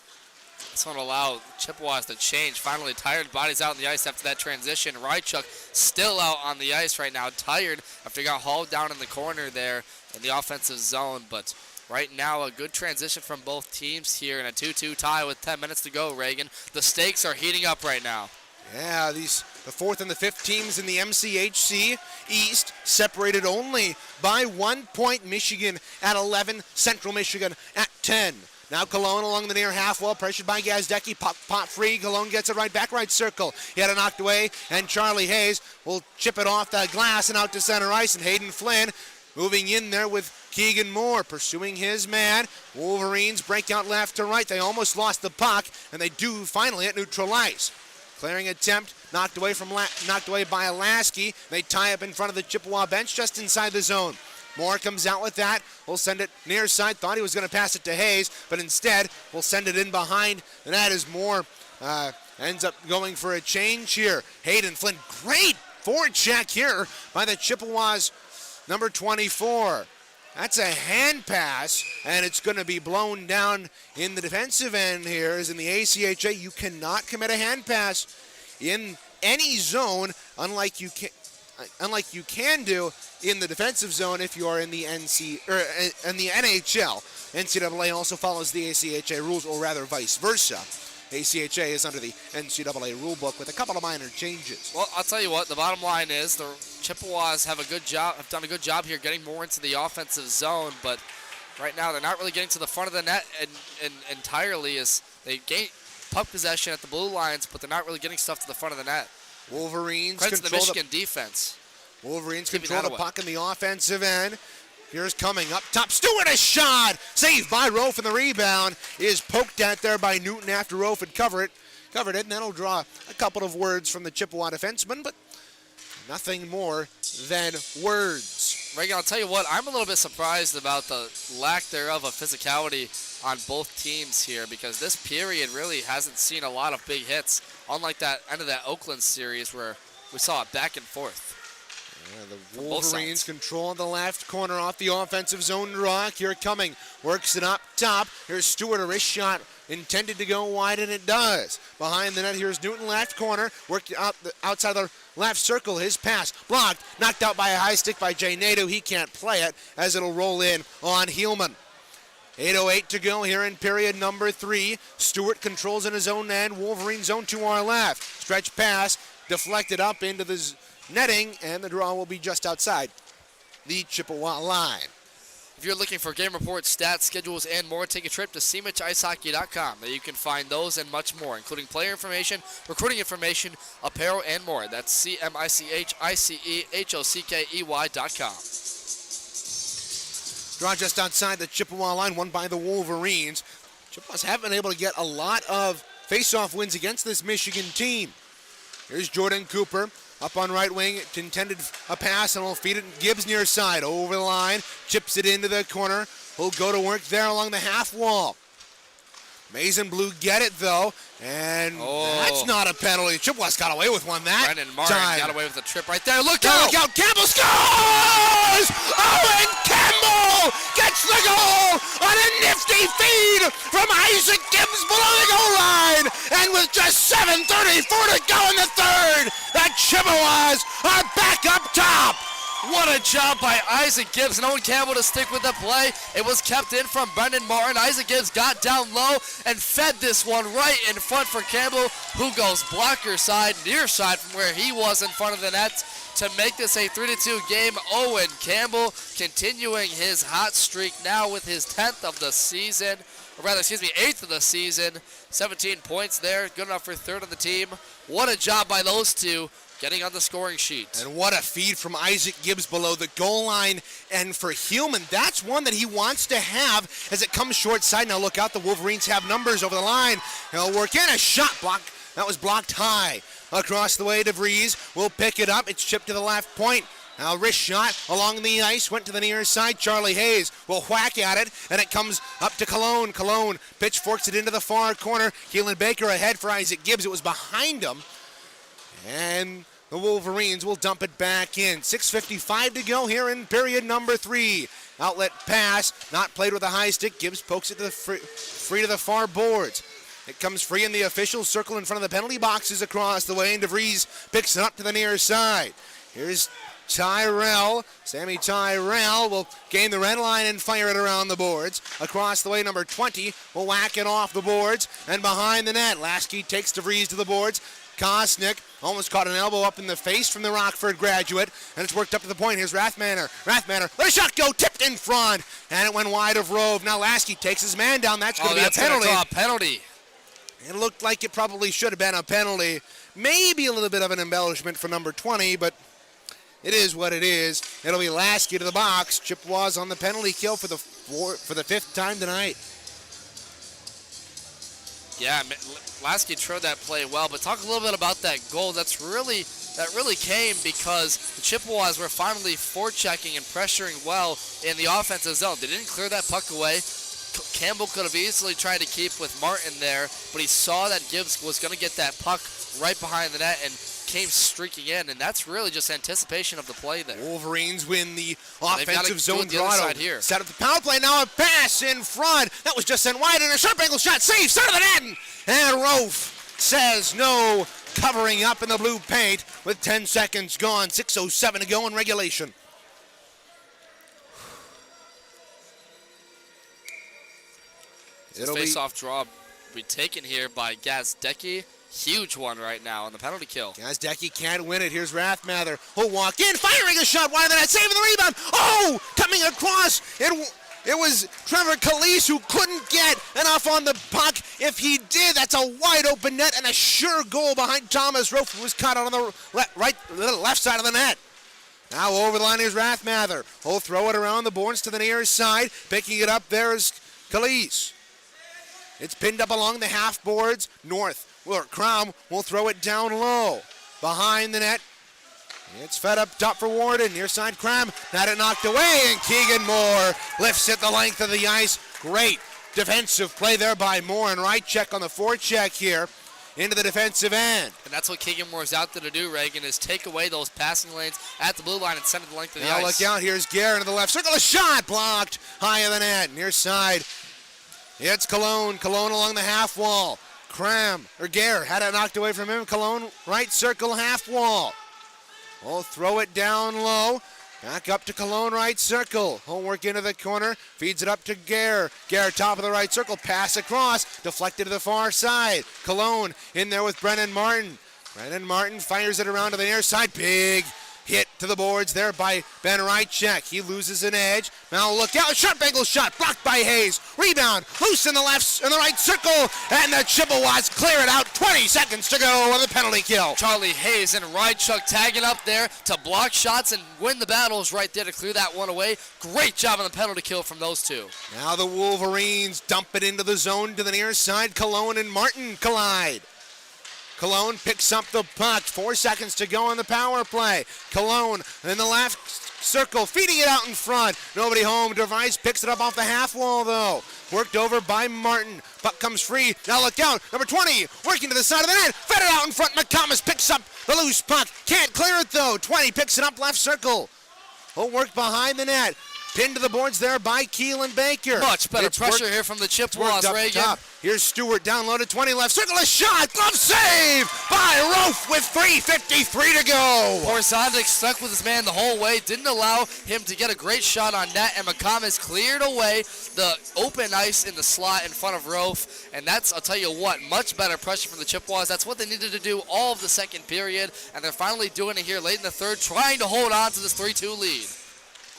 This one allowed Chippewas to change. Finally, tired bodies out on the ice after that transition. Rychuk still out on the ice right now, tired after he got hauled down in the corner there in the offensive zone. But right now, a good transition from both teams here in a 2-2 tie with 10 minutes to go, Reagan. The stakes are heating up right now. Yeah, the fourth and the fifth teams in the MCHC East separated only by 1 point. Michigan at 11, Central Michigan at 10. Now Cologne along the near half wall, pressured by Gazdecki, pot free. Cologne gets it back right circle. He had it knocked away, and Charlie Hayes will chip it off that glass and out to center ice, and Hayden Flynn moving in there with Keegan Moore pursuing his man. Wolverines break out left to right. They almost lost the puck, and they do finally at neutral ice. Clearing attempt, knocked away by Lasky. They tie up in front of the Chippewa bench just inside the zone. Moore comes out with that. We'll send it near side. Thought he was going to pass it to Hayes, but instead we'll send it in behind. And that is Moore ends up going for a change here. Hayden Flynn, great forecheck here by the Chippewas, number 24. That's a hand pass, and it's going to be blown down in the defensive end here. As in the ACHA, you cannot commit a hand pass in any zone, unlike you can do in the defensive zone if you are in the in the NHL. NCAA also follows the ACHA rules, or rather vice versa. ACHA is under the NCAA rule book with a couple of minor changes. Well, I'll tell you what, the bottom line is the Chippewas have done a good job here getting more into the offensive zone, but right now they're not really getting to the front of the net and entirely as they gain puck possession at the blue lines, but they're not really getting stuff to the front of the net. Wolverines Credit to the control Michigan defense. Wolverines control the puck in the offensive end. Here's coming up top. Stewart, a shot! Saved by Rofe, and the rebound is poked at there by Newton after Rofe had covered it, and that'll draw a couple of words from the Chippewa defenseman, but nothing more than words. Reagan, I'll tell you what, I'm a little bit surprised about the lack thereof of physicality on both teams here, because this period really hasn't seen a lot of big hits, unlike that end of that Oakland series where we saw it back and forth. Yeah, the Wolverines control the left corner off the offensive zone draw. Here coming, works it up top. Here's Stewart, a wrist shot intended to go wide, and it does. Behind the net, here's Newton, left corner, worked out outside the left circle. His pass blocked, knocked out by a high stick by Jay Nadeau. He can't play it as it'll roll in on Heelman. 8:08 to go here in period number 3. Stewart controls in his own end. Wolverine zone to our left. Stretch pass deflected up into the netting, and the draw will be just outside the Chippewa line. If you're looking for game reports, stats, schedules, and more, take a trip to cmichicehockey.com. There you can find those and much more, including player information, recruiting information, apparel, and more. That's cmichicehockey.com. Draw just outside the Chippewa line, won by the Wolverines. Chippewas haven't been able to get a lot of face-off wins against this Michigan team. Here's Jordan Cooper. Up on right wing, intended a pass, and will feed it Gibbs near side. Over the line, chips it into the corner. He'll go to work there along the half wall. Mason Blue get it, though, and that's not a penalty. Chippewas got away with one that Brennan Martin time. got away with a trip right there. Look Look out! out! Campbell scores! Owen Campbell gets the goal on a nifty feed from Isaac Gibbs below the goal line. And with just 7:34 to go in the third, the Chippewas are back up top. What a job by Isaac Gibbs and Owen Campbell to stick with the play. It was kept in from Brendan Martin. Isaac Gibbs got down low and fed this one right in front for Campbell, who goes blocker side, near side from where he was in front of the net to make this a 3-2 game. Owen Campbell continuing his hot streak now with his 10th of the season, or rather, 8th of the season. 17 points there, good enough for third on the team. What a job by those two, getting on the scoring sheet. And what a feed from Isaac Gibbs below the goal line. And for Heumann, that's one that he wants to have as it comes short side. Now look out, the Wolverines have numbers over the line. He'll work in a shot block. That was blocked high. Across the way, DeVries will pick it up. It's chipped to the left point. Now wrist shot along the ice, went to the near side. Charlie Hayes will whack at it, and it comes up to Cologne. Cologne pitchforks it into the far corner. Keelan Baker ahead for Isaac Gibbs. It was behind him. And the Wolverines will dump it back in. 6:55 to go here in period number 3. Outlet pass, not played with a high stick. Gibbs pokes it to the free to the far boards. It comes free in the official circle in front of the penalty boxes across the way, and DeVries picks it up to the near side. Here's Tyrell. Sammy Tyrell will gain the red line and fire it around the boards. Across the way, number 20 will whack it off the boards and behind the net. Lasky takes DeVries to the boards. Kosnick almost caught an elbow up in the face from the Rockford graduate, and it's worked up to the point. Here's Rathmanner. Rathmanner, let a shot go, tipped in front, and it went wide of Rove. Now Lasky takes his man down. That's going to be a penalty. Draw a penalty. It looked like it probably should have been a penalty. Maybe a little bit of an embellishment for number 20, but it is what it is. It'll be Lasky to the box. Chippewas on the penalty kill for the 5th time tonight. Yeah, Lasky threw that play well, but talk a little bit about that goal. That really came because the Chippewas were finally forechecking and pressuring well in the offensive zone. They didn't clear that puck away. Campbell could have easily tried to keep with Martin there, but he saw that Gibbs was going to get that puck right behind the net and came streaking in, and that's really just anticipation of the play there. Wolverines win the offensive zone draw. Here. Set up the power play. Now a pass in front. That was just sent wide, and a sharp angle shot. Save, center of the net. And Rofe says no, covering up in the blue paint with 10 seconds gone. 6:07 to go in regulation. This face-off draw will be taken here by Gazdecki. Huge one right now on the penalty kill. Gazdecki can't win it. Here's Rathmather. He'll walk in, firing a shot wide of the net, saving the rebound. Oh, coming across. It was Trevor Calise who couldn't get enough on the puck. If he did, that's a wide open net and a sure goal behind Thomas Rofe, who was caught on the left side of the net. Now over the line is Rathmather. He'll throw it around the boards to the near side. Picking it up there is Calise. It's pinned up along the half boards north. Crom will throw it down low. Behind the net. It's fed up top for Warden. Near side Cram. Had it knocked away, and Keegan Moore lifts it the length of the ice. Great defensive play there by Moore, and right check on the forecheck here into the defensive end. And that's what Keegan Moore's out there to do, Reagan, is take away those passing lanes at the blue line and send it the length of the ice. Now look out. Here's Gare into the left circle. A shot blocked high of the net. Near side. It's Cologne. Cologne along the half wall. Gare had it knocked away from him. Cologne, right circle, half wall. We'll throw it down low. Back up to Cologne, right circle. He'll work into the corner. Feeds it up to Gare. Gare, top of the right circle. Pass across. Deflected to the far side. Cologne in there with Brennan Martin. Brennan Martin fires it around to the near side. Big hit to the boards there by Ben Rychek. He loses an edge. Now look out. Sharp angle shot blocked by Hayes. Rebound. Loose in the right circle. And the Chippewas clear it out. 20 seconds to go on the penalty kill. Charlie Hayes and Rychuk tagging up there to block shots and win the battles right there to clear that one away. Great job on the penalty kill from those two. Now the Wolverines dump it into the zone to the near side. Cologne and Martin collide. Cologne picks up the puck. 4 seconds to go on the power play. Cologne in the left circle, feeding it out in front. Nobody home. DeVries picks it up off the half wall, though. Worked over by Martin. Puck comes free. Now look out. Number 20 working to the side of the net. Fed it out in front. McComas picks up the loose puck. Can't clear it, though. 20 picks it up left circle. He'll work behind the net. Pinned to the boards there by Keelan Baker. Much better pressure here from the Chippewas, Reagan. Top. Here's Stewart down low to 20 left circle. A shot. Glove save by Rofe with 3:53 to go. Horizontal stuck with his man the whole way. Didn't allow him to get a great shot on net. And McComas cleared away the open ice in the slot in front of Rofe. And that's, I'll tell you what, much better pressure from the Chippewas. That's what they needed to do all of the second period. And they're finally doing it here late in the third, trying to hold on to this 3-2 lead.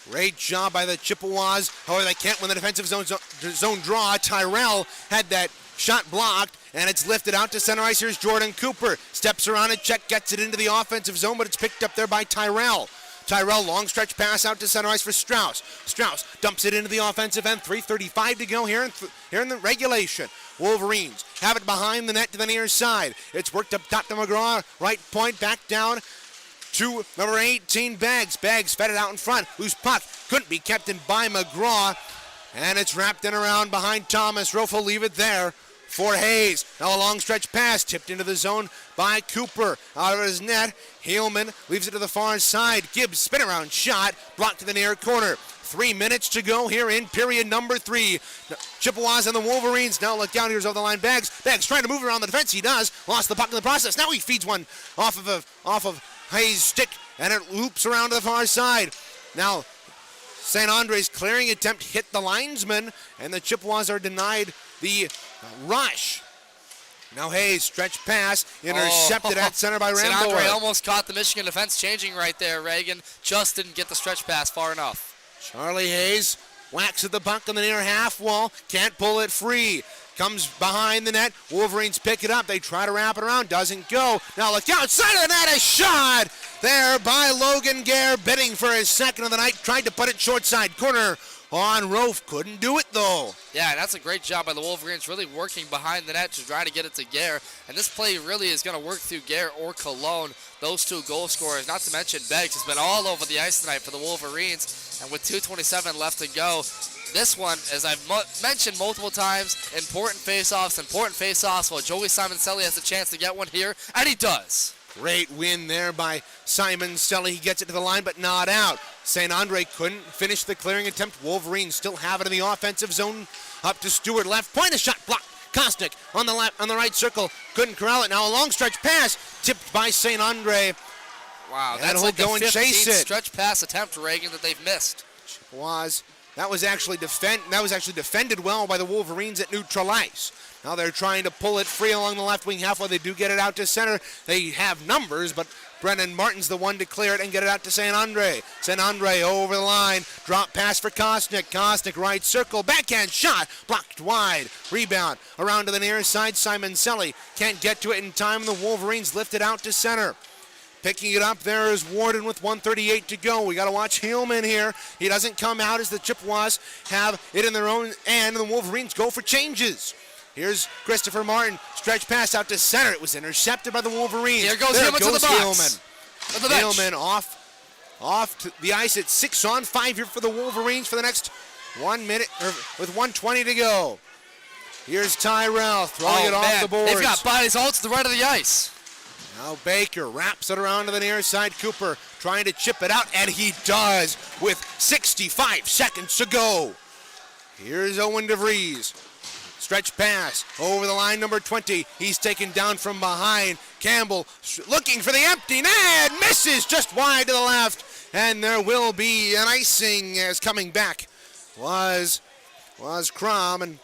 Great job by the Chippewas. However, they can't win the defensive zone draw. Tyrell had that Shot blocked, and it's lifted out to center ice. Here's Jordan Cooper. Steps around it, check, gets it into the offensive zone, but it's picked up there by Tyrell. Tyrell, long stretch pass out to center ice for Strauss. Strauss dumps it into the offensive end. 3:35 to go here in the regulation. Wolverines have it behind the net to the near side. It's worked up top to McGraw. Right point, back down to number 18, Beggs. Beggs fed it out in front. Loose puck. Couldn't be kept in by McGraw. And it's wrapped in around behind Thomas. Rofe will leave it there for Hayes. Now a long stretch pass tipped into the zone by Cooper. Out of his net, Heelman leaves it to the far side. Gibbs spin around shot, blocked to the near corner. 3 minutes to go here in period number 3. Chippewas and the Wolverines now look down. Here's over the line. Beggs trying to move around the defense. He does. Lost the puck in the process. Now he feeds one off of Hayes' stick, and it loops around to the far side. Now St. Andre's clearing attempt hit the linesman, and the Chippewas are denied the rush. Now Hayes, stretch pass, intercepted at center by St. Rambo. Andre almost caught the Michigan defense changing right there, Reagan. Just didn't get the stretch pass far enough. Charlie Hayes whacks at the puck on the near half wall, can't pull it free. Comes behind the net, Wolverines pick it up, they try to wrap it around, doesn't go. Now look outside of the net, a shot there by Logan Gare, bidding for his second of the night, tried to put it short side corner on Rofe, couldn't do it though. Yeah, that's a great job by the Wolverines, really working behind the net to try to get it to Gare. And this play really is going to work through Gare or Cologne, those two goal scorers. Not to mention Beggs has been all over the ice tonight for the Wolverines. And with 2:27 left to go, this one, as I've mentioned multiple times, important face-offs. Well, Joey Simoncelli has a chance to get one here, and he does. Great win there by Simon Selly. He gets it to the line, but not out. St. Andre couldn't finish the clearing attempt. Wolverines still have it in the offensive zone. Up to Stewart, left point, a shot blocked. Kostic on the right circle, couldn't corral it. Now a long stretch pass, tipped by St. Andre. Wow, And that's he'll like go the and chase 15th it. stretch pass attempt, Reagan, that they've missed. That was actually defended well by the Wolverines at neutral ice. Now they're trying to pull it free along the left wing halfway. They do get it out to center. They have numbers, but Brennan Martin's the one to clear it and get it out to St. Andre. St. Andre over the line. Drop pass for Kostic. Kostic right circle. Backhand shot. Blocked wide. Rebound around to the near side. Simon Selly can't get to it in time. The Wolverines lift it out to center. Picking it up there is Warden with 1:38 to go. We got to watch Heelman here. He doesn't come out as the Chippewas have it in their own end, and the Wolverines go for changes. Here's Christopher Martin. Stretch pass out to center. It was intercepted by the Wolverines. Here goes Heelman to the box. Heelman off to the ice at 6-on-5 here for the Wolverines for the next 1 minute, or with 1:20 to go. Here's Tyrell throwing it off the boards. They've got bodies all to the right of the ice. Now Baker wraps it around to the near side. Cooper trying to chip it out, and he does with 65 seconds to go. Here's Owen DeVries. Stretch pass over the line, number 20. He's taken down from behind. Campbell looking for the empty net. Misses just wide to the left. And there will be an icing as coming back was Crom, and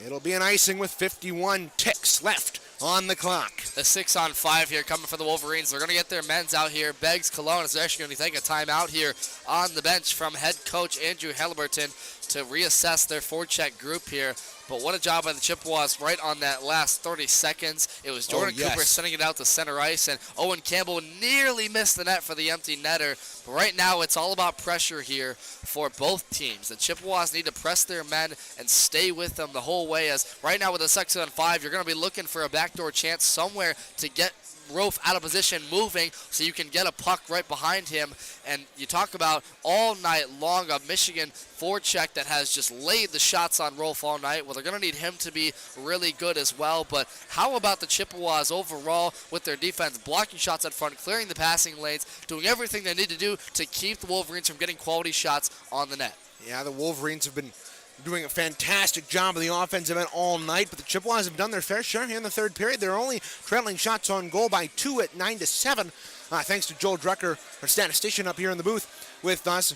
it'll be an icing with 51 ticks left on the clock. The 6-on-5 here coming for the Wolverines. They're going to get their men's out here. Beggs Cologne is actually going to take a timeout here on the bench from head coach Andrew Halliburton to reassess their forecheck group here. But what a job by the Chippewas right on that last 30 seconds. It was Jordan Cooper sending it out to center ice, and Owen Campbell nearly missed the net for the empty netter. But right now it's all about pressure here for both teams. The Chippewas need to press their men and stay with them the whole way, as right now with the 6-on-5, you're going to be looking for a backdoor chance somewhere to get Rofe out of position, moving, so you can get a puck right behind him. And you talk about all night long a Michigan forecheck that has just laid the shots on Rofe all night. Well, they're going to need him to be really good as well. But how about the Chippewas overall with their defense, blocking shots up front, clearing the passing lanes, doing everything they need to do to keep the Wolverines from getting quality shots on the net? Yeah, the Wolverines have been doing a fantastic job of the offensive end all night, but the Chippewas have done their fair share here in the third period. They're only trailing shots on goal by 2 at 9-7, thanks to Joel Drucker, our statistician up here in the booth with us.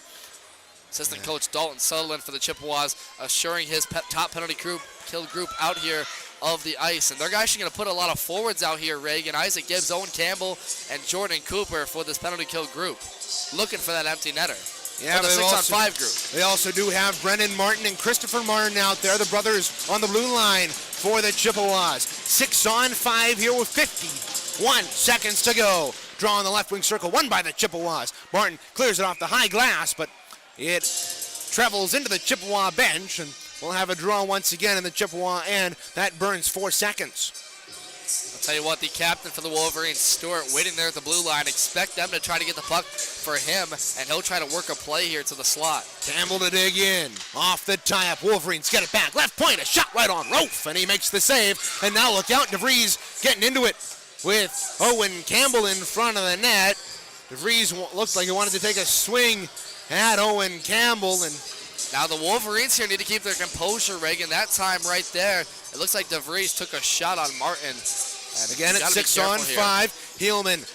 Assistant coach Dalton Sutherland for the Chippewas, assuring his top penalty kill group out here of the ice. And they're actually going to put a lot of forwards out here, Reagan. Isaac Gibbs, Owen Campbell, and Jordan Cooper for this penalty kill group, looking for that empty netter. Yeah, the 6-on-5 group. They also do have Brennan Martin and Christopher Martin out there. The brothers on the blue line for the Chippewas. 6 on 5 here with 51 seconds to go. Draw in the left wing circle, won by the Chippewas. Martin clears it off the high glass, but it travels into the Chippewa bench, and we'll have a draw once again in the Chippewa end. That burns 4 seconds. I'll tell you what, the captain for the Wolverines, Stewart, waiting there at the blue line. Expect them to try to get the puck for him, and he'll try to work a play here to the slot. Campbell to dig in. Off the tie-up. Wolverines get it back. Left point, a shot right on Rofe, and he makes the save. And now look out, DeVries getting into it with Owen Campbell in front of the net. DeVries looked like he wanted to take a swing at Owen Campbell, and now the Wolverines here need to keep their composure, Reagan. That time right there, it looks like DeVries took a shot on Martin. And again, it's 6 on 5. Heelman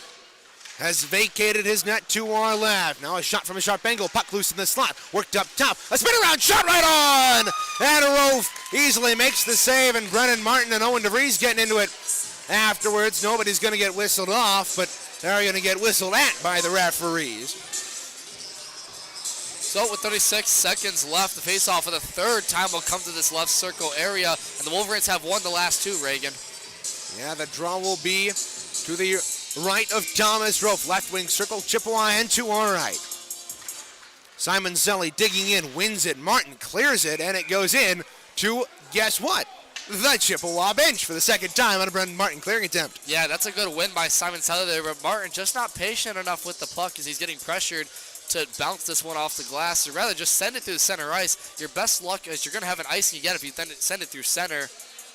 has vacated his net to our left. Now a shot from a sharp angle. Puck loose in the slot. Worked up top. A spin around shot right on. And Rofe easily makes the save. And Brennan Martin and Owen DeVries getting into it afterwards. Nobody's going to get whistled off, but they're going to get whistled at by the referees. So with 36 seconds left, the faceoff for the third time will come to this left circle area. And the Wolverines have won the last 2, Reagan. Yeah, the draw will be to the right of Thomas Rofe. Left wing circle, Chippewa end to our right. Simon Zelli digging in, wins it. Martin clears it, and it goes in to, guess what? The Chippewa bench for the second time on a Brendan Martin clearing attempt. Yeah, that's a good win by Simon Zelli there, but Martin just not patient enough with the puck as he's getting pressured to bounce this one off the glass, or rather just send it through the center ice. Your best luck is you're going to have an icing again if you then send it through center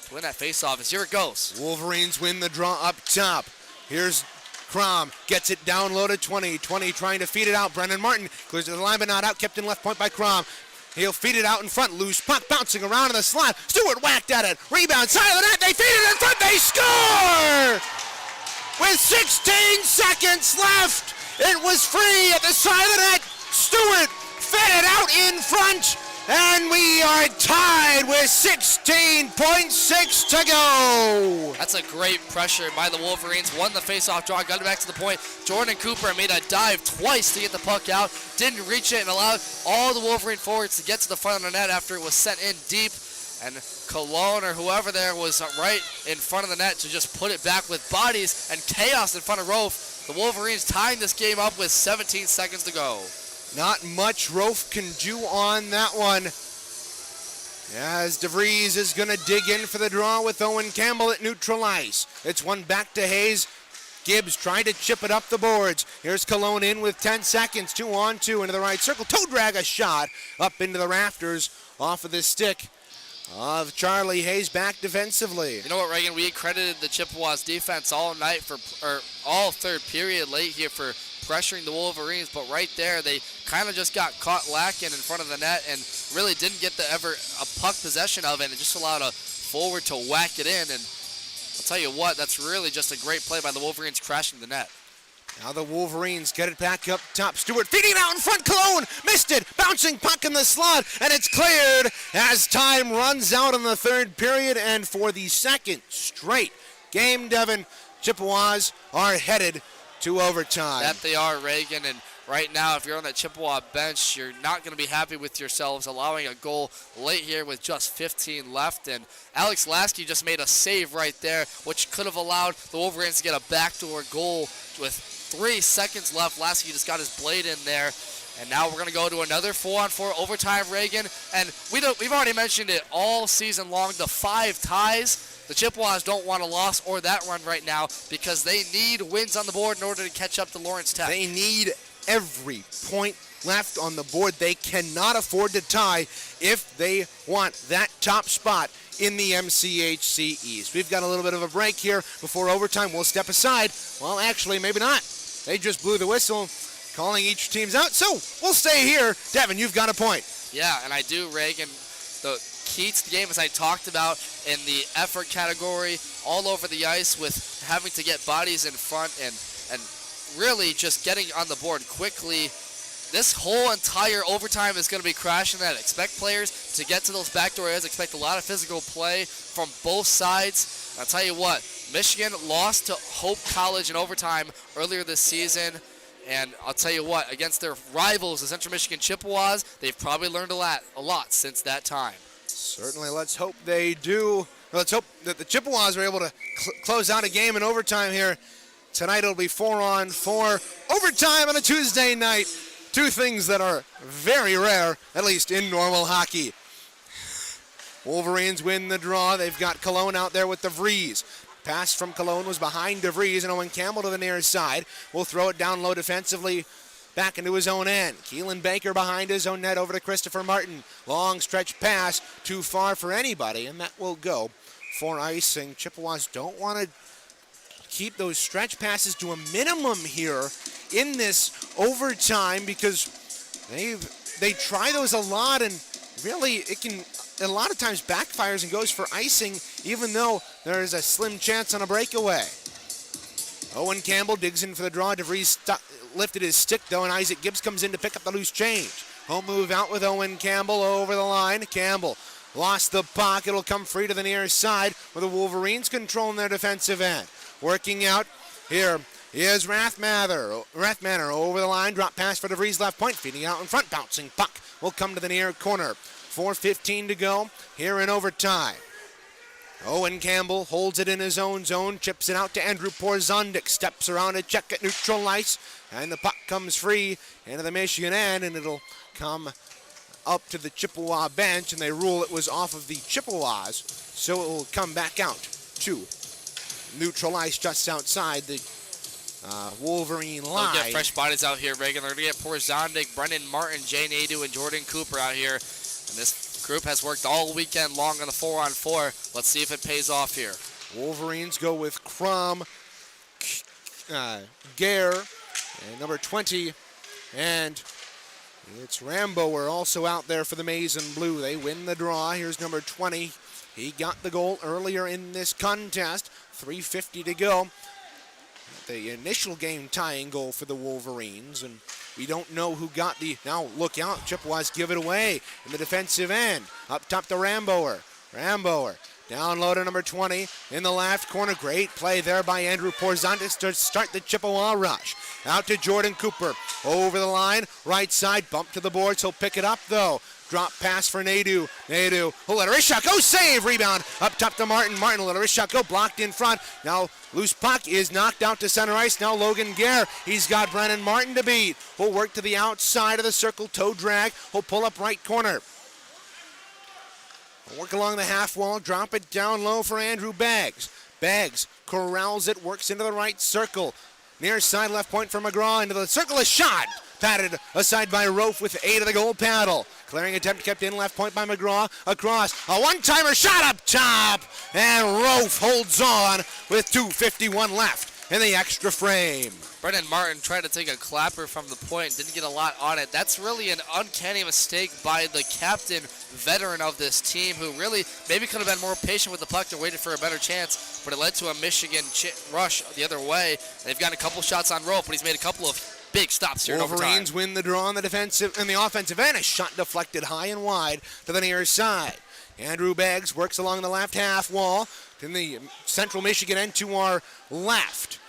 to win that faceoff. As here it goes. Wolverines win the draw up top. Here's Crom, gets it down low to 20. 20 trying to feed it out. Brendan Martin clears the line but not out. Kept in left point by Crom. He'll feed it out in front. Loose puck bouncing around in the slot. Stewart whacked at it. Rebound, side of the net. They feed it in front. They score! With 16 seconds left, it was free at the side of the net. Stewart fed it out in front. And we are tied with 16.6 to go. That's a great pressure by the Wolverines. Won the faceoff draw, got it back to the point. Jordan Cooper made a dive twice to get the puck out. Didn't reach it and allowed all the Wolverine forwards to get to the front of the net after it was sent in deep. And Cologne or whoever there was right in front of the net to just put it back with bodies and chaos in front of Rofe. The Wolverines tying this game up with 17 seconds to go. Not much Rofe can do on that one, as DeVries is going to dig in for the draw with Owen Campbell at neutral ice. It's one back to Hayes. Gibbs trying to chip it up the boards. Here's Cologne in with 10 seconds. 2 on 2 into the right circle. Toe drag a shot up into the rafters off of the stick of Charlie Hayes back defensively. You know what, Reagan? We credited the Chippewas defense all night all third period late here for pressuring the Wolverines, but right there they kind of just got caught lacking in front of the net and really didn't get a puck possession of it, and just allowed a forward to whack it in. And I'll tell you what, that's really just a great play by the Wolverines crashing the net. Now the Wolverines get it back up top. Stewart feeding it out in front. Cologne missed it. Bouncing puck in the slot, and it's cleared as time runs out in the third period. And for the second straight game, Devin, Chippewas are headed to overtime. That they are, Reagan, and right now if you're on that Chippewa bench, you're not going to be happy with yourselves allowing a goal late here with just 15 left. And Alex Lasky just made a save right there, which could have allowed the Wolverines to get a backdoor goal with 3 seconds left. Lasky just got his blade in there. And now we're going to go to another 4-on-4 overtime, Reagan. And we've already mentioned it all season long, the 5 ties. The Chippewas don't want a loss or that run right now because they need wins on the board in order to catch up to Lawrence Tech. They need every point left on the board. They cannot afford to tie if they want that top spot in the MCHC East. We've got a little bit of a break here before overtime. We'll step aside. Well, actually, maybe not. They just blew the whistle, calling each team's out. So we'll stay here. Devin, you've got a point. Yeah, and I do, Reagan. The key to the game, as I talked about in the effort category, all over the ice with having to get bodies in front and really just getting on the board quickly. This whole entire overtime is going to be crashing that. Expect players to get to those backdoor areas. Expect a lot of physical play from both sides. And I'll tell you what, Michigan lost to Hope College in overtime earlier this season. And I'll tell you what, against their rivals, the Central Michigan Chippewas, they've probably learned a lot since that time. Certainly, let's hope they do. let's hope that the Chippewas are able to close out a game in overtime here. Tonight it'll be 4-on-4 overtime on a Tuesday night. Two things that are very rare, at least in normal hockey. Wolverines win the draw. They've got Cologne out there with DeVries. Pass from Cologne was behind DeVries, and Owen Campbell to the near side will throw it down low defensively back into his own end. Keelan Baker behind his own net over to Christopher Martin. Long stretch pass, too far for anybody, and that will go for icing. Chippewas don't want to keep those stretch passes to a minimum here in this overtime because they try those a lot, and really it can a lot of times backfires and goes for icing even though there is a slim chance on a breakaway. Owen Campbell digs in for the draw. DeVries lifted his stick though, and Isaac Gibbs comes in to pick up the loose change. Home move out with Owen Campbell over the line. Campbell lost the puck. It'll come free to the near side with the Wolverines controlling their defensive end. Working out here is Rathmanner over the line. Drop pass for DeVries left point. Feeding out in front. Bouncing puck will come to the near corner. 4:15 to go here in overtime. Owen Campbell holds it in his own zone. Chips it out to Andrew Porzondik. Steps around to check at neutral ice. And the puck comes free into the Michigan end. And it'll come up to the Chippewa bench. And they rule it was off of the Chippewas. So it will come back out to neutral ice just outside the Wolverine line. They'll get fresh bodies out here, Reagan. They're going to get Porzondik, Brendan Martin, Jay Nadeau, and Jordan Cooper out here. And this group has worked all weekend long on the 4-on-4. Let's see if it pays off here. Wolverines go with Crum, Gare, and number 20. And it's Rambo. We're also out there for the Maize and Blue. They win the draw. Here's number 20. He got the goal earlier in this contest. 3:50 to go. The initial game tying goal for the Wolverines, and we don't know who got the, now look out, Chippewas give it away in the defensive end. Up top to Ramboer. Down low to number 20 in the left corner. Great play there by Andrew Porzondik to start the Chippewa rush. Out to Jordan Cooper. Over the line, right side, bump to the boards. He'll pick it up though. Drop pass for Nadeau. Nadeau will let a wrist shot go. Save. Rebound. Up top to Martin. Martin will let a wrist shot go. Blocked in front. Now loose puck is knocked out to center ice. Now Logan Gare. He's got Brennan Martin to beat. Will work to the outside of the circle. Toe drag. He'll pull up right corner. Work along the half wall. Drop it down low for Andrew Baggs. Baggs corrals it. Works into the right circle. Near side left point for McGraw. Into the circle. A shot. Patted aside by Rofe with 8 of the goal paddle. Clearing attempt kept in left point by McGraw. Across. A one-timer shot up top. And Rofe holds on with 2:51 left in the extra frame. Brendan Martin tried to take a clapper from the point. Didn't get a lot on it. That's really an uncanny mistake by the captain, veteran of this team, who really maybe could have been more patient with the puck and waited for a better chance. But it led to a Michigan rush the other way. They've gotten a couple shots on Rofe, but he's made a couple of big stops here in overtime. Wolverines win the draw on the defensive and the offensive end. A shot deflected high and wide to the near side. Andrew Baggs works along the left half wall in the Central Michigan end to our left.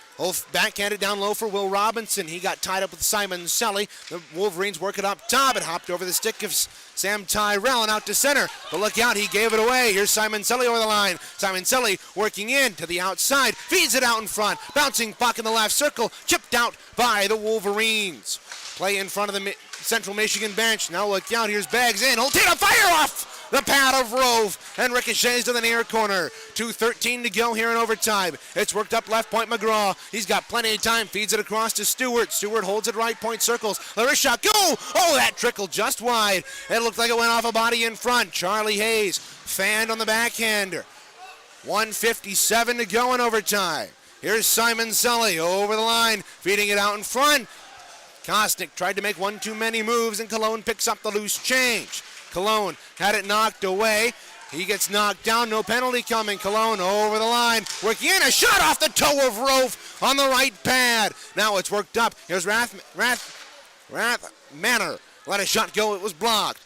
Backhanded down low for Will Robinson. He got tied up with Simon Sully. The Wolverines work it up top. It hopped over the stick of Sam Tyrell and out to center. But look out, he gave it away. Here's Simon Sully over the line. Simon Sully working in to the outside. Feeds it out in front. Bouncing puck in the left circle. Chipped out by the Wolverines. Play in front of the Central Michigan bench. Now look out, here's Baggs in. He'll take a fire off the pad of Rove and ricochets to the near corner. 2:13 to go here in overtime. It's worked up left point McGraw. He's got plenty of time. Feeds it across to Stewart. Stewart holds it right point, circles. The wrist shot, go! Oh, that trickled just wide. It looked like it went off a body in front. Charlie Hayes fanned on the backhander. 1:57 to go in overtime. Here's Simon Sully over the line, feeding it out in front. Kostic tried to make one too many moves, and Cologne picks up the loose change. Cologne had it knocked away. He gets knocked down, no penalty coming. Cologne over the line, working in, a shot off the toe of Rofe on the right pad. Now it's worked up. Here's Rathmanner. Let a shot go, it was blocked.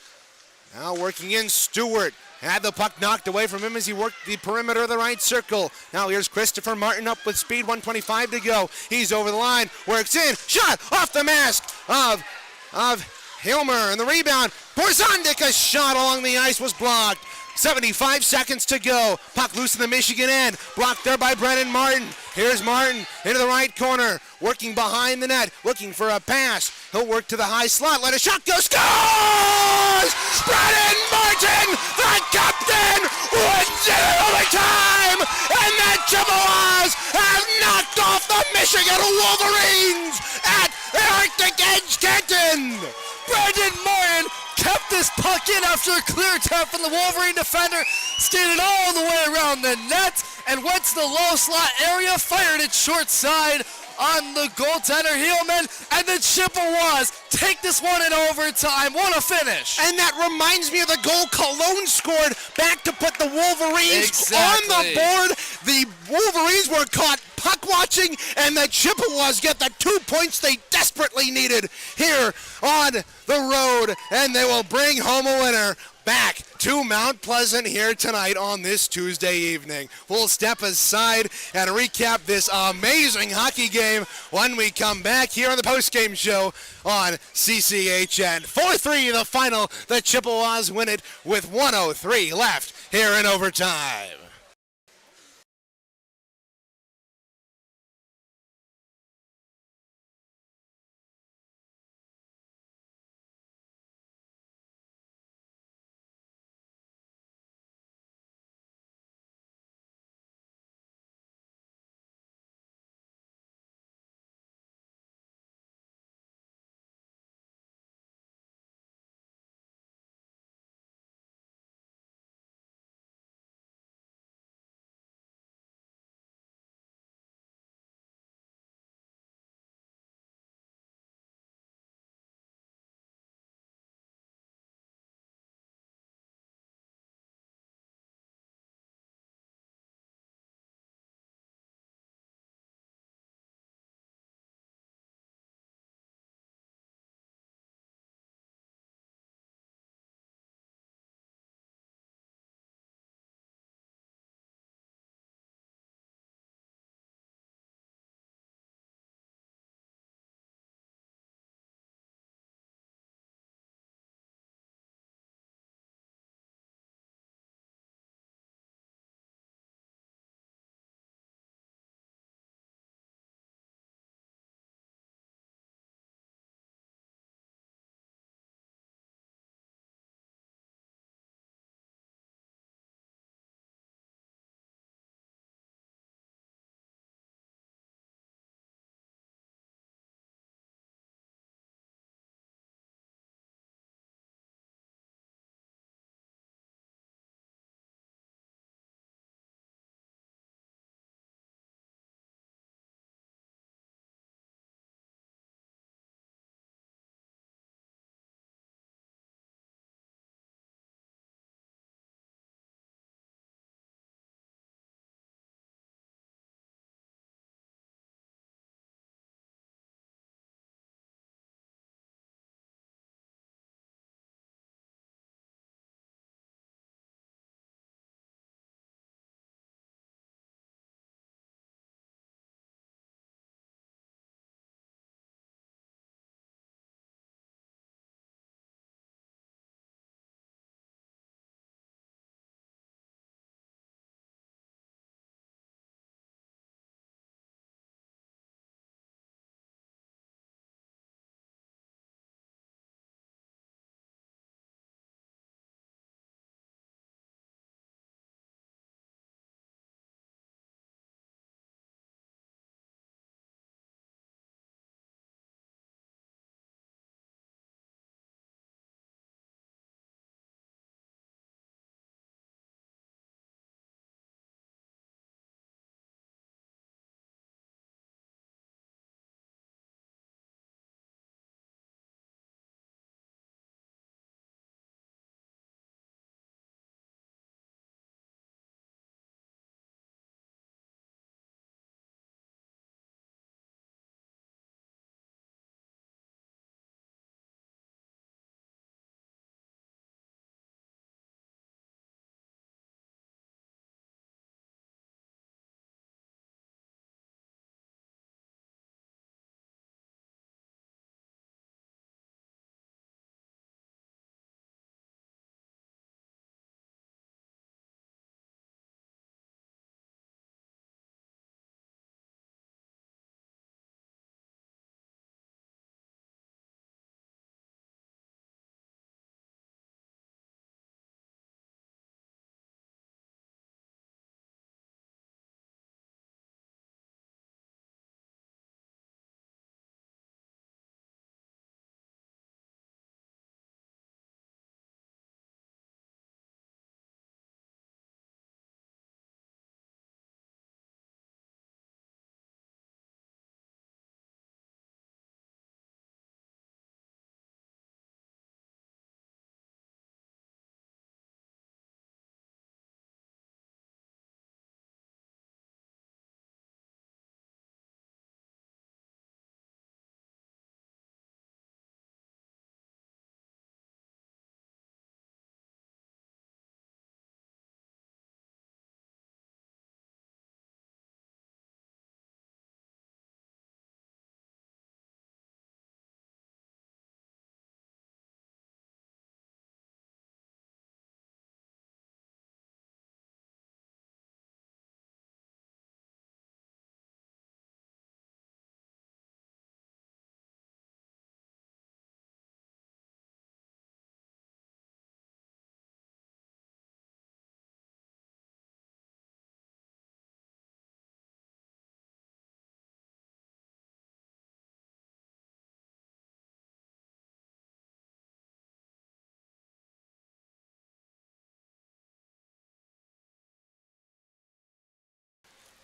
Now working in, Stewart. Had the puck knocked away from him as he worked the perimeter of the right circle. Now here's Christopher Martin up with speed, 1:25 to go. He's over the line, works in, shot off the mask of Hilmer, and the rebound. Porzondik, a shot along the ice was blocked. 75 seconds to go. Puck loose in the Michigan end. Blocked there by Brennan Martin. Here's Martin into the right corner, working behind the net, looking for a pass. He'll work to the high slot. Let a shot go. Scores! Brennan Martin, the captain, wins it in overtime, and the Chippewas have knocked off the Michigan Wolverines at Arctic Edge Canton. Brandon Martin kept this puck in after a clear tap from the Wolverine defender, skated all the way around the net, and went to the low slot area, fired it short side on the goaltender Heelman, and the Chippewas take this one in overtime. What a finish. And that reminds me of the goal Cologne scored back to put the Wolverines on the board. The Wolverines were caught puck watching, and the Chippewas get the 2 points they desperately needed here on the road, and they will bring home a winner back to Mount Pleasant here tonight on this Tuesday evening. We'll step aside and recap this amazing hockey game when we come back here on the postgame show on CCHN. 4-3 the final. The Chippewas win it with 1:03 left here in overtime.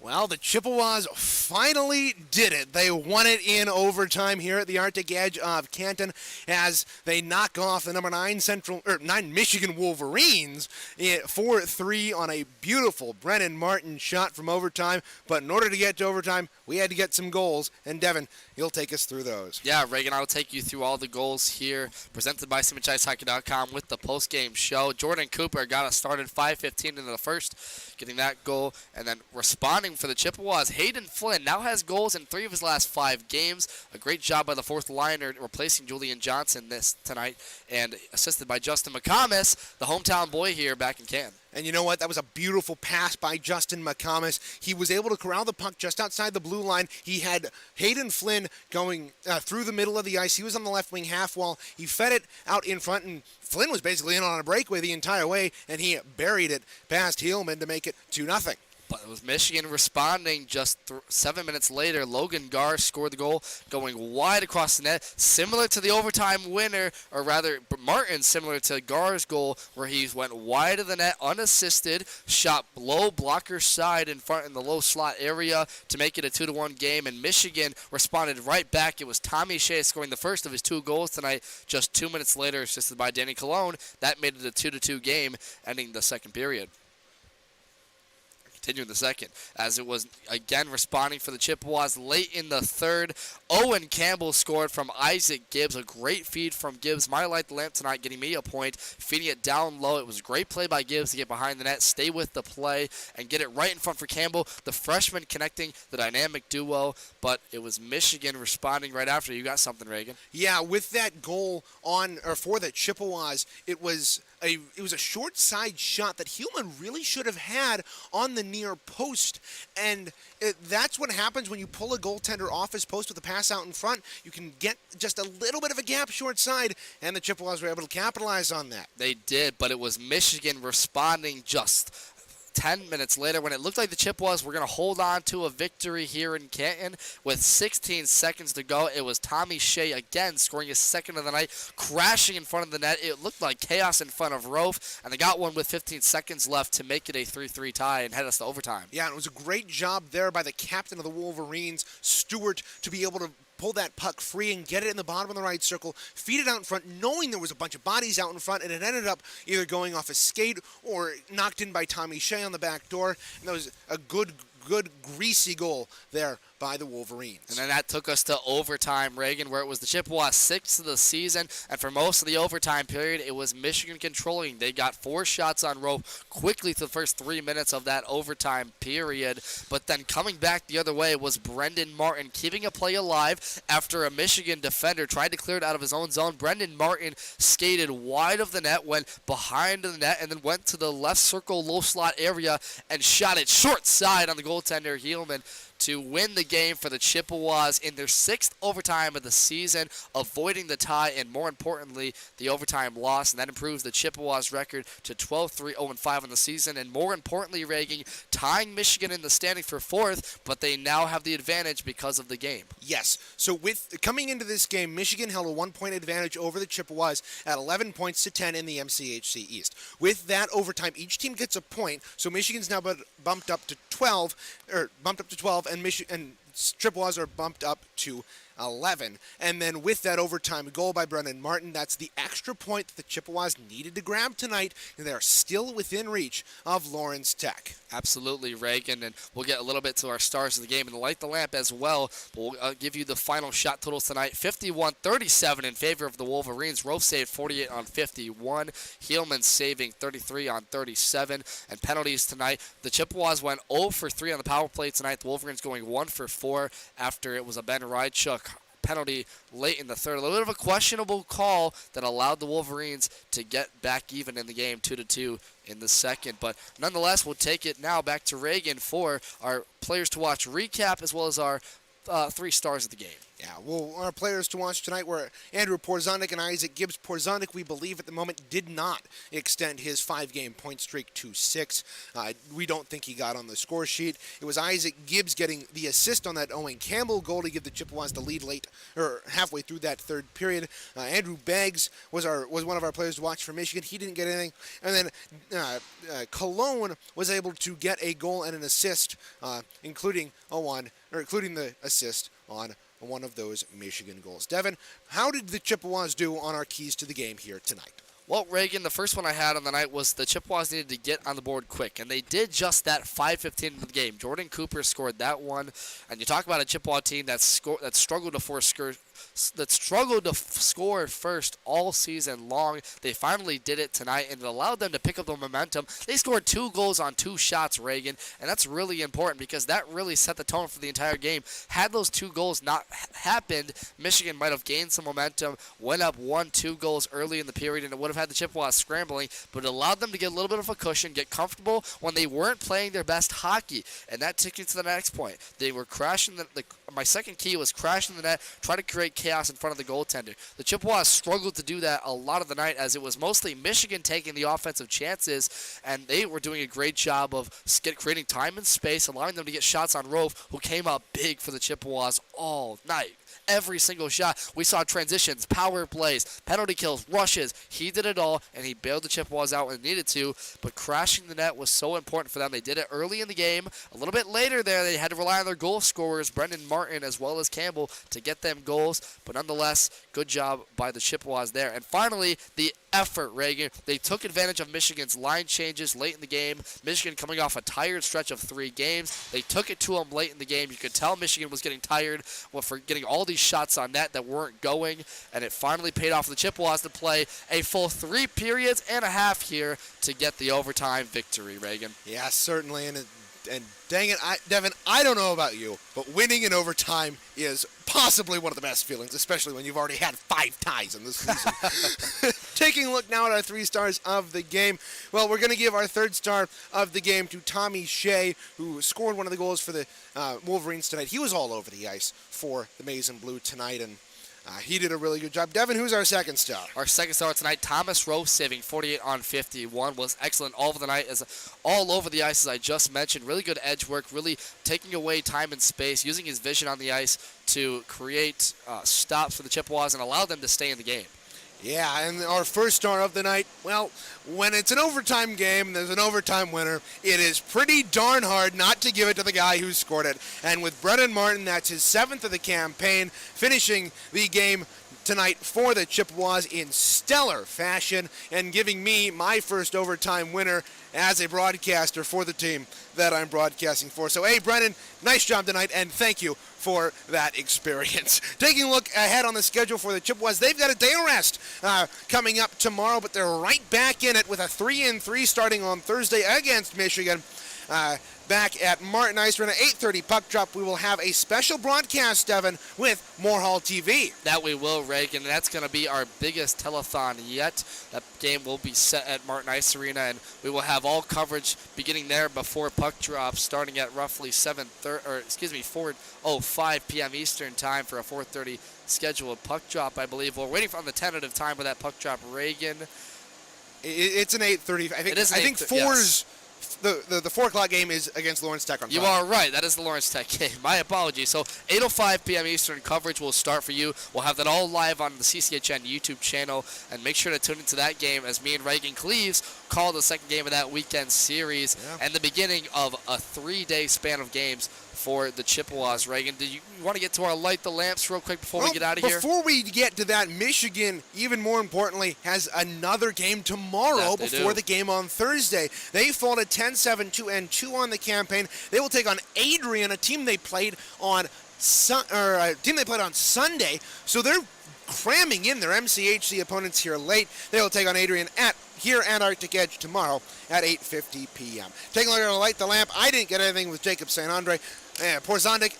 Well, the Chippewas finally did it. They won it in overtime here at the Arctic Edge of Canton as they knock off the number 9 Michigan Wolverines 4-3 on a beautiful Brennan Martin shot from overtime. But in order to get to overtime, we had to get some goals. And Devin, you'll take us through those. Yeah, Reagan, I'll take you through all the goals here, presented by SimmichIceHockey.com with the post-game show. Jordan Cooper got us started 5:15 into the first, getting that goal, and then responding for the Chippewas, Hayden Flynn now has goals in 3 of his last 5 games. A great job by the fourth liner replacing Julian Johnson tonight, and assisted by Justin McComas, the hometown boy here back in Canton. And you know what? That was a beautiful pass by Justin McComas. He was able to corral the puck just outside the blue line. He had Hayden Flynn going through the middle of the ice. He was on the left wing half wall. He fed it out in front, and Flynn was basically in on a breakaway the entire way, and he buried it past Heelman to make it 2-0. But it was Michigan responding just 7 minutes later. Logan Garr scored the goal, going wide across the net, similar to the overtime winner, or rather Martin, similar to Garr's goal, where he went wide of the net, unassisted, shot low blocker side in front in the low slot area to make it a 2-1 game, and Michigan responded right back. It was Tommy Shea scoring the first of his 2 goals tonight. Just 2 minutes later, assisted by Danny Colon, that made it a 2-2 game, ending the second period. Continuing the second, as it was again responding for the Chippewas late in the third. Owen Campbell scored from Isaac Gibbs. A great feed from Gibbs. Might light the lamp tonight, getting me a point, feeding it down low. It was a great play by Gibbs to get behind the net, stay with the play, and get it right in front for Campbell, the freshman connecting the dynamic duo. But it was Michigan responding right after. You got something, Reagan? Yeah, with that goal for the Chippewas, it was a short side shot that Heelman really should have had on the near post, and that's what happens when you pull a goaltender off his post with a pass out in front. You can get just a little bit of a gap short side, and the Chippewas were able to capitalize on that. They did, but it was Michigan responding just 10 minutes later when it looked like the Chippewas were going to hold on to a victory here in Canton. With 16 seconds to go, it was Tommy Shea again scoring his second of the night, crashing in front of the net. It looked like chaos in front of Rofe, and they got one with 15 seconds left to make it a 3-3 tie and head us to overtime. Yeah, and it was a great job there by the captain of the Wolverines, Stewart, to be able to pull that puck free and get it in the bottom of the right circle, feed it out in front, knowing there was a bunch of bodies out in front, and it ended up either going off a skate or knocked in by Tommy Shea on the back door. And that was a good, greasy goal there by the Wolverines. And then that took us to overtime, Reagan, where it was the Chippewas' 6th of the season, and for most of the overtime period, it was Michigan controlling. They got 4 shots on Rofe quickly to the first 3 minutes of that overtime period, but then coming back the other way was Brendan Martin, keeping a play alive after a Michigan defender tried to clear it out of his own zone. Brendan Martin skated wide of the net, went behind the net, and then went to the left circle low slot area and shot it short side on the goaltender, Heelman, to win the game for the Chippewas in their 6th overtime of the season, avoiding the tie and, more importantly, the overtime loss. And that improves the Chippewas' record to 12-3, 0-5 on the season. And more importantly, Reagan, tying Michigan in the standing for 4th, but they now have the advantage because of the game. Yes. So with coming into this game, Michigan held a 1-point advantage over the Chippewas at 11 points to 10 in the MCHC East. With that overtime, each team gets a point. So Michigan's now bumped up to 12, and Chippewas are bumped up to 11. And then with that overtime goal by Brendan Martin, that's the extra point that the Chippewas needed to grab tonight, and they are still within reach of Lawrence Tech. Absolutely, Reagan, and we'll get a little bit to our stars of the game and light the lamp as well. But we'll give you the final shot totals tonight. 51-37 in favor of the Wolverines. Rofe saved 48 on 51. Heelman saving 33 on 37. And penalties tonight, the Chippewas went 0 for 3 on the power play tonight. The Wolverines going 1 for 4 after it was a Ben Rydchuk penalty late in the third. A little bit of a questionable call that allowed the Wolverines to get back even in the game, 2-2 in the second. But nonetheless, we'll take it now back to Reagan for our players to watch recap as well as our 3 stars of the game. Yeah, well, our players to watch tonight were Andrew Porzonic and Isaac Gibbs. Porzonic, we believe at the moment, did not extend his 5-game point streak to 6. We don't think he got on the score sheet. It was Isaac Gibbs getting the assist on that Owen Campbell goal to give the Chippewas the lead late, or halfway through that third period. Andrew Beggs was one of our players to watch for Michigan. He didn't get anything. And then Cologne was able to get a goal and an assist, including the assist on one of those Michigan goals. Devin, how did the Chippewas do on our keys to the game here tonight? Well, Reagan, the first one I had on the night was the Chippewas needed to get on the board quick, and they did just that 5:15 into the game. Jordan Cooper scored that one, and you talk about a Chippewa team that struggled to score first all season long. They finally did it tonight, and it allowed them to pick up the momentum. They scored 2 goals on 2 shots, Reagan, and that's really important because that really set the tone for the entire game. Had those 2 goals not happened, Michigan might have gained some momentum, went up 1-2 goals early in the period, and it would have had the Chippewas scrambling, but it allowed them to get a little bit of a cushion, get comfortable when they weren't playing their best hockey, and that took you to the next point. They were crashing my second key was crashing the net, try to create chaos in front of the goaltender. The Chippewas struggled to do that a lot of the night as it was mostly Michigan taking the offensive chances, and they were doing a great job of creating time and space, allowing them to get shots on Rove, who came up big for the Chippewas all night. Every single shot. We saw transitions, power plays, penalty kills, rushes. He did it all, and he bailed the Chippewas out when he needed to, but crashing the net was so important for them. They did it early in the game. A little bit later there, they had to rely on their goal scorers, Brendan Martin as well as Campbell, to get them goals, but nonetheless, good job by the Chippewas there. And finally, the effort, Reagan. They took advantage of Michigan's line changes late in the game. Michigan coming off a tired stretch of 3 games. They took it to them late in the game. You could tell Michigan was getting tired for getting all these shots on net that weren't going, and it finally paid off for the Chippewas to play a full 3 periods and a half here to get the overtime victory, Reagan. Yeah, certainly, and dang it, Devin, I don't know about you, but winning in overtime is possibly one of the best feelings, especially when you've already had 5 ties in this season. Taking a look now at our 3 stars of the game. Well, we're going to give our 3rd star of the game to Tommy Shea, who scored one of the goals for the Wolverines tonight. He was all over the ice for the Maize and Blue tonight, and he did a really good job. Devin, who's our 2nd star? Our 2nd star tonight, Thomas Rowe, saving 48 on 51, was excellent all over the night, all over the ice, as I just mentioned. Really good edge work, really taking away time and space, using his vision on the ice to create stops for the Chippewas and allow them to stay in the game. Yeah, and our 1st star of the night, well, when it's an overtime game and there's an overtime winner, it is pretty darn hard not to give it to the guy who scored it. And with Brendan Martin, that's his 7th of the campaign, finishing the game tonight for the Chippewas in stellar fashion and giving me my 1st overtime winner as a broadcaster for the team that I'm broadcasting for. So, hey, Brendan, nice job tonight, and thank you for that experience. Taking a look ahead on the schedule for the Chippewas, they've got a day of rest coming up tomorrow, but they're right back in it with a 3-3 starting on Thursday against Michigan. Back at Martin Ice Arena, 8:30 puck drop. We will have a special broadcast, Devin, with Moorehall TV. That we will, Reagan, and that's going to be our biggest telethon yet. That game will be set at Martin Ice Arena, and we will have all coverage beginning there before puck drop, starting at roughly 4:05 p.m. Eastern time for a 4:30 scheduled puck drop, I believe. We're waiting on the tentative time for that puck drop, Reagan. It's an 8:30. I think 4's. Yes. The 4 o'clock game is against Lawrence Tech on Friday. You are right. That is the Lawrence Tech game. My apologies. So 8:05 p.m. Eastern coverage will start for you. We'll have that all live on the CCHN YouTube channel. And make sure to tune into that game as me and Reagan Cleaves call the 2nd game of that weekend series and the beginning of a 3-day span of games for the Chippewas. Reagan, do you want to get to our light the lamps real quick before we get out of here? Before we get to that, Michigan, even more importantly, has another game tomorrow before the game on Thursday. They fall to 10-7, 2-2 on the campaign. They will take on Adrian, a team they played on Sunday. So they're cramming in their MCHC opponents here late. They will take on Adrian here at Arctic Edge tomorrow at 8:50 p.m. Taking a look at Light the Lamp. I didn't get anything with Jacob St. Andre. Porzonic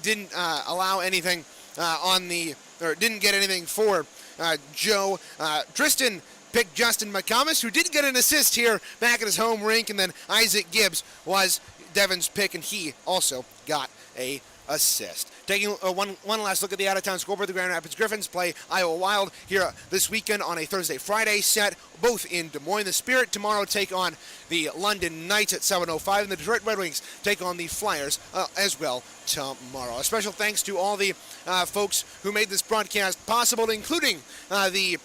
didn't allow anything didn't get anything for Joe. Tristan picked Justin McComas, who did get an assist here back at his home rink, and then Isaac Gibbs was Devin's pick, and he also got a assist. Taking one last look at the out-of-town scoreboard, the Grand Rapids Griffins play Iowa Wild here this weekend on a Thursday-Friday set, both in Des Moines. The Spirit tomorrow take on the London Knights at 7:05, and the Detroit Red Wings take on the Flyers as well tomorrow. A special thanks to all the folks who made this broadcast possible, including the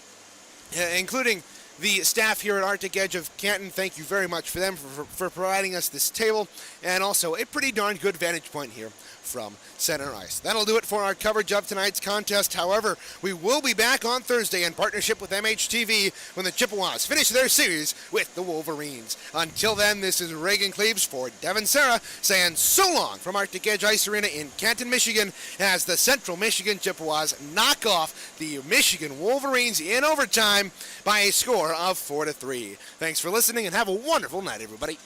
staff here at Arctic Edge of Canton. Thank you very much for them for providing us this table, and also a pretty darn good vantage point here from center ice. That'll do it for our coverage of tonight's contest. However, we will be back on Thursday in partnership with MHTV when the Chippewas finish their series with the Wolverines. Until then, this is Reagan Cleaves for Devin Sarah saying so long from Arctic Edge Ice Arena in Canton, Michigan, as the Central Michigan Chippewas knock off the Michigan Wolverines in overtime by a score of 4-3. Thanks for listening and have a wonderful night, everybody.